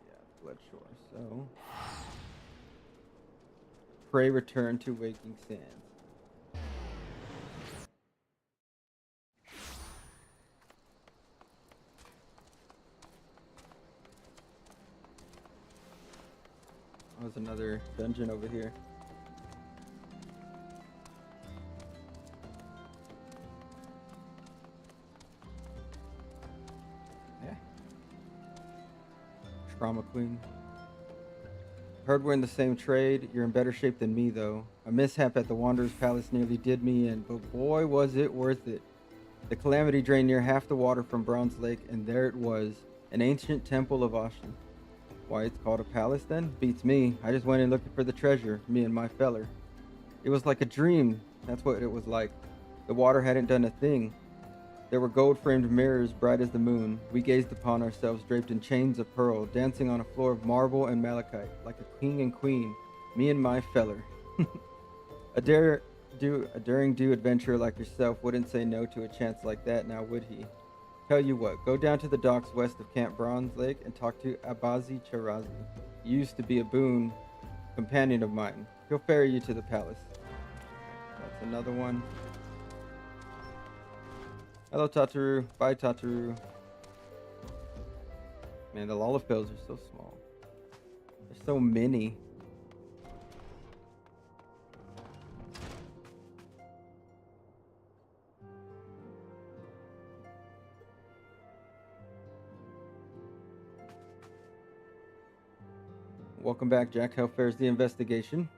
yeah, Bloodshore. So, pray return to Waking Sands. There's another dungeon over here. Yeah. Trauma Queen. Heard we're in the same trade. You're in better shape than me, though. A mishap at the Wanderer's Palace nearly did me in, but boy, was it worth it. The calamity drained near half the water from Bronze Lake, and there it was, an ancient temple of Ashen. Why it's called a palace, then? Beats me. I just went in looking for the treasure, me and my feller. It was like a dream. That's what it was like. The water hadn't done a thing. There were gold-framed mirrors bright as the moon. We gazed upon ourselves draped in chains of pearl, dancing on a floor of marble and malachite, like a king and queen, me and my feller. A daring do adventurer like yourself wouldn't say no to a chance like that, now would he? Tell you what, go down to the docks west of Camp Bronze Lake and talk to Abazi Charazi. He used to be a boon companion of mine. He'll ferry you to the palace. That's another one. Hello, Tataru. Bye, Tataru. Man, the Lullafels are so small. There's so many. Welcome back, Jack. How fares the investigation?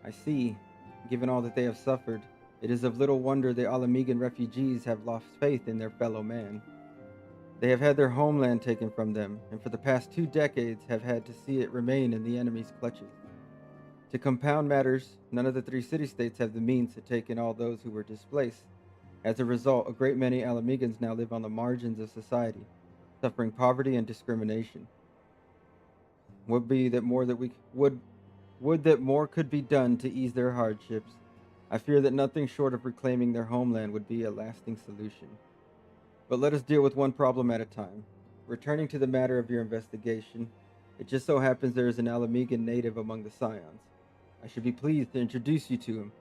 I see. Given all that they have suffered, it is of little wonder the Alamegan refugees have lost faith in their fellow man. They have had their homeland taken from them, and for the past 2 decades have had to see it remain in the enemy's clutches. To compound matters, none of the 3 city-states have the means to take in all those who were displaced. As a result, a great many Alamegans now live on the margins of society, suffering poverty and discrimination. Would that more could be done to ease their hardships. I fear that nothing short of reclaiming their homeland would be a lasting solution. But let us deal with one problem at a time. Returning to the matter of your investigation, it just so happens there is an Alamegan native among the Scions. I should be pleased to introduce you to him.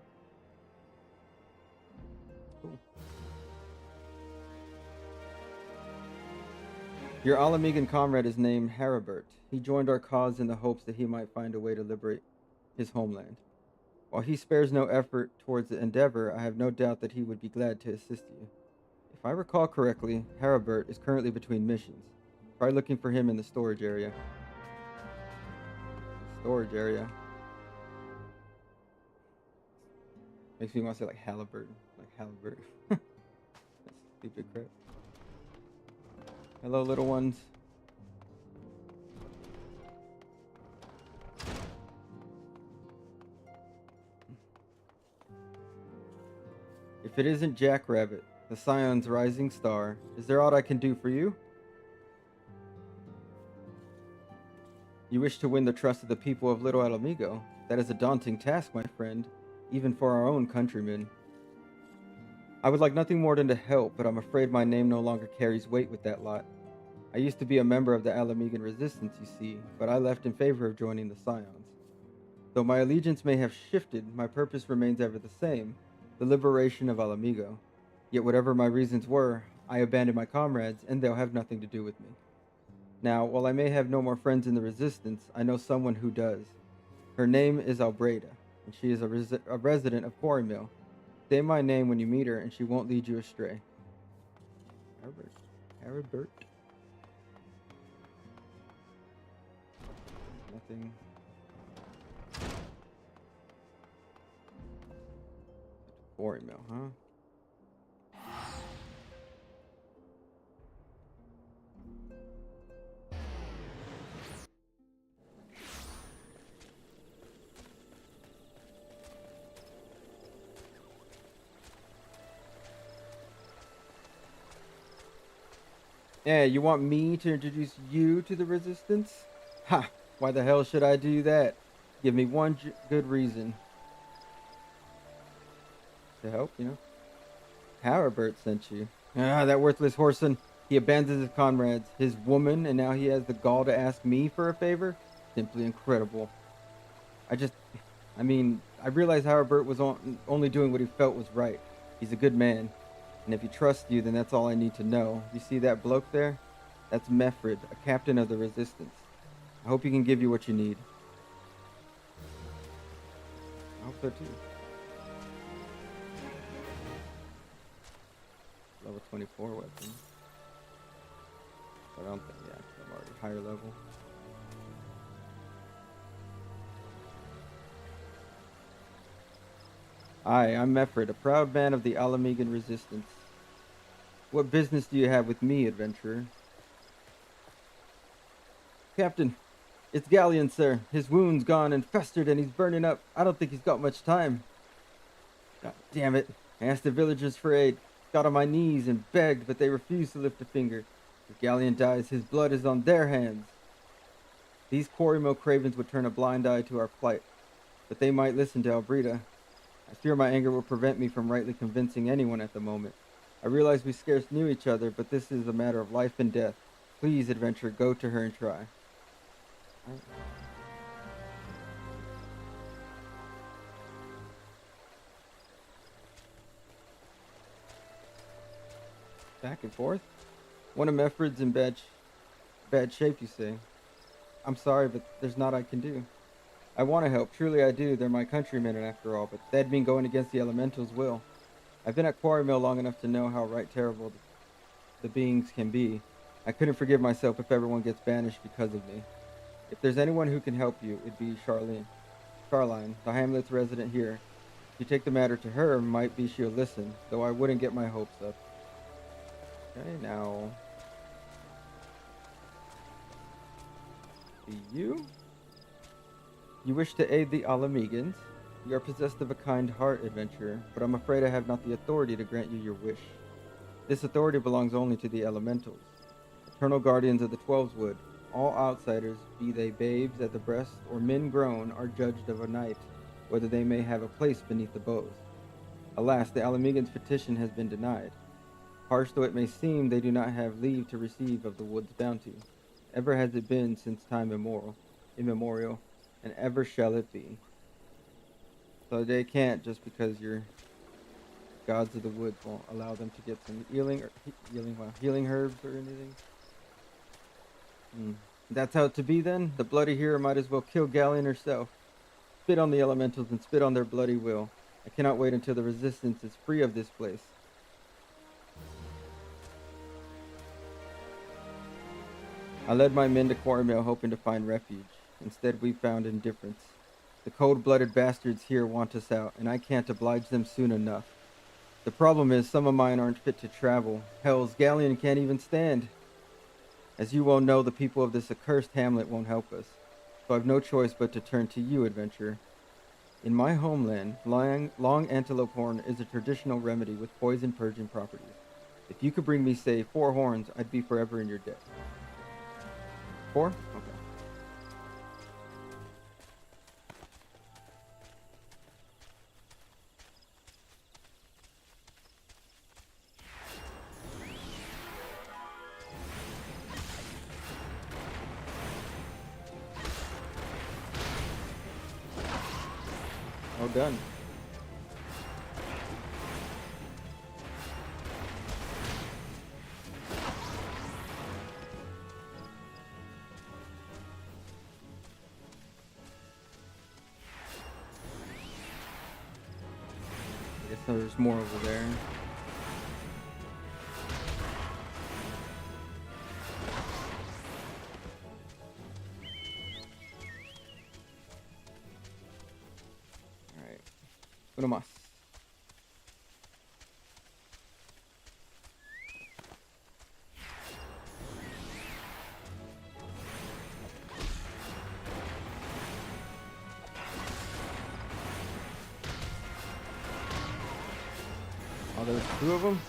Cool. Your Alamegan comrade is named Haribert. He joined our cause in the hopes that he might find a way to liberate his homeland. While he spares no effort towards the endeavor, I have no doubt that he would be glad to assist you. If I recall correctly, Haribert is currently between missions. Try looking for him in the storage area. Storage area. Makes me want to say like Halliburton. Like Halliburton. That's stupid crap. Hello, little ones. If it isn't Jackrabbit, the Scion's rising star, is there aught I can do for you? You wish to win the trust of the people of Little Alamigo. That is a daunting task, my friend, even for our own countrymen. I would like nothing more than to help, but I'm afraid my name no longer carries weight with that lot. I used to be a member of the Alamegan resistance, you see, but I left in favor of joining the Scions. Though my allegiance may have shifted, my purpose remains ever the same, the liberation of Alamigo. Yet whatever my reasons were, I abandoned my comrades, and they'll have nothing to do with me. Now, while I may have no more friends in the resistance, I know someone who does. Her name is Albreda, and she is a resident of Quarry Mill. Say my name when you meet her, and she won't lead you astray. Haribert. Nothing. Quarry Mill, huh? Yeah, you want me to introduce you to the resistance? Ha! Why the hell should I do that? Give me one good reason. To help, you know? Haribert sent you. Ah, that worthless whoreson. He abandons his comrades, his woman, and now he has the gall to ask me for a favor? Simply incredible. I just, I mean, I realize Howard was only doing what he felt was right. He's a good man. And if he trusts you, then that's all I need to know. You see that bloke there? That's Meffred, a captain of the resistance. I hope he can give you what you need. I hope so too. Level 24 weapon. But I don't think, yeah, I'm already higher level. Hi, I'm Meffred, a proud man of the Alamegan resistance. What business do you have with me, adventurer? Captain, it's Galleon, sir. His wound's gone and festered and he's burning up. I don't think he's got much time. God damn it. I asked the villagers for aid, got on my knees and begged, but they refused to lift a finger. If Galleon dies, his blood is on their hands. These quarry mill cravens would turn a blind eye to our plight, but they might listen to Albrita. I fear my anger will prevent me from rightly convincing anyone at the moment. I realize we scarce knew each other, but this is a matter of life and death. Please, adventurer, go to her and try. Right. Back and forth? One of Meffred's in bad shape, you say? I'm sorry, but there's naught I can do. I want to help, truly I do. They're my countrymen after all, but that'd mean going against the elemental's will. I've been at Quarry Mill long enough to know how right terrible the beings can be. I couldn't forgive myself if everyone gets banished because of me. If there's anyone who can help you, it'd be Charline, the hamlet's resident here. If you take the matter to her, might be she'll listen, though I wouldn't get my hopes up. Okay, now... You? You wish to aid the Alamegans? You are possessed of a kind heart, adventurer, but I'm afraid I have not the authority to grant you your wish. This authority belongs only to the elementals, eternal guardians of the Twelveswood. All outsiders, be they babes at the breast or men grown, are judged of a night, whether they may have a place beneath the boughs. Alas, the Alamegans' petition has been denied. Harsh though it may seem, they do not have leave to receive of the wood's bounty. Ever has it been since time immemorial, and ever shall it be. So they can't, just because your gods of the woods won't allow them to get some healing herbs or anything. That's how it to be then? The bloody hero might as well kill Galleon herself. Spit on the elementals and spit on their bloody will. I cannot wait until the resistance is free of this place. I led my men to Quarry Mill hoping to find refuge. Instead, we found indifference. The cold-blooded bastards here want us out, and I can't oblige them soon enough. The problem is some of mine aren't fit to travel. Hell's Galleon can't even stand. As you well know, the people of this accursed hamlet won't help us, so I've no choice but to turn to you, adventurer. In my homeland, long antelope horn is a traditional remedy with poison purging properties. If you could bring me, say, 4 horns, I'd be forever in your debt. 4? Okay. Oh, done. I guess there's more over there. Alright. Uno más. Oh, there's 2 of them?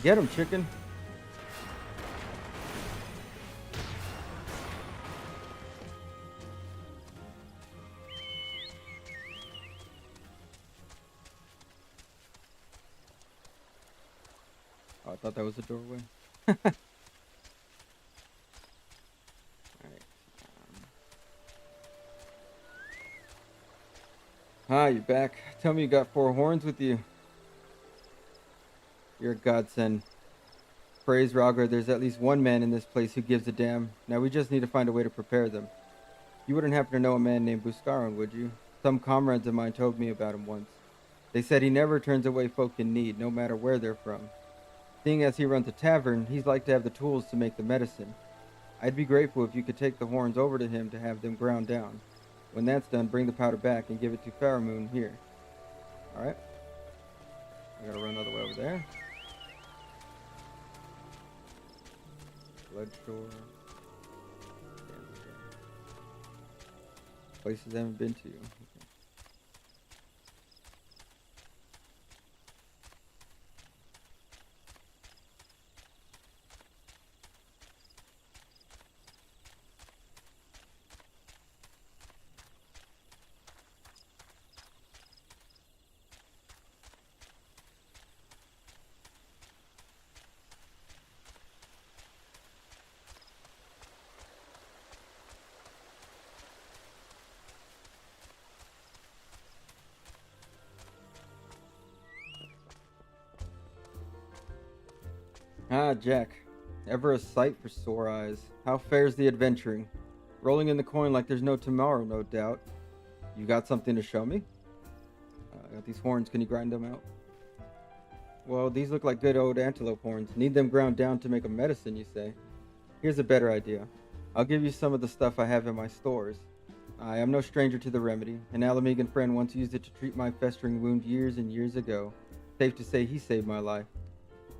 Get them, chicken. Oh, I thought that was a doorway. Ah, you back. Tell me you got 4 horns with you. You're a godsend. Praise Ragra, there's at least one man in this place who gives a damn. Now we just need to find a way to prepare them. You wouldn't happen to know a man named Buscaron, would you? Some comrades of mine told me about him once. They said he never turns away folk in need, no matter where they're from. Seeing as he runs a tavern, he's like to have the tools to make the medicine. I'd be grateful if you could take the horns over to him to have them ground down. When that's done, bring the powder back and give it to Faramund here. Alright. I gotta run all the way over there. Blood Shore. Places I haven't been to. Okay. Ah, Jack. Ever a sight for sore eyes. How fares the adventuring? Rolling in the coin like there's no tomorrow, no doubt. You got something to show me? I got these horns. Can you grind them out? Well, these look like good old antelope horns. Need them ground down to make a medicine, you say? Here's a better idea. I'll give you some of the stuff I have in my stores. I am no stranger to the remedy. An Alamegan friend once used it to treat my festering wound years and years ago. Safe to say he saved my life.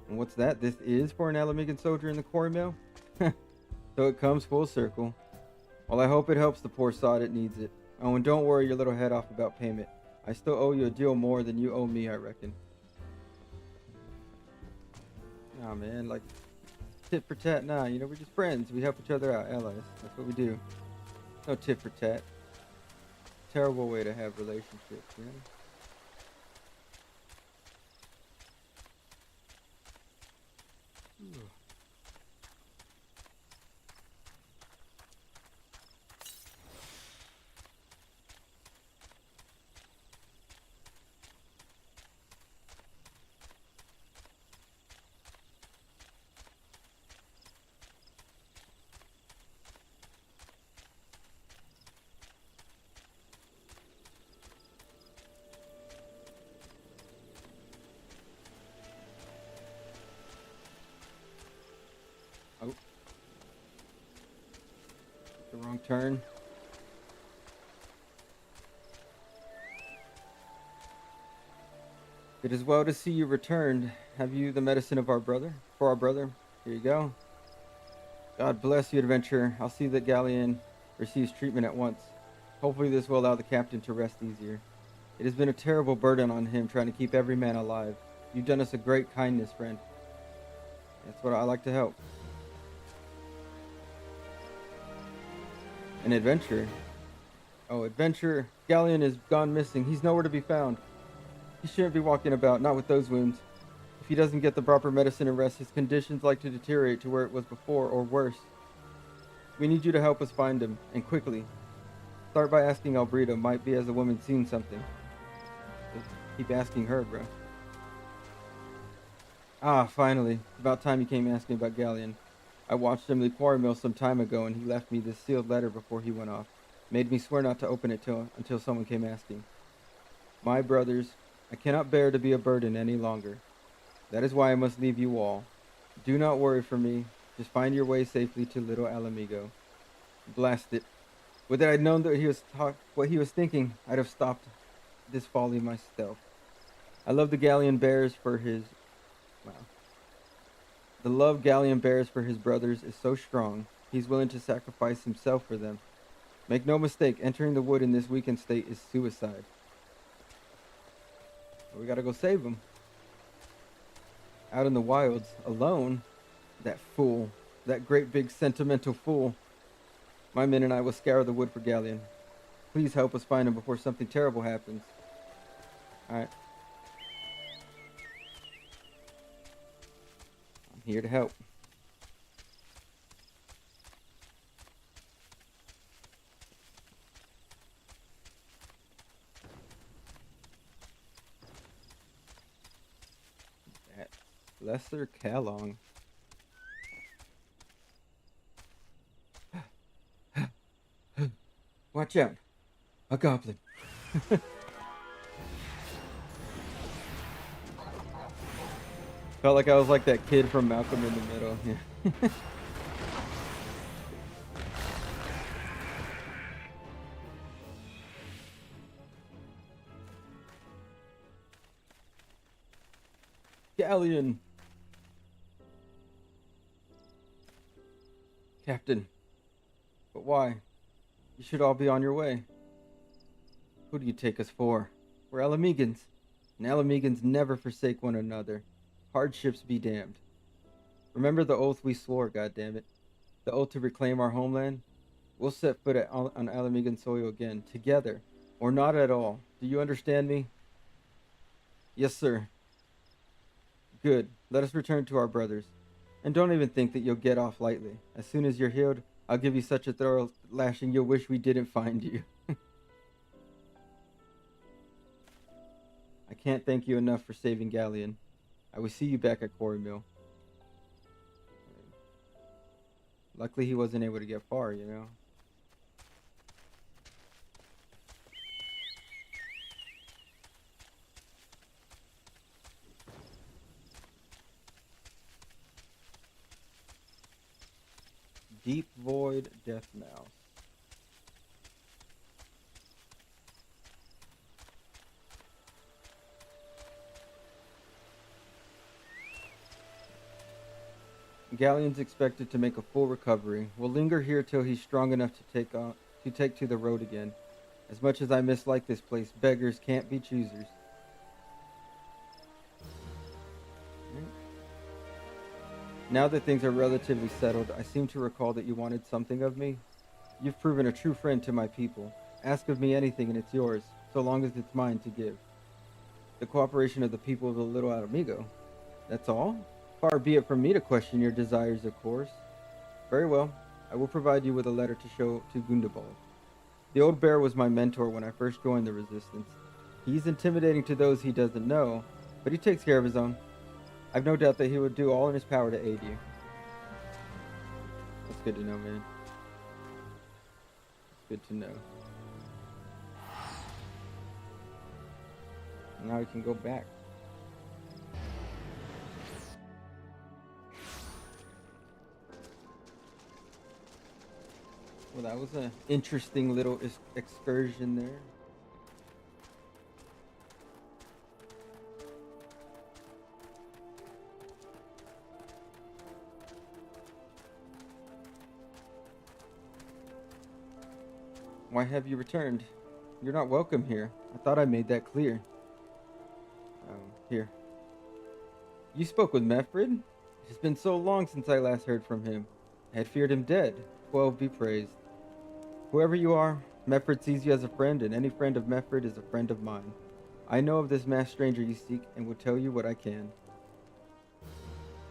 And what's that? This is for an Alamegan soldier in the quarry mill? So it comes full circle. Well, I hope it helps the poor sod that needs it. Oh, and don't worry your little head off about payment. I still owe you a deal more than you owe me, I reckon. Nah, man, like, tit for tat, nah. You know, we're just friends. We help each other out, allies. That's what we do. No tit for tat. Terrible way to have relationships, man. Oh. The wrong turn. It is well to see you returned. Have you the medicine of our brother? For our brother? Here you go. God bless you, adventurer. I'll see that Galleon receives treatment at once. Hopefully this will allow the captain to rest easier. It has been a terrible burden on him trying to keep every man alive. You've done us a great kindness, friend. That's what I like to help. An adventurer? Oh, adventurer. Galleon is gone missing. He's nowhere to be found. He shouldn't be walking about, not with those wounds. If he doesn't get the proper medicine and rest, his conditions like to deteriorate to where it was before, or worse. We need you to help us find him, and quickly. Start by asking Albrita. Might be as a woman seen something. Just keep asking her, bro. Ah, finally. It's about time you came asking about Galleon. I watched him in the quarry mill some time ago, and he left me this sealed letter before he went off. Made me swear not to open it until someone came asking. My brothers, I cannot bear to be a burden any longer. That is why I must leave you all. Do not worry for me. Just find your way safely to Little Alamigo. Blast it. Would that I'd known that what he was thinking, I'd have stopped this folly myself. I love the Galleon bears for his... Wow. The love Galleon bears for his brothers is so strong, he's willing to sacrifice himself for them. Make no mistake, entering the wood in this weakened state is suicide. Well, we gotta go save him. Out in the wilds, alone? That fool. That great big sentimental fool. My men and I will scour the wood for Galleon. Please help us find him before something terrible happens. Alright. I'm here to help. Lesser Kalong. Watch out. A goblin. Felt like I was like that kid from Malcolm in the Middle. Yeah. Galleon. Captain. But why? You should all be on your way. Who do you take us for? We're Alamegans. And Alamegans never forsake one another. Hardships be damned. Remember the oath we swore, goddammit. The oath to reclaim our homeland? We'll set foot on Alamegan soil again, together, or not at all. Do you understand me? Yes, sir. Good. Let us return to our brothers. And don't even think that you'll get off lightly. As soon as you're healed, I'll give you such a thorough lashing you'll wish we didn't find you. I can't thank you enough for saving Galleon. I will see you back at Quarry Mill. Luckily he wasn't able to get far, you know. Deep Void Death Mouse. Galleon's expected to make a full recovery. We'll linger here till he's strong enough to take to the road again. As much as I mislike this place, beggars can't be choosers. Now that things are relatively settled, I seem to recall that you wanted something of me. You've proven a true friend to my people. Ask of me anything and it's yours, so long as it's mine to give. The cooperation of the people of the Little Alamigo. That's all? Far be it from me to question your desires, of course. Very well. I will provide you with a letter to show to Gundabald. The old bear was my mentor when I first joined the Resistance. He's intimidating to those he doesn't know, but he takes care of his own. I've no doubt that he would do all in his power to aid you. That's good to know, man. Good to know. Now we can go back. Well, that was an interesting little excursion there. Why have you returned? You're not welcome here. I thought I made that clear. Here. You spoke with Mefrid? It has been so long since I last heard from him. I had feared him dead. 12 be praised. Whoever you are, Mefrid sees you as a friend, and any friend of Mefrid is a friend of mine. I know of this masked stranger you seek, and will tell you what I can.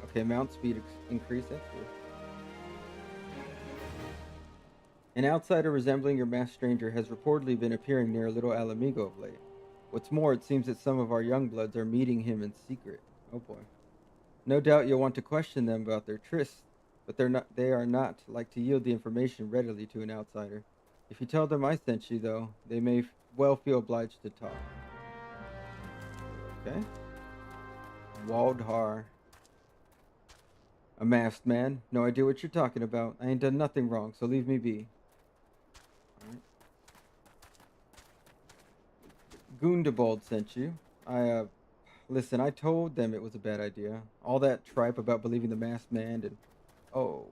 Okay, mount speed increase, that's good. An outsider resembling your masked stranger has reportedly been appearing near Little Alamigo of late. What's more, it seems that some of our young bloods are meeting him in secret. Oh boy. No doubt you'll want to question them about their tryst, but they are not like to yield the information readily to an outsider. If you tell them I sent you, though, they may well feel obliged to talk. Okay. Waldhar. A masked man. No idea what you're talking about. I ain't done nothing wrong, so leave me be. Alright. Gundabald sent you. Listen, I told them it was a bad idea. All that tripe about believing the masked man and... Oh,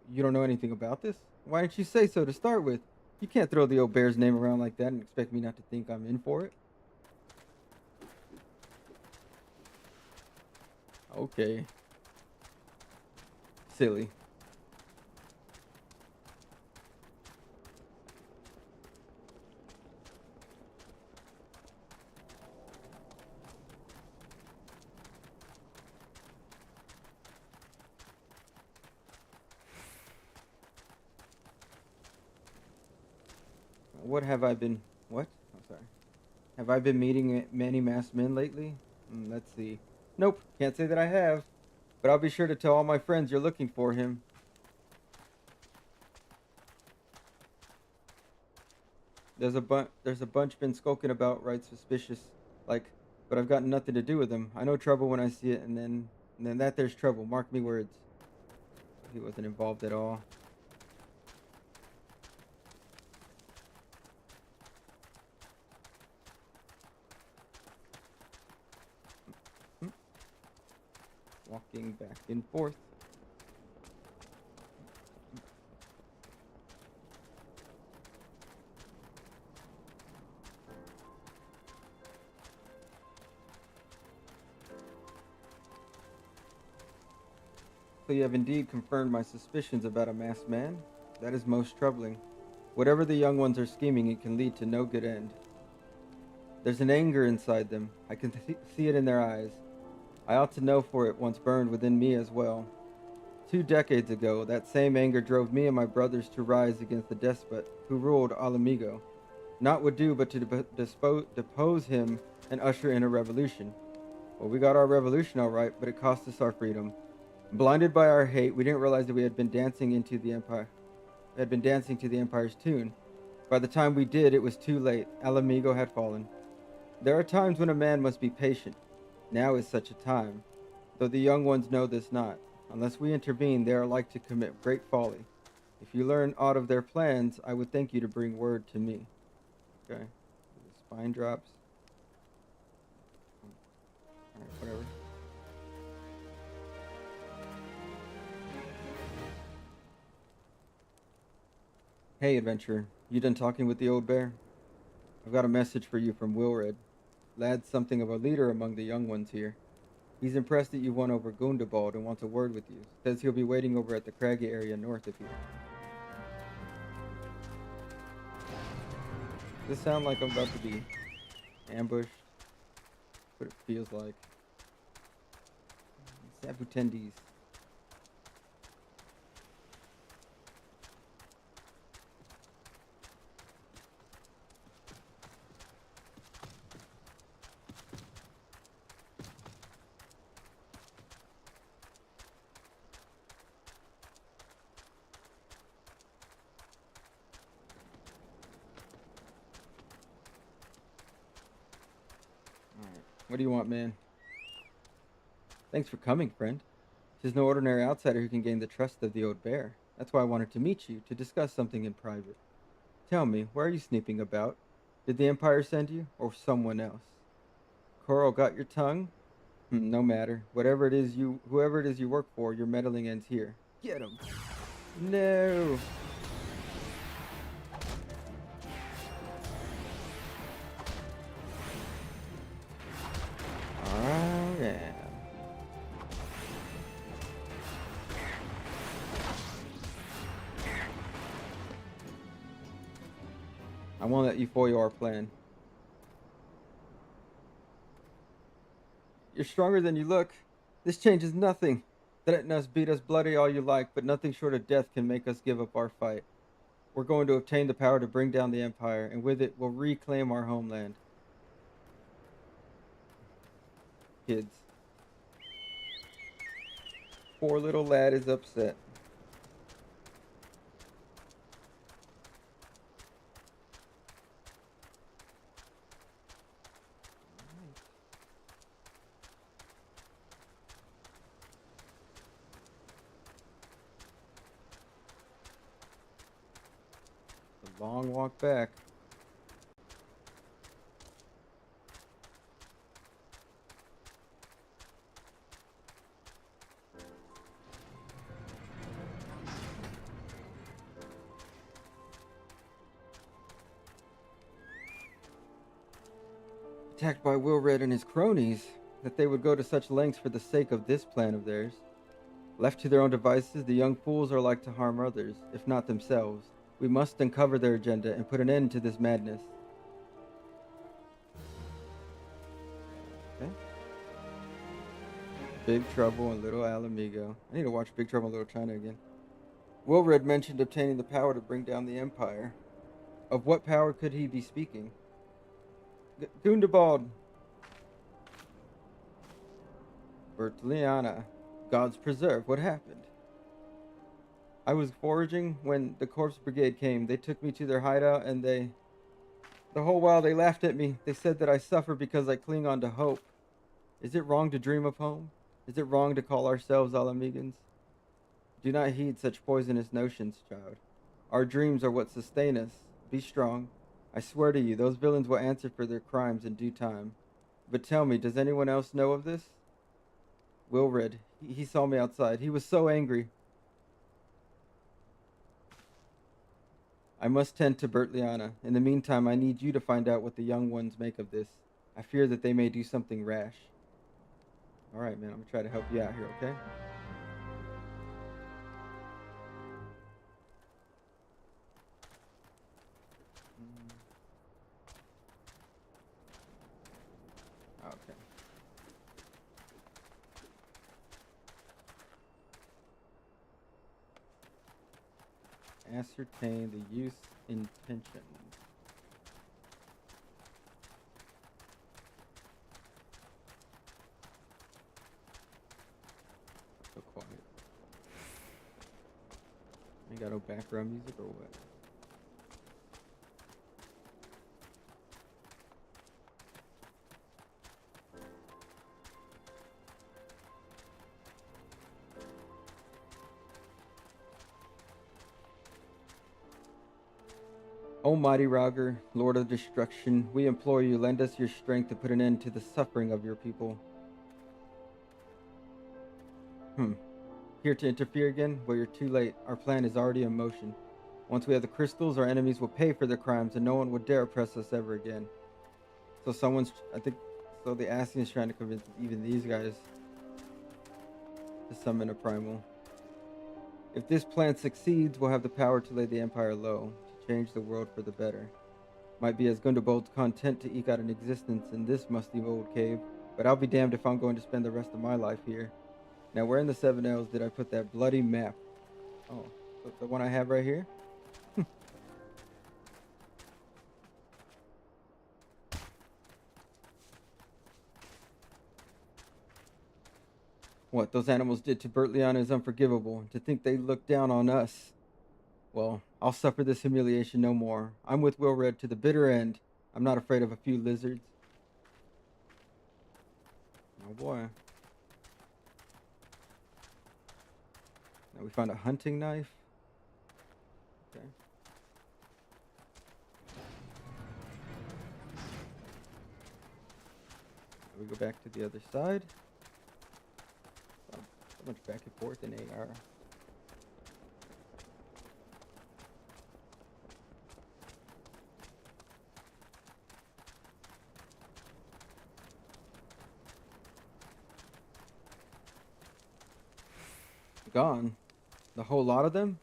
you don't know anything about this? Why didn't you say so to start with? You can't throw the old bear's name around like that and expect me not to think I'm in for it. Okay. Silly. What have I been... What? I'm sorry. Have I been meeting many masked men lately? Let's see. Nope, can't say that I have. But I'll be sure to tell all my friends you're looking for him. There's a bunch been skulking about, right suspicious, like, but I've got nothing to do with them. I know trouble when I see it, and then that there's trouble. Mark me words. He wasn't involved at all. Hmm. Walking back and forth. So you have indeed confirmed my suspicions about a masked man? That is most troubling. Whatever the young ones are scheming, it can lead to no good end. There's an anger inside them. I can see it in their eyes. I ought to know, for it once burned within me as well. 2 decades ago, that same anger drove me and my brothers to rise against the despot who ruled Alamigo. Naught would do but to depose him and usher in a revolution. Well, we got our revolution all right, but it cost us our freedom. Blinded by our hate, we didn't realize that we had been dancing into the empire. Had been dancing to the empire's tune. By the time we did, it was too late. Alamigo had fallen. There are times when a man must be patient. Now is such a time, though the young ones know this not. Unless we intervene, they are like to commit great folly. If you learn aught of their plans, I would thank you to bring word to me. Okay. The spine drops. Alright, whatever. Hey, adventurer. You done talking with the old bear? I've got a message for you from Wilred. Lad's something of a leader among the young ones here. He's impressed that you won over Gundabald and wants a word with you. Says he'll be waiting over at the craggy area north of you. Does this sound like I'm about to be ambushed? What it feels like. Sabu tendies. What do you want, man? Thanks for coming, friend. 'Tis no ordinary outsider who can gain the trust of the old bear. That's why I wanted to meet you, to discuss something in private. Tell me, where are you sneaking about? Did the Empire send you, or someone else? Coral got your tongue? No matter. Whoever it is you work for, your meddling ends here. Get him! No! Oh, yeah. I won't let you foil our plan. You're stronger than you look. This changes nothing. Threaten us, beat us bloody all you like, but nothing short of death can make us give up our fight. We're going to obtain the power to bring down the Empire, and with it, we'll reclaim our homeland. Kids. Poor little lad is upset. A long walk back. Attacked by Wilred and his cronies, that they would go to such lengths for the sake of this plan of theirs. Left to their own devices, the young fools are like to harm others, if not themselves. We must uncover their agenda and put an end to this madness. Okay. Big Trouble in Little Alamigo. I need to watch Big Trouble in Little China again. Wilred mentioned obtaining the power to bring down the Empire. Of what power could he be speaking? Gundabald. Bertliana, God's preserve, what happened? I was foraging when the corpse brigade came. They took me to their hideout and the whole while they laughed at me. They said that I suffer because I cling on to hope. Is it wrong to dream of home? Is it wrong to call ourselves Alamegans? Do not heed such poisonous notions, child. Our dreams are what sustain us. Be strong. I swear to you, those villains will answer for their crimes in due time. But tell me, does anyone else know of this? Wilred, he saw me outside. He was so angry. I must tend to Bertliana. In the meantime, I need you to find out what the young ones make of this. I fear that they may do something rash. All right, man, I'm gonna try to help you out here, okay? Okay. Ascertain the use intention. So quiet. Ain't got no background music or what? O mighty Roger, Lord of Destruction, we implore you, lend us your strength to put an end to the suffering of your people. Here to interfere again? Well, you're too late. Our plan is already in motion. Once we have the crystals, our enemies will pay for their crimes, and no one will dare oppress us ever again. So the Ascian is trying to convince even these guys to summon a primal. If this plan succeeds, we'll have the power to lay the Empire low, to change the world for the better. Might be as Gundobald's content to eke out an existence in this musty old cave, but I'll be damned if I'm going to spend the rest of my life here. Now, where in the Seven Elves did I put that bloody map? Oh, the one I have right here? What those animals did to Bertliana is unforgivable, and to think they look down on us. Well, I'll suffer this humiliation no more. I'm with Wilred to the bitter end. I'm not afraid of a few lizards. Oh boy. Now we found a hunting knife. Okay. Now we go back to the other side. So much back and forth in AR. Gone. The whole lot of them?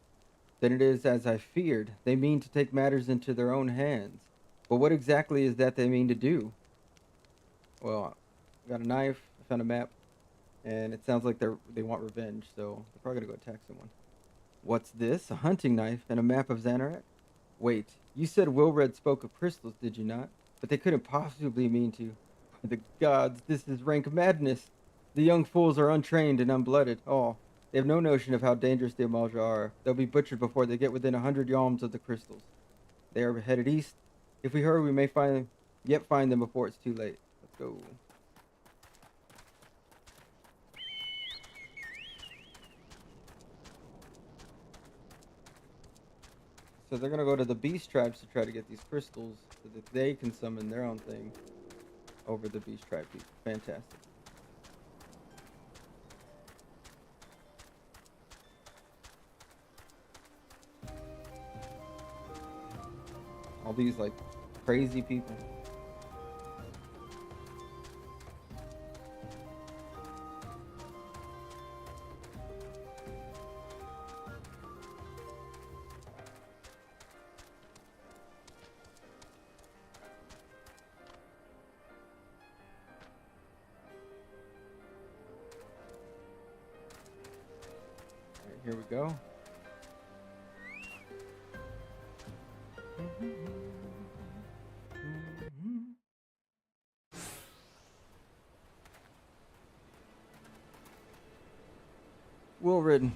Then it is as I feared. They mean to take matters into their own hands. But what exactly is that they mean to do? Well, I got a knife, I found a map, and it sounds like they want revenge, so they're probably gonna go attack someone. What's this? A hunting knife and a map of Xanarak? Wait, you said Wilred spoke of crystals, did you not? But they couldn't possibly mean to. The gods, this is rank madness. The young fools are untrained and unblooded. Oh, they have no notion of how dangerous the Amalja are. They'll be butchered before they get within 100 yalms of the crystals. They are headed east. If we hurry, we may find them before it's too late. Let's go. So they're gonna go to the beast tribes to try to get these crystals so that they can summon their own thing over the beast tribe people. Fantastic. All these like crazy people. Here we go. Wilred,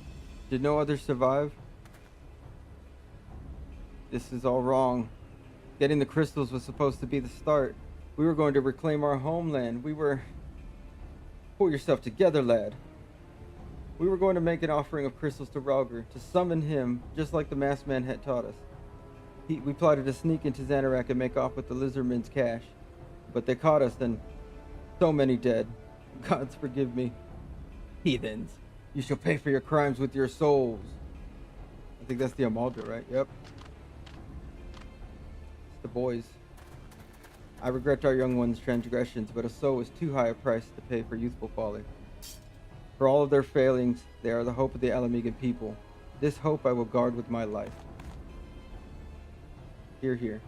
did no others survive? This is all wrong. Getting the crystals was supposed to be the start. We were going to reclaim our homeland. Pull yourself together, lad. We were going to make an offering of crystals to Rauger, to summon him, just like the masked man had taught us. We plotted to sneak into Xanarak and make off with the lizardmen's cash. But they caught us, and so many dead. Gods forgive me. Heathens. You shall pay for your crimes with your souls. I think that's the Amalda, right? Yep. It's the boys. I regret our young ones' transgressions, but a soul is too high a price to pay for youthful folly. For all of their failings, they are the hope of the Alamegan people. This hope I will guard with my life. Hear, hear.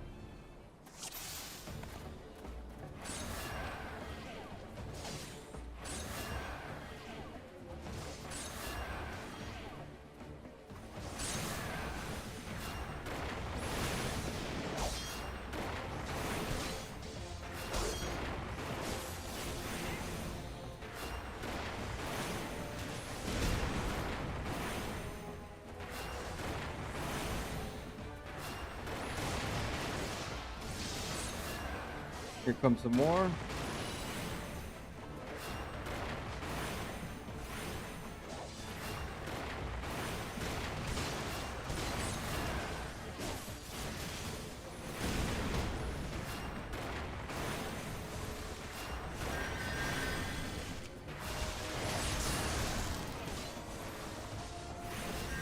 Here comes some more.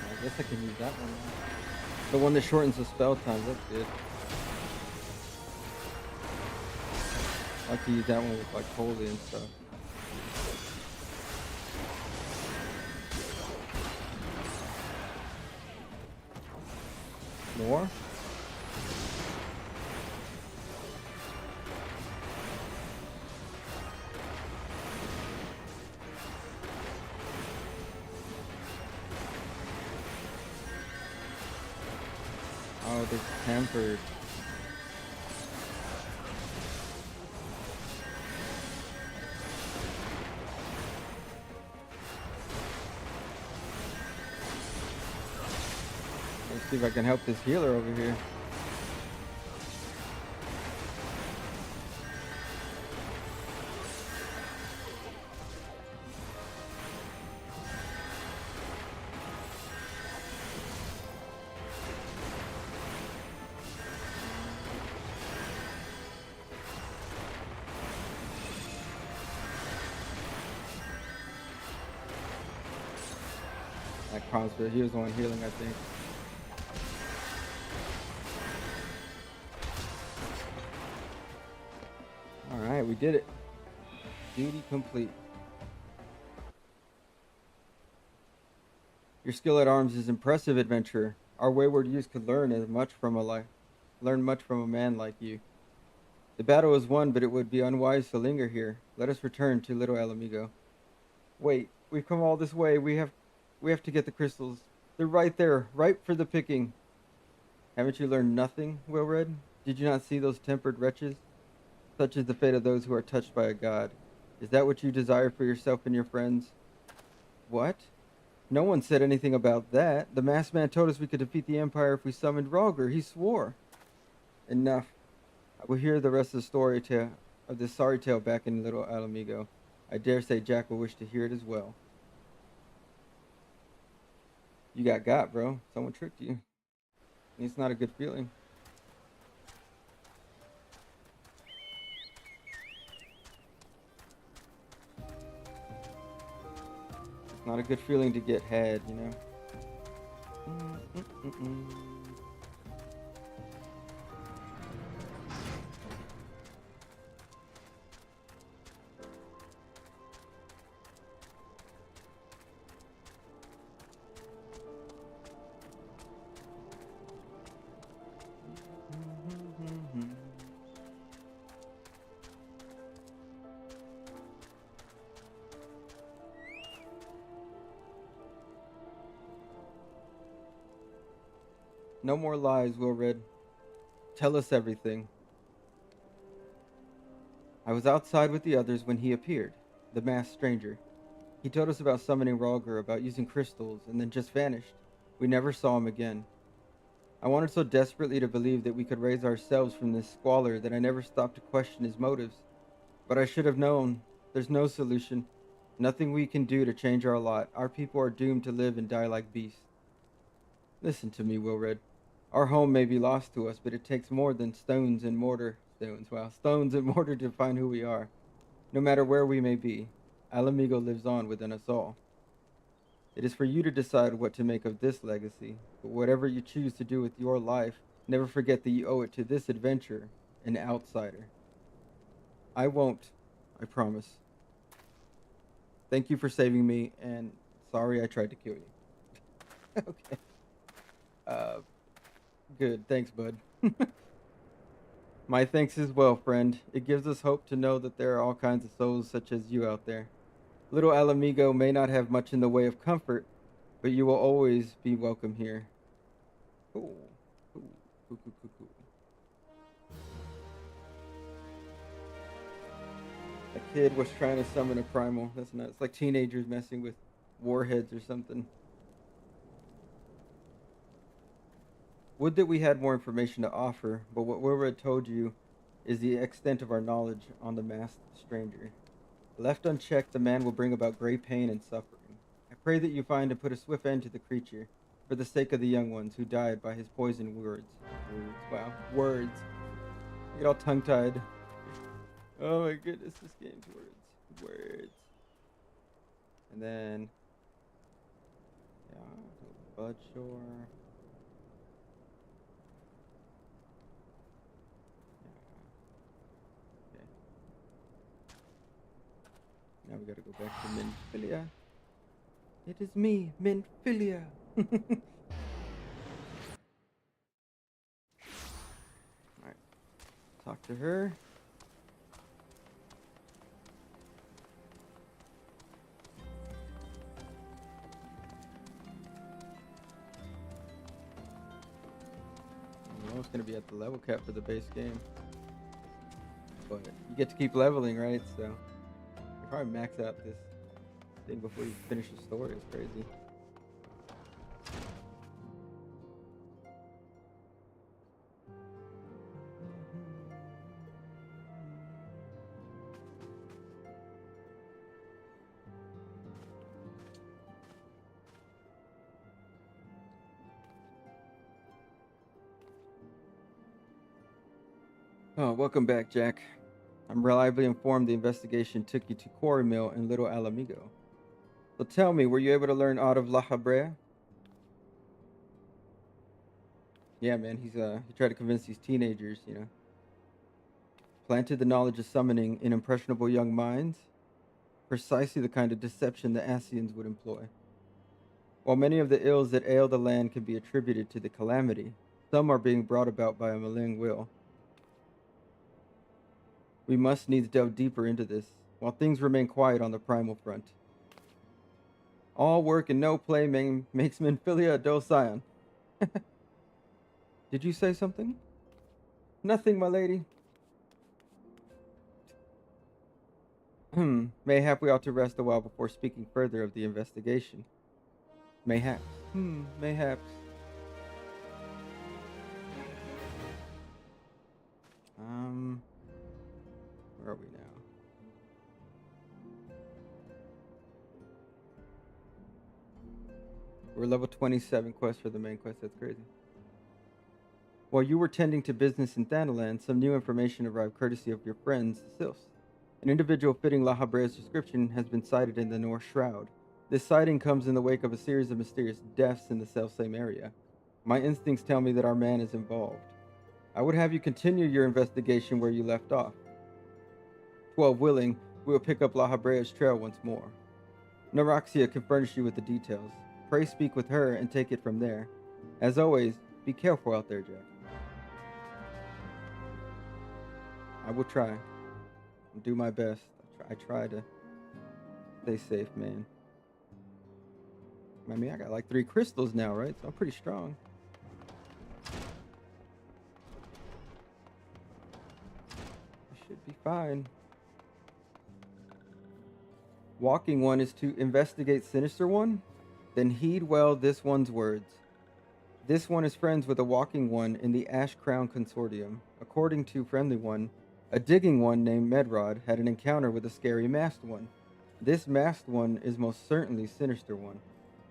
I guess I can use that one. The one that shortens the spell time, that's good. I like to use that one with like holy and stuff. More? Oh, they're tempered. Let's see if I can help this healer over here. That crossbow, he was the one healing, I think. Alright, we did it. Duty complete. Your skill at arms is impressive, adventurer. Our wayward youth could learn much from a man like you. The battle is won, but it would be unwise to linger here. Let us return to Little Alamigo. Wait, we've come all this way. We have to get the crystals. They're right there, ripe for the picking. Haven't you learned nothing, Wilred? Did you not see those tempered wretches? Such is the fate of those who are touched by a god. Is that what you desire for yourself and your friends? What? No one said anything about that. The masked man told us we could defeat the Empire if we summoned Rauger. He swore. Enough. I will hear the rest of this sorry tale back in Little Alamigo. I dare say Jack will wish to hear it as well. You got, bro. Someone tricked you. It's not a good feeling. It's not a good feeling to get had, you know? No more lies, Wilred. Tell us everything. I was outside with the others when he appeared, the masked stranger. He told us about summoning Rogger, about using crystals, and then just vanished. We never saw him again. I wanted so desperately to believe that we could raise ourselves from this squalor that I never stopped to question his motives. But I should have known. There's no solution. Nothing we can do to change our lot. Our people are doomed to live and die like beasts. Listen to me, Wilred. Our home may be lost to us, but it takes more than stones and mortar. Stones and mortar to find who we are. No matter where we may be, Alamigo lives on within us all. It is for you to decide what to make of this legacy, but whatever you choose to do with your life, never forget that you owe it to this adventurer, an outsider. I won't, I promise. Thank you for saving me, and sorry I tried to kill you. Okay. Good. Thanks, bud. My thanks as well, friend. It gives us hope to know that there are all kinds of souls such as you out there. Little Alamigo may not have much in the way of comfort, but you will always be welcome here. Cool. Cool. Cool, cool, cool, cool. A kid was trying to summon a primal. That's nuts. It's like teenagers messing with warheads or something. Would that we had more information to offer, but what Wilred told you is the extent of our knowledge on the masked stranger. Left unchecked, the man will bring about great pain and suffering. I pray that you find and put a swift end to the creature, for the sake of the young ones who died by his poisoned words. Wow, words. I get all tongue-tied. Oh my goodness, this game's words. And then, yeah, Budshore. Now we gotta go back to Minfilia. It is me, Minfilia. Alright. Talk to her. I know it's gonna be at the level cap for the base game. But you get to keep leveling, right? So you probably max out this thing before you finish the story. It's crazy. Oh, welcome back, Jack. I'm reliably informed the investigation took you to Quarry Mill in Little Alamigo. So tell me, were you able to learn aught of La Habrea? Yeah, man, he tried to convince these teenagers, planted the knowledge of summoning in impressionable young minds, precisely the kind of deception the Asians would employ. While many of the ills that ail the land can be attributed to the calamity, some are being brought about by a malign will. We must needs delve deeper into this, while things remain quiet on the primal front. All work and no play makes Minfilia a dull scion. Did you say something? Nothing, my lady. Mayhap we ought to rest a while before speaking further of the investigation. Mayhaps. Mayhaps. Where are we now? We're level 27 quest for the main quest. That's crazy. While you were tending to business in Thanalan, some new information arrived courtesy of your friends, the Sylphs. An individual fitting La Habrea's description has been sighted in the North Shroud. This sighting comes in the wake of a series of mysterious deaths in the selfsame area. My instincts tell me that our man is involved. I would have you continue your investigation where you left off. 12 willing, we will pick up La Habrea's trail once more. Naraxia can furnish you with the details. Pray speak with her and take it from there. As always, be careful out there, Jack. I will try. I'll do my best. I try to stay safe, man. I mean, I got like 3 crystals now, right? So I'm pretty strong. I should be fine. Walking One is to investigate Sinister One? Then heed well this one's words. This one is friends with a Walking One in the Ash Crown Consortium. According to Friendly One, a Digging One named Medrod had an encounter with a scary Masked One. This Masked One is most certainly Sinister One.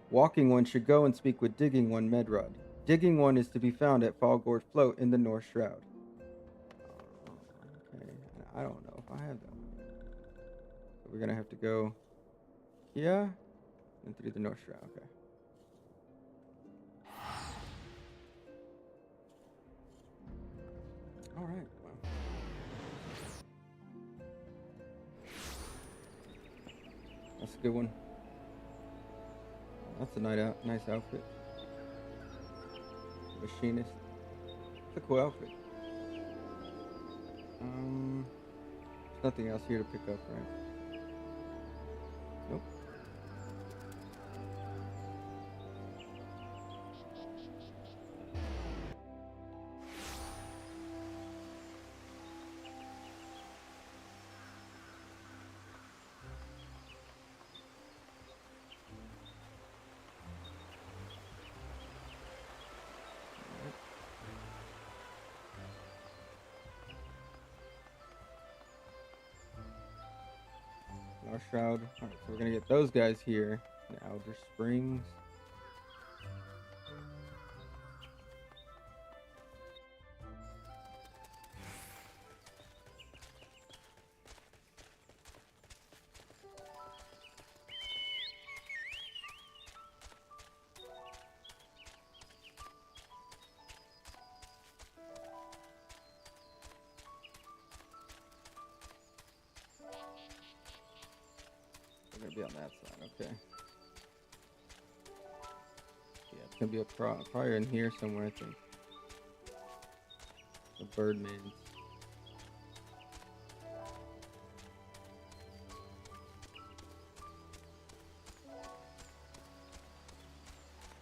Walking One should go and speak with Digging One Medrod. Digging One is to be found at Fallgord Float in the North Shroud. Okay, I don't know if I have that one. So we're gonna have to go here and through the North Shroud. Okay. All right. Wow. That's a good one. That's a nice outfit. Machinist. It's a cool outfit. There's nothing else here to pick up, right? Nope. Our Shroud. Alright, so we're gonna get those guys here. The Outer Springs. We're gonna be on that side, okay. Yeah, it's gonna be a probably in here somewhere, I think. The Birdman's.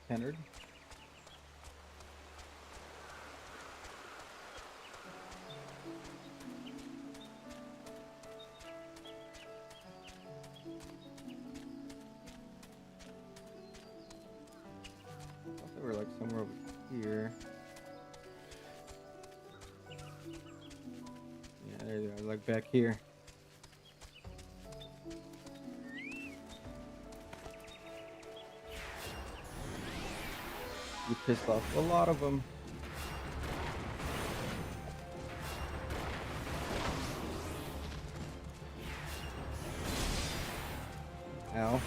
Kennard. They were like somewhere over here. Yeah, there they are, like back here. You pissed off a lot of them. Ow.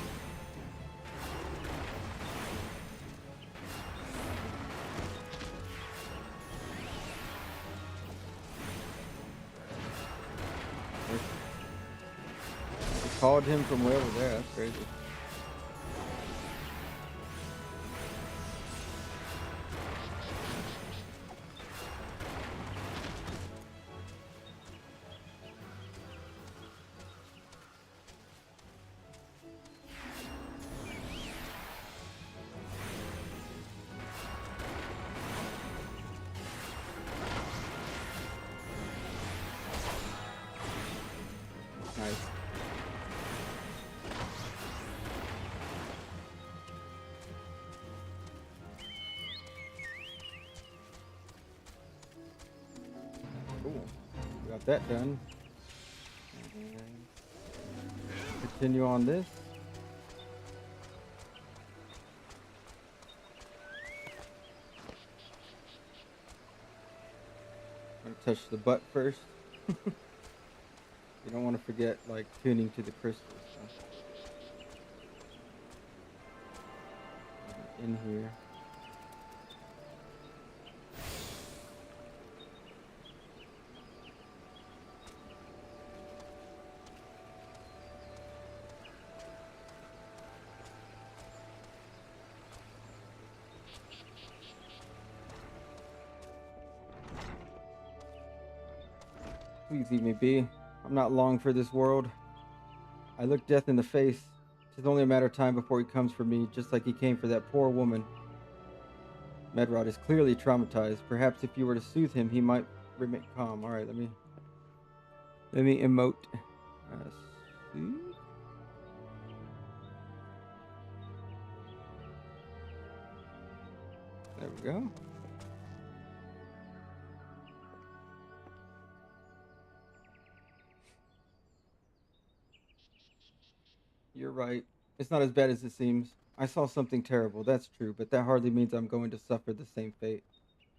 They called him from way over there. That's crazy. Nice. Cool. We got that done. And continue on this. I'm gonna touch the butt first. You don't want to forget, like, tuning to the crystals. So. In here. Please leave me be. I'm not long for this world. I look death in the face. 'Tis only a matter of time before he comes for me, just like he came for that poor woman. Medrod is clearly traumatized. Perhaps if you were to soothe him, he might remain calm. All right, let me emote. Soothe. There we go. You're right. It's not as bad as it seems. I saw something terrible, that's true, but that hardly means I'm going to suffer the same fate.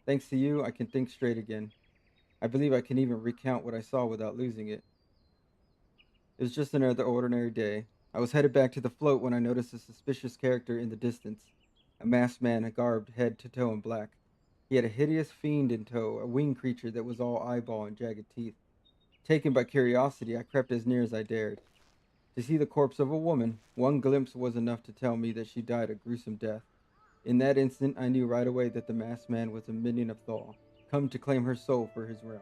Thanks to you, I can think straight again. I believe I can even recount what I saw without losing it. It was just another ordinary day. I was headed back to the float when I noticed a suspicious character in the distance. A masked man, garbed head to toe in black. He had a hideous fiend in tow, a winged creature that was all eyeball and jagged teeth. Taken by curiosity, I crept as near as I dared. To see the corpse of a woman, one glimpse was enough to tell me that she died a gruesome death. In that instant, I knew right away that the masked man was a minion of Thal, come to claim her soul for his realm.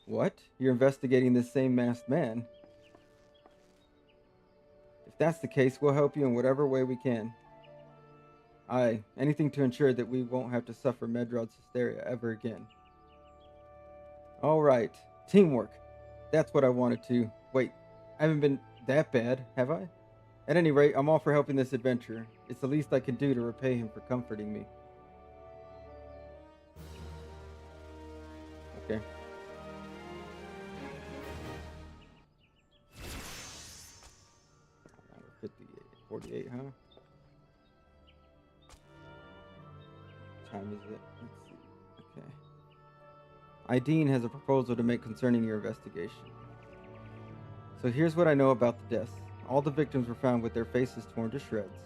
What? You're investigating this same masked man? If that's the case, we'll help you in whatever way we can. Aye, anything to ensure that we won't have to suffer Medrod's hysteria ever again. All right, teamwork. That's what I wanted to. Wait, I haven't been that bad, have I? At any rate, I'm all for helping this adventurer. It's the least I can do to repay him for comforting me. Okay. Now we're 58, 48, huh? What time is it? Let's see. Okay. Ideen has a proposal to make concerning your investigation. So here's what I know about the deaths. All the victims were found with their faces torn to shreds.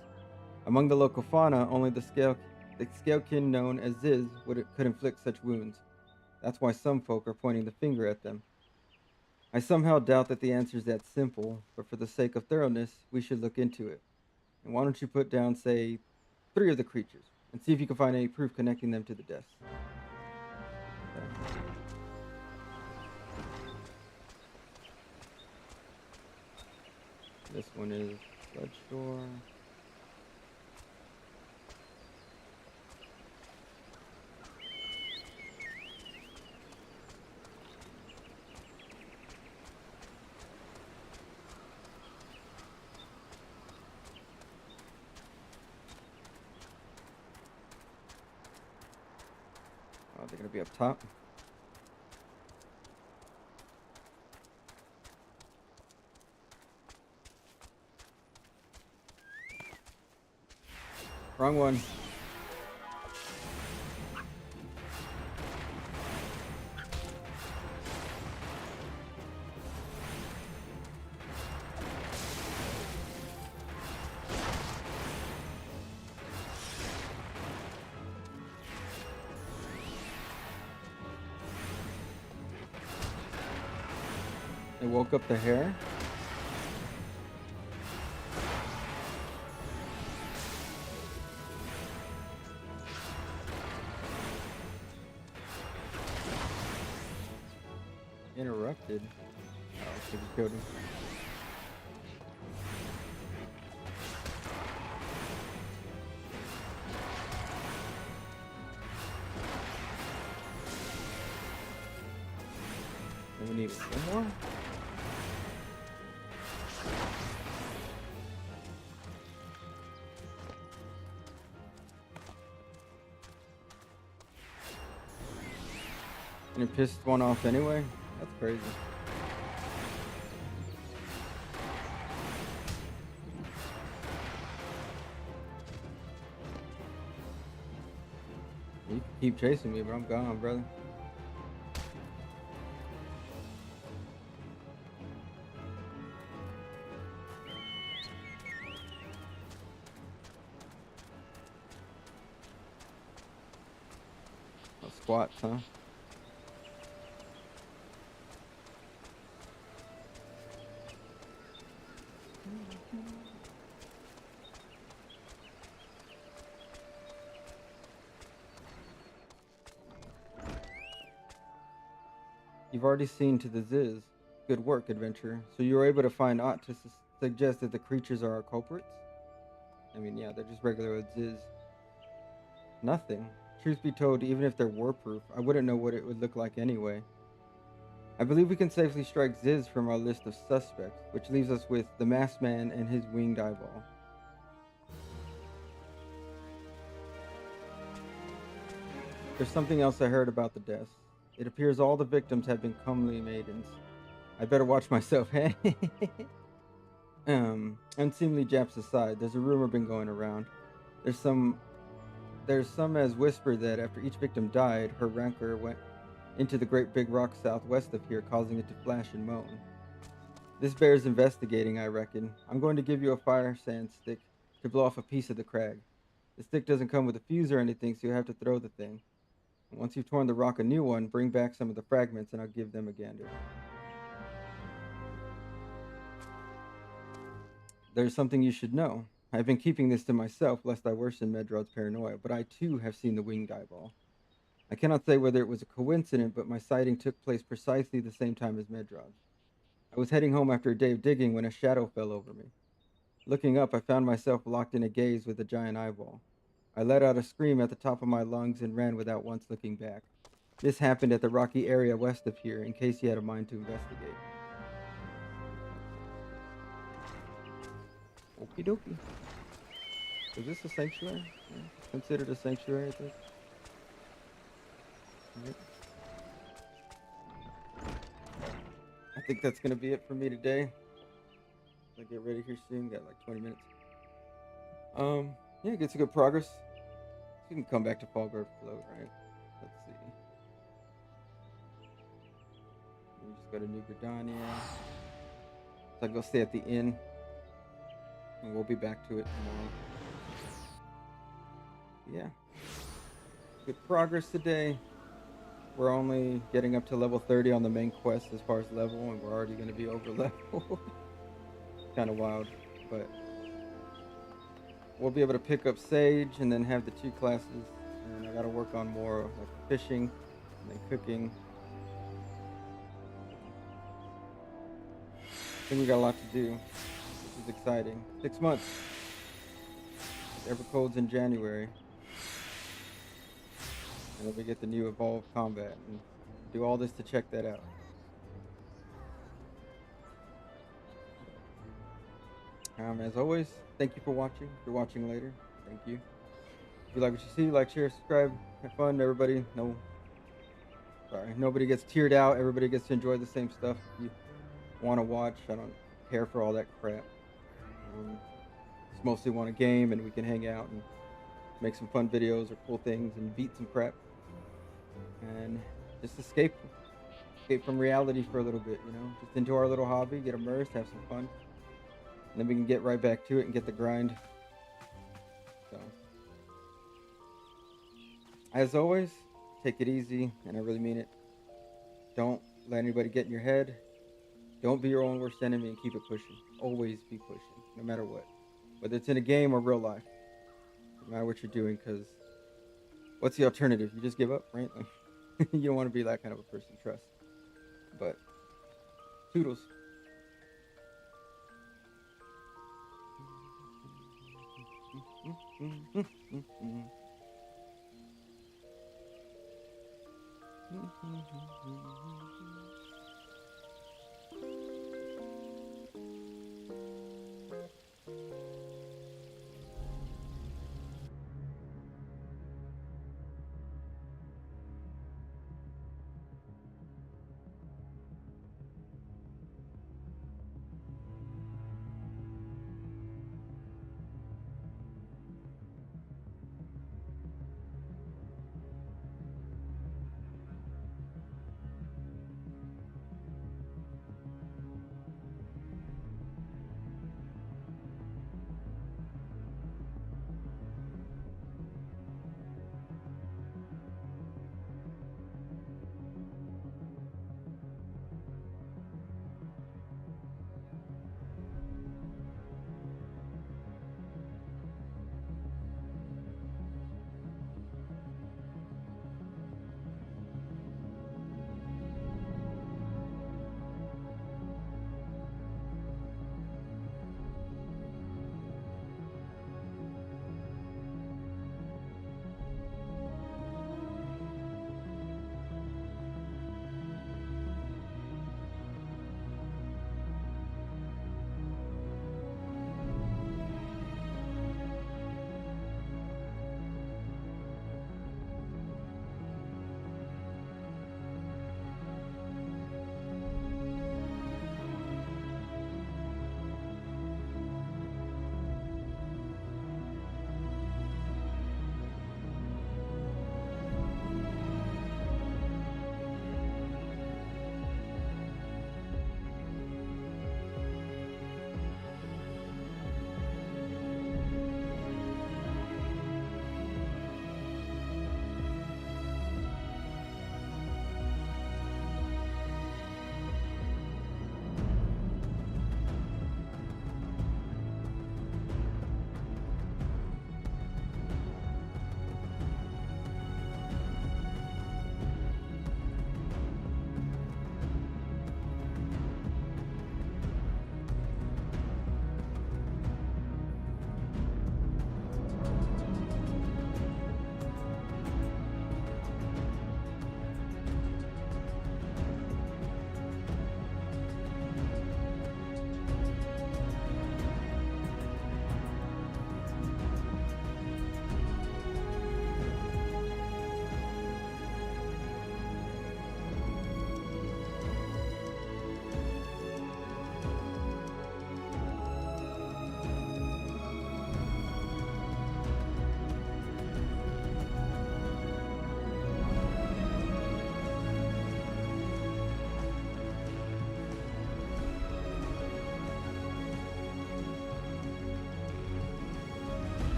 Among the local fauna, only the scalekin known as Ziz could inflict such wounds. That's why some folk are pointing the finger at them. I somehow doubt that the answer is that simple, but for the sake of thoroughness, we should look into it. And why don't you put down, say, 3 of the creatures, and see if you can find any proof connecting them to the deaths. Okay. This one is Bloodshore. Oh, they're gonna be up top. Wrong one. It woke up the hare. Interrupted. Oh, so he killed him. And we need one more. And it pissed one off anyway? That's crazy. You can keep chasing me, but I'm gone, brother. No squats, huh? You've already seen to the Ziz. Good work, adventurer. So you were able to find aught to suggest that the creatures are our culprits? I mean, yeah, they're just regular old Ziz. Nothing. Truth be told, even if there were proof, I wouldn't know what it would look like anyway. I believe we can safely strike Ziz from our list of suspects, which leaves us with the masked man and his winged eyeball. There's something else I heard about the deaths. It appears all the victims have been comely maidens. I better watch myself, hey? Unseemly Japs aside, there's a rumor been going around. There's some there's some as whisper that after each victim died, her rancor went into the great big rock southwest of here, causing it to flash and moan. This bears investigating, I reckon. I'm going to give you a fire sand stick to blow off a piece of the crag. The stick doesn't come with a fuse or anything, so you have to throw the thing. And once you've torn the rock a new one, bring back some of the fragments and I'll give them a gander. There's something you should know. I've been keeping this to myself lest I worsen Medrod's paranoia, but I too have seen the winged eyeball. I cannot say whether it was a coincidence, but my sighting took place precisely the same time as Medrod's. I was heading home after a day of digging when a shadow fell over me. Looking up, I found myself locked in a gaze with a giant eyeball. I let out a scream at the top of my lungs and ran without once looking back. This happened at the rocky area west of here, in case you had a mind to investigate. Okie dokie. Is this a sanctuary? Yeah, it's considered a sanctuary, I think. Yep. I think that's gonna be it for me today. I get ready here soon. Got like 20 minutes. Yeah, get some good progress. You can come back to Fallgrove Float, right? Let's see. We just go to New Gridania. So I go stay at the inn, and we'll be back to it tomorrow. Yeah, good progress today. We're only getting up to level 30 on the main quest as far as level, and we're already going to be over level. Kind of wild, but we'll be able to pick up Sage and then have the 2 classes. And I got to work on more like fishing and then cooking. I think we got a lot to do, which is exciting. 6 months. Evercode's in January. And then we get the new Evolved Combat and do all this to check that out. As always, thank you for watching. If you're watching later, thank you. If you like what you see, like, share, subscribe. Have fun, everybody. Nobody gets tiered out. Everybody gets to enjoy the same stuff. If you want to watch, I don't care for all that crap. Just mostly want a game and we can hang out and make some fun videos or cool things and beat some crap. And just escape from reality for a little bit, just into our little hobby, get immersed, have some fun, and then we can get right back to it and get the grind. So as always, take it easy, and I really mean it. Don't let anybody get in your head. Don't be your own worst enemy and keep it pushing. Always be pushing, no matter what, whether it's in a game or real life, no matter what you're doing, because what's the alternative? You just give up, right? You don't want to be that kind of a person, trust. But toodles.